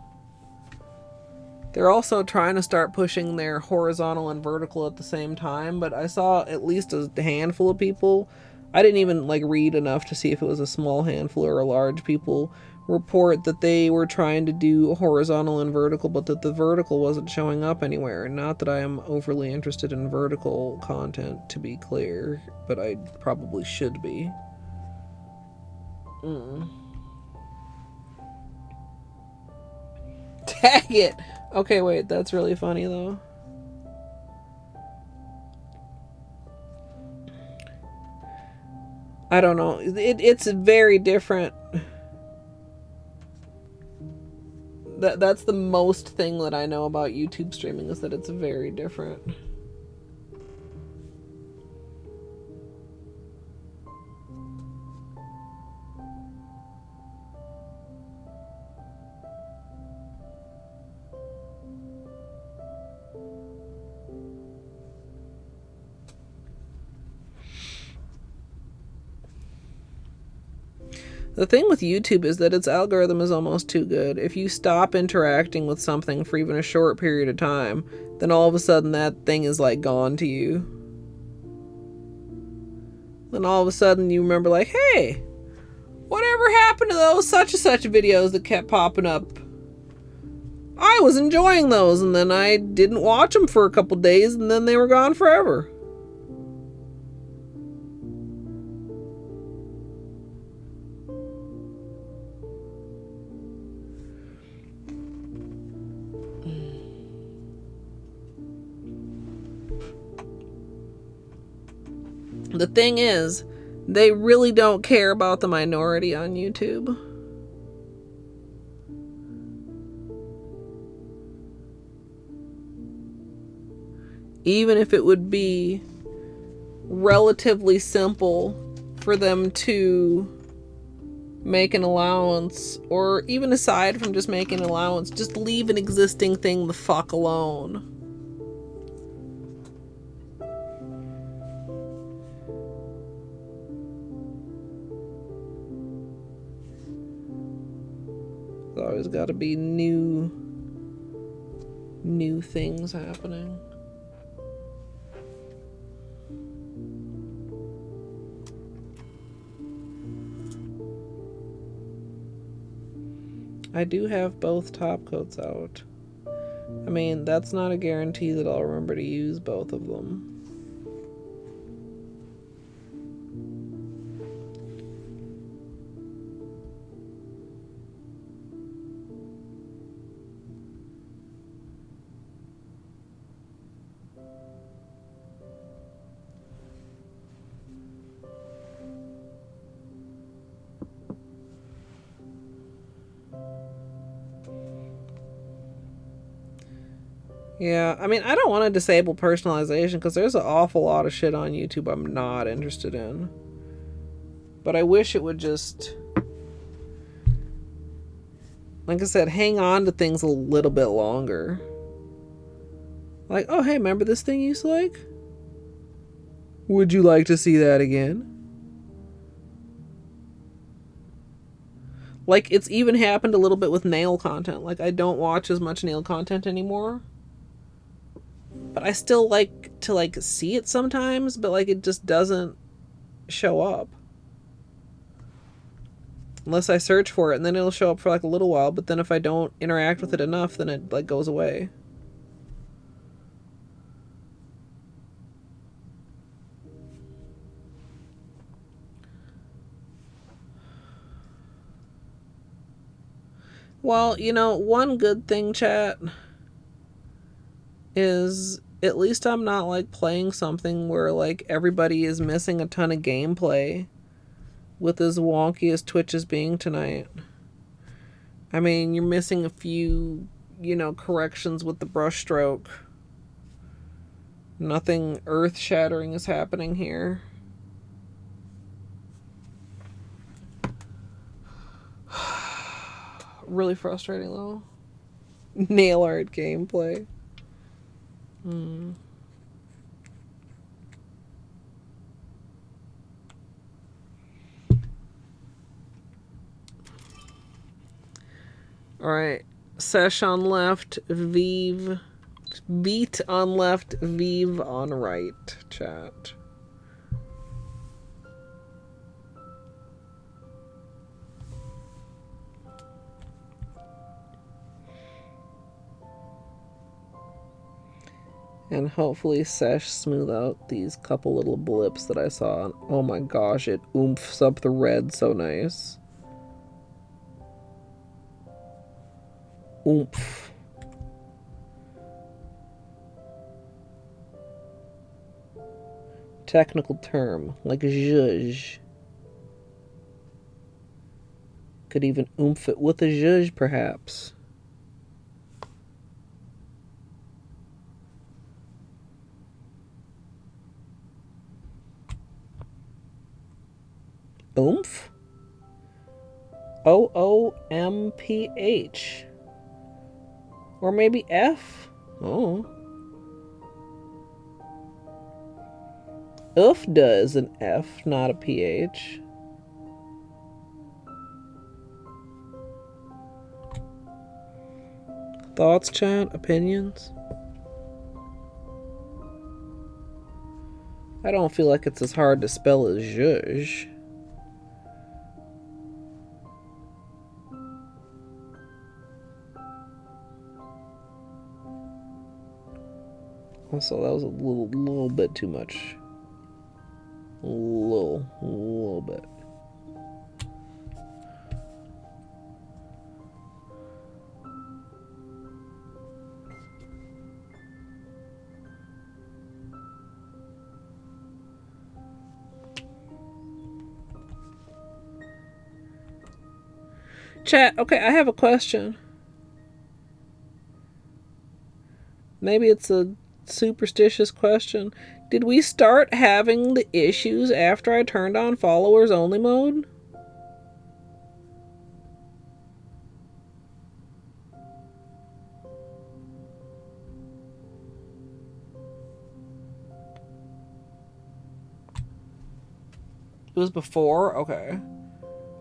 They're also trying to start pushing their horizontal and vertical at the same time, but I saw at least a handful of people. I didn't even like read enough to see if it was a small handful or a large people report that they were trying to do horizontal and vertical, but that the vertical wasn't showing up anywhere. Not that I am overly interested in vertical content, to be clear, but I probably should be. Tag it! Okay, wait, that's really funny though. I don't know. It's very different. That's the most thing that I know about YouTube streaming, is that it's very different. The thing with YouTube is that its algorithm is almost too good. If you stop interacting with something for even a short period of time, then all of a sudden that thing is like gone to you. Then all of a sudden you remember like, hey, whatever happened to those such and such videos that kept popping up? I was enjoying those, and then I didn't watch them for a couple days, and then they were gone forever. The thing is, they really don't care about the minority on YouTube. Even if it would be relatively simple for them to make an allowance, or even aside from just making an allowance, just leave an existing thing the fuck alone. There's always got to be new things happening. I do have both top coats out. I mean, that's not a guarantee that I'll remember to use both of them. Yeah, I mean, I don't want to disable personalization because there's an awful lot of shit on YouTube I'm not interested in. But I wish it would just, like I said, hang on to things a little bit longer. Like, oh, hey, remember this thing you used to like? Would you like to see that again? Like, it's even happened a little bit with nail content. Like, I don't watch as much nail content anymore. But I still like to, like, see it sometimes, but, like, it just doesn't show up. Unless I search for it, and then it'll show up for, like, a little while, but then if I don't interact with it enough, then it, like, goes away. Well, you know, one good thing, chat, is at least I'm not like playing something where like everybody is missing a ton of gameplay with as wonky as Twitch is being tonight. I mean, you're missing a few, you know, corrections with the brush stroke. Nothing earth-shattering is happening here. Really frustrating though. Nail art gameplay. Alright. Seche on left, Vite on left, Vive on right, chat. And hopefully Seche smooth out these couple little blips that I saw. Oh my gosh, it oomphs up the red so nice. Oomph. Technical term, like zhuzh. Could even oomph it with a zhuzh, perhaps. Oomph? O-O-M-P-H. Or maybe F? Oh. Oofda is an F, not a PH. Thoughts, chat? Opinions? I don't feel like it's as hard to spell as zhuzh. Also, that was a little bit too much. A little bit. Chat, okay, I have a question. Maybe it's a superstitious question. Did we start having the issues after I turned on followers only mode? It was before? Okay.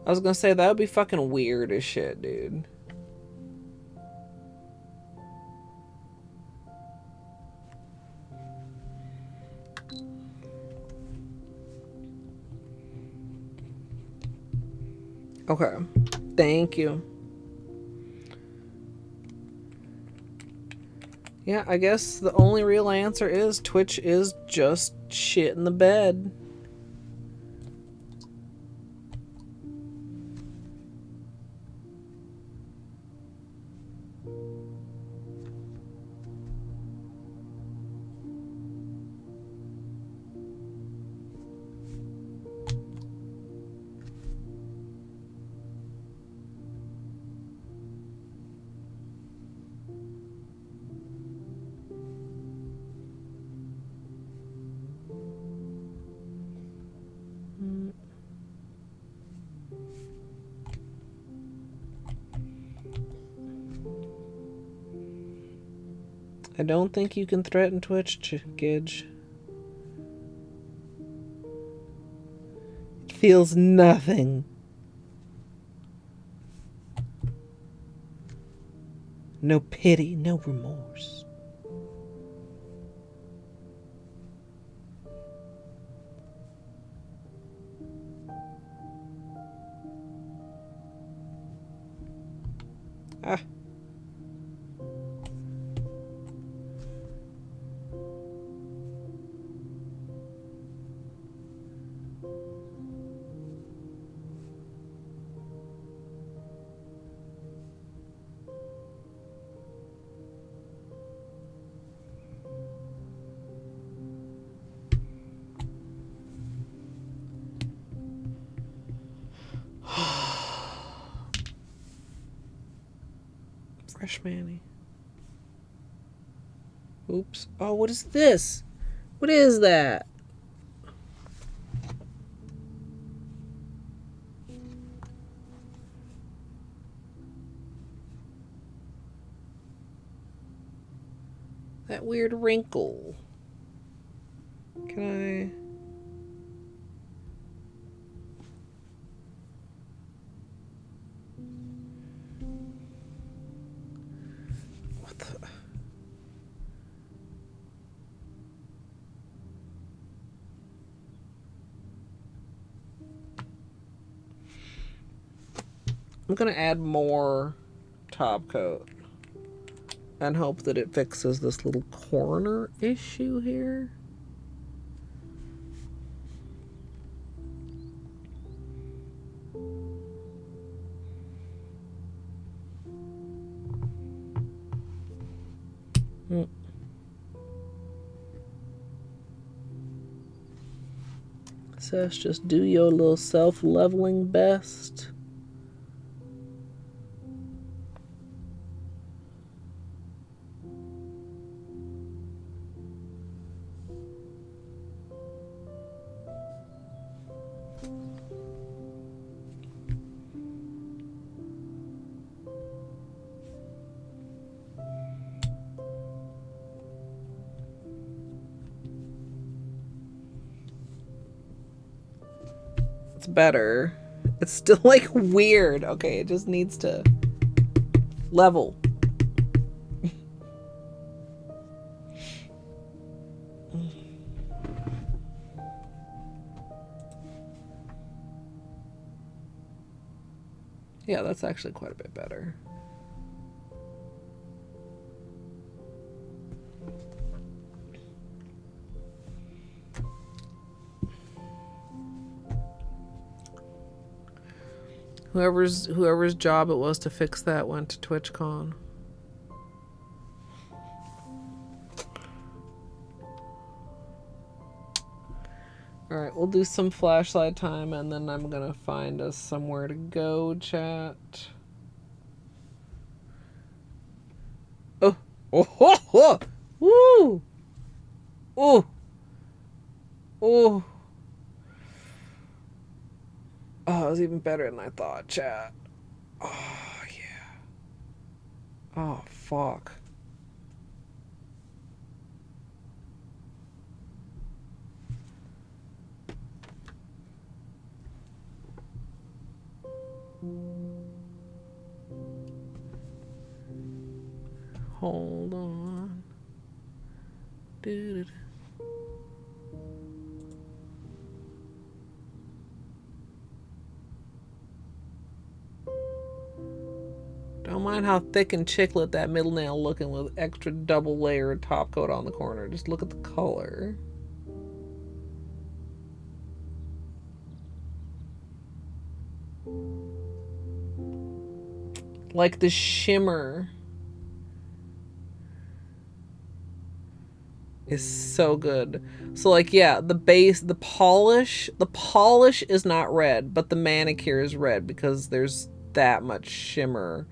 I was gonna say, that would be fucking weird as shit, dude. Okay. Thank you. Yeah, I guess the only real answer is Twitch is just shit in the bed. I don't think you can threaten Twitch, Gidge. It feels nothing. No pity, no remorse. Ah. Fresh Manny. Oops. Oh, what is this? What is that? That weird wrinkle. Can I... I'm gonna add more top coat and hope that it fixes this little corner issue here. Seche, just do your little self-leveling best. Better. It's still like weird. Okay, it just needs to level. Yeah, that's actually quite a bit better. Whoever's job it was to fix that went to TwitchCon. Alright, we'll do some flashlight time and then I'm gonna find us somewhere to go, chat. Oh! Oh! Oh! Oh! Woo! Oh! Oh! Oh, it was even better than I thought, chat. Oh, yeah. Oh, fuck. Hold on. Doo-doo-doo. Don't mind how thick and chiclet that middle nail looking with extra double layered top coat on the corner. Just look at the color. Like the shimmer is so good. So like, yeah, the base, the polish is not red, but the manicure is red because there's that much shimmer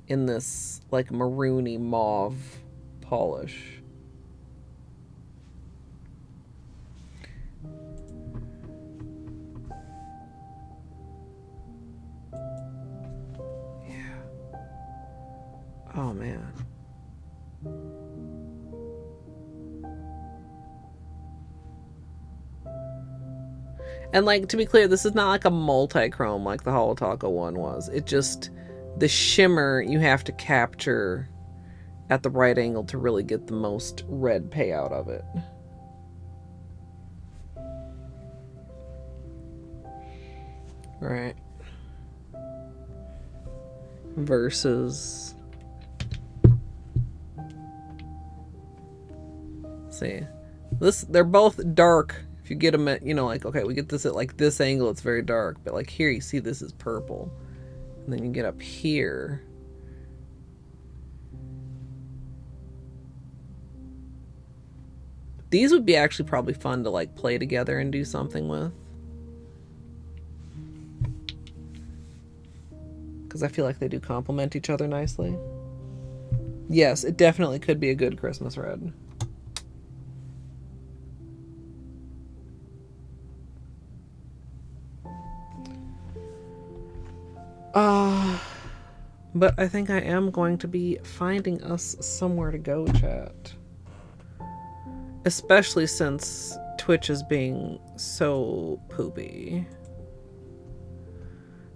in this like maroony mauve polish. Yeah. Oh man. And like, to be clear, this is not like a multi-chrome like the Holo Taco one was. It just, the shimmer you have to capture at the right angle to really get the most red payout of it. Right. Versus, see, this, they're both dark. If you get them at, you know, like, okay, we get this at like this angle, it's very dark, but like here you see this is purple, and then you get up here, these would be actually probably fun to like play together and do something with, because I feel like they do complement each other nicely. Yes, it definitely could be a good Christmas red. But I think I am going to be finding us somewhere to go, chat. Especially since Twitch is being so poopy.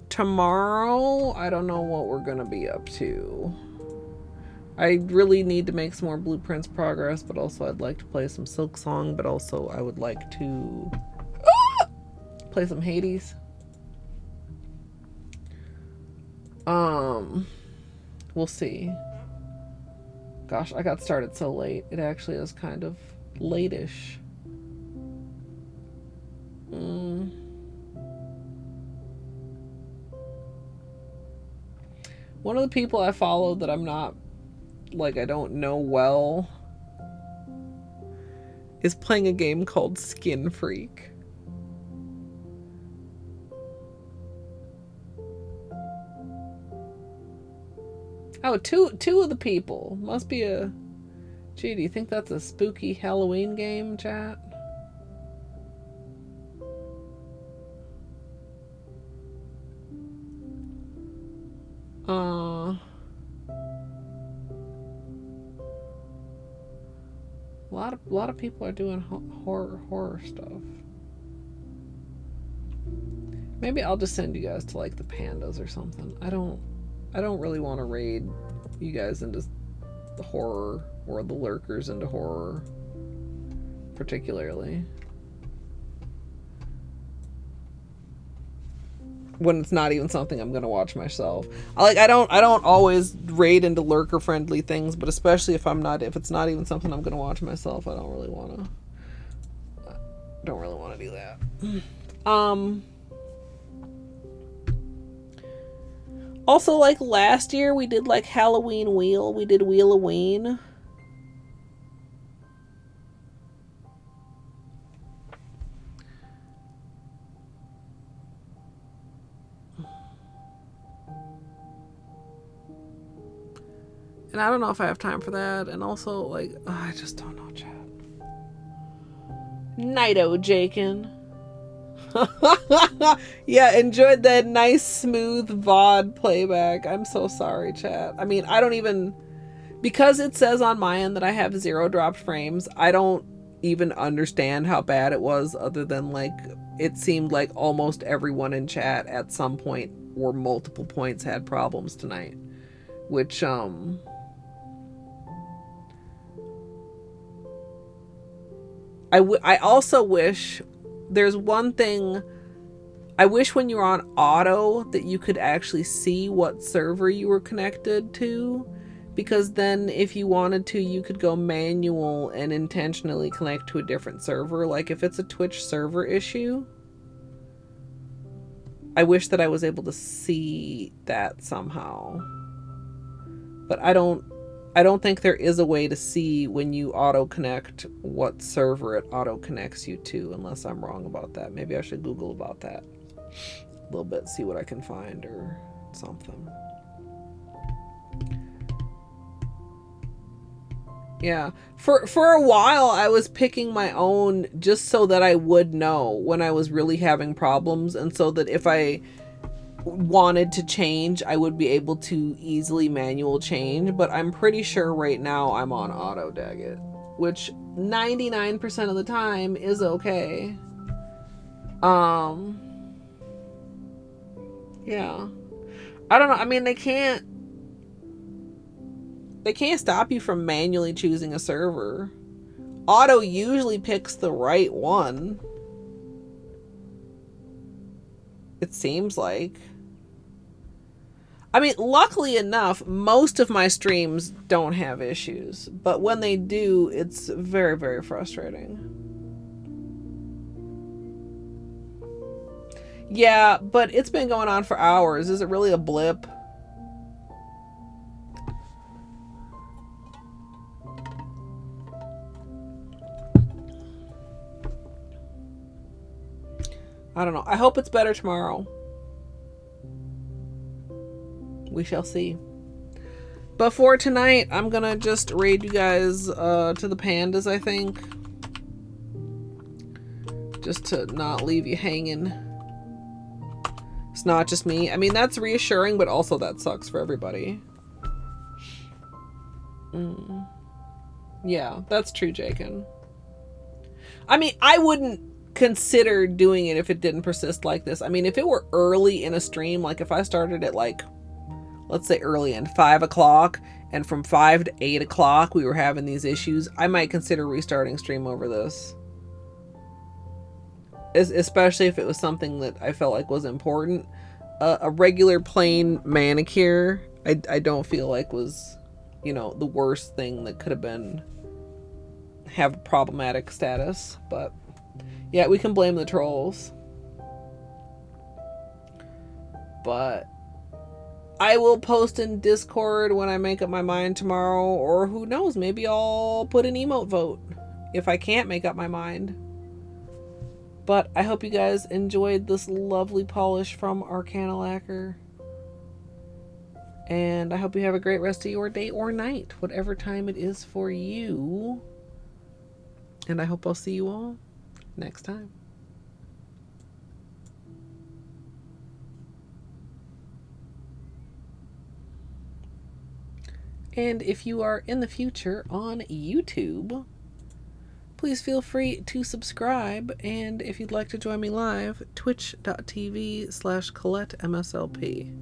Tomorrow, I don't know what we're gonna be up to. I really need to make some more Blueprints progress, but also I'd like to play some Silk Song, but also I would like to play some Hades. We'll see. Gosh, I got started so late. It actually is kind of late-ish. One of the people I follow that I'm not, like, I don't know well is playing a game called Skin Freak. Oh, two of the people. Must be a... Gee, do you think that's a spooky Halloween game, chat? A lot of people are doing horror stuff. Maybe I'll just send you guys to like the pandas or something. I don't really want to raid you guys into the horror or the lurkers into horror. particularly. When it's not even something I'm gonna watch myself. I don't always raid into lurker friendly things, but especially if it's not even something I'm gonna watch myself, I don't really wanna do that. Also, like last year we did like Halloween Wheel. We did Wheel-a-Ween. And I don't know if I have time for that. And also, like, I just don't know, chat. Nighto, Jakin. Yeah, enjoyed that nice, smooth VOD playback. I'm so sorry, chat. I mean, I don't even... Because it says on my end that I have 0 dropped frames, I don't even understand how bad it was, other than, like, it seemed like almost everyone in chat at some point or multiple points had problems tonight. Which, I also wish, there's one thing, I wish when you're on auto that you could actually see what server you were connected to, because then if you wanted to, you could go manual and intentionally connect to a different server. Like if it's a Twitch server issue, I wish that I was able to see that somehow. But I don't think there is a way to see when you auto connect what server it auto connects you to, unless I'm wrong about that. Maybe I should Google about that a little bit, see what I can find or something. Yeah, for a while I was picking my own just so that I would know when I was really having problems, and so that if I wanted to change, I would be able to easily manual change. But I'm pretty sure right now I'm on auto Daggett, which 99% of the time is okay. Yeah, I don't know. I mean, they can't stop you from manually choosing a server. Auto usually picks the right one, it seems like. I mean, luckily enough, most of my streams don't have issues, but when they do, it's very, very frustrating. Yeah, but it's been going on for hours. Is it really a blip? I don't know. I hope it's better tomorrow. We shall see. But for tonight, I'm gonna just raid you guys to the pandas, I think. Just to not leave you hanging. It's not just me. I mean, that's reassuring, but also that sucks for everybody. Yeah, that's true, Jakin. I mean, I wouldn't consider doing it if it didn't persist like this. I mean, if it were early in a stream, like if I started at like, let's say early in 5 o'clock, and from 5 to 8 o'clock we were having these issues, I might consider restarting stream over this. Especially if it was something that I felt like was important. A regular plain manicure, I don't feel like was, you know, the worst thing that could have been, have a problematic status. But yeah, we can blame the trolls. But I will post in Discord when I make up my mind tomorrow, or who knows, maybe I'll put an emote vote if I can't make up my mind. But I hope you guys enjoyed this lovely polish from Arcana Lacquer. And I hope you have a great rest of your day or night, whatever time it is for you. And I hope I'll see you all next time. And if you are in the future on YouTube, please feel free to subscribe. And if you'd like to join me live, twitch.tv/Colette MSLP.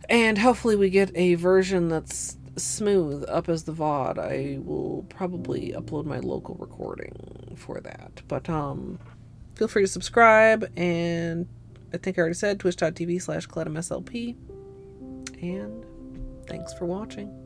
And hopefully we get a version that's smooth up as the VOD, I will probably upload my local recording for that. But feel free to subscribe, and I think I already said twitch.tv/ColetteMSLP. And thanks for watching.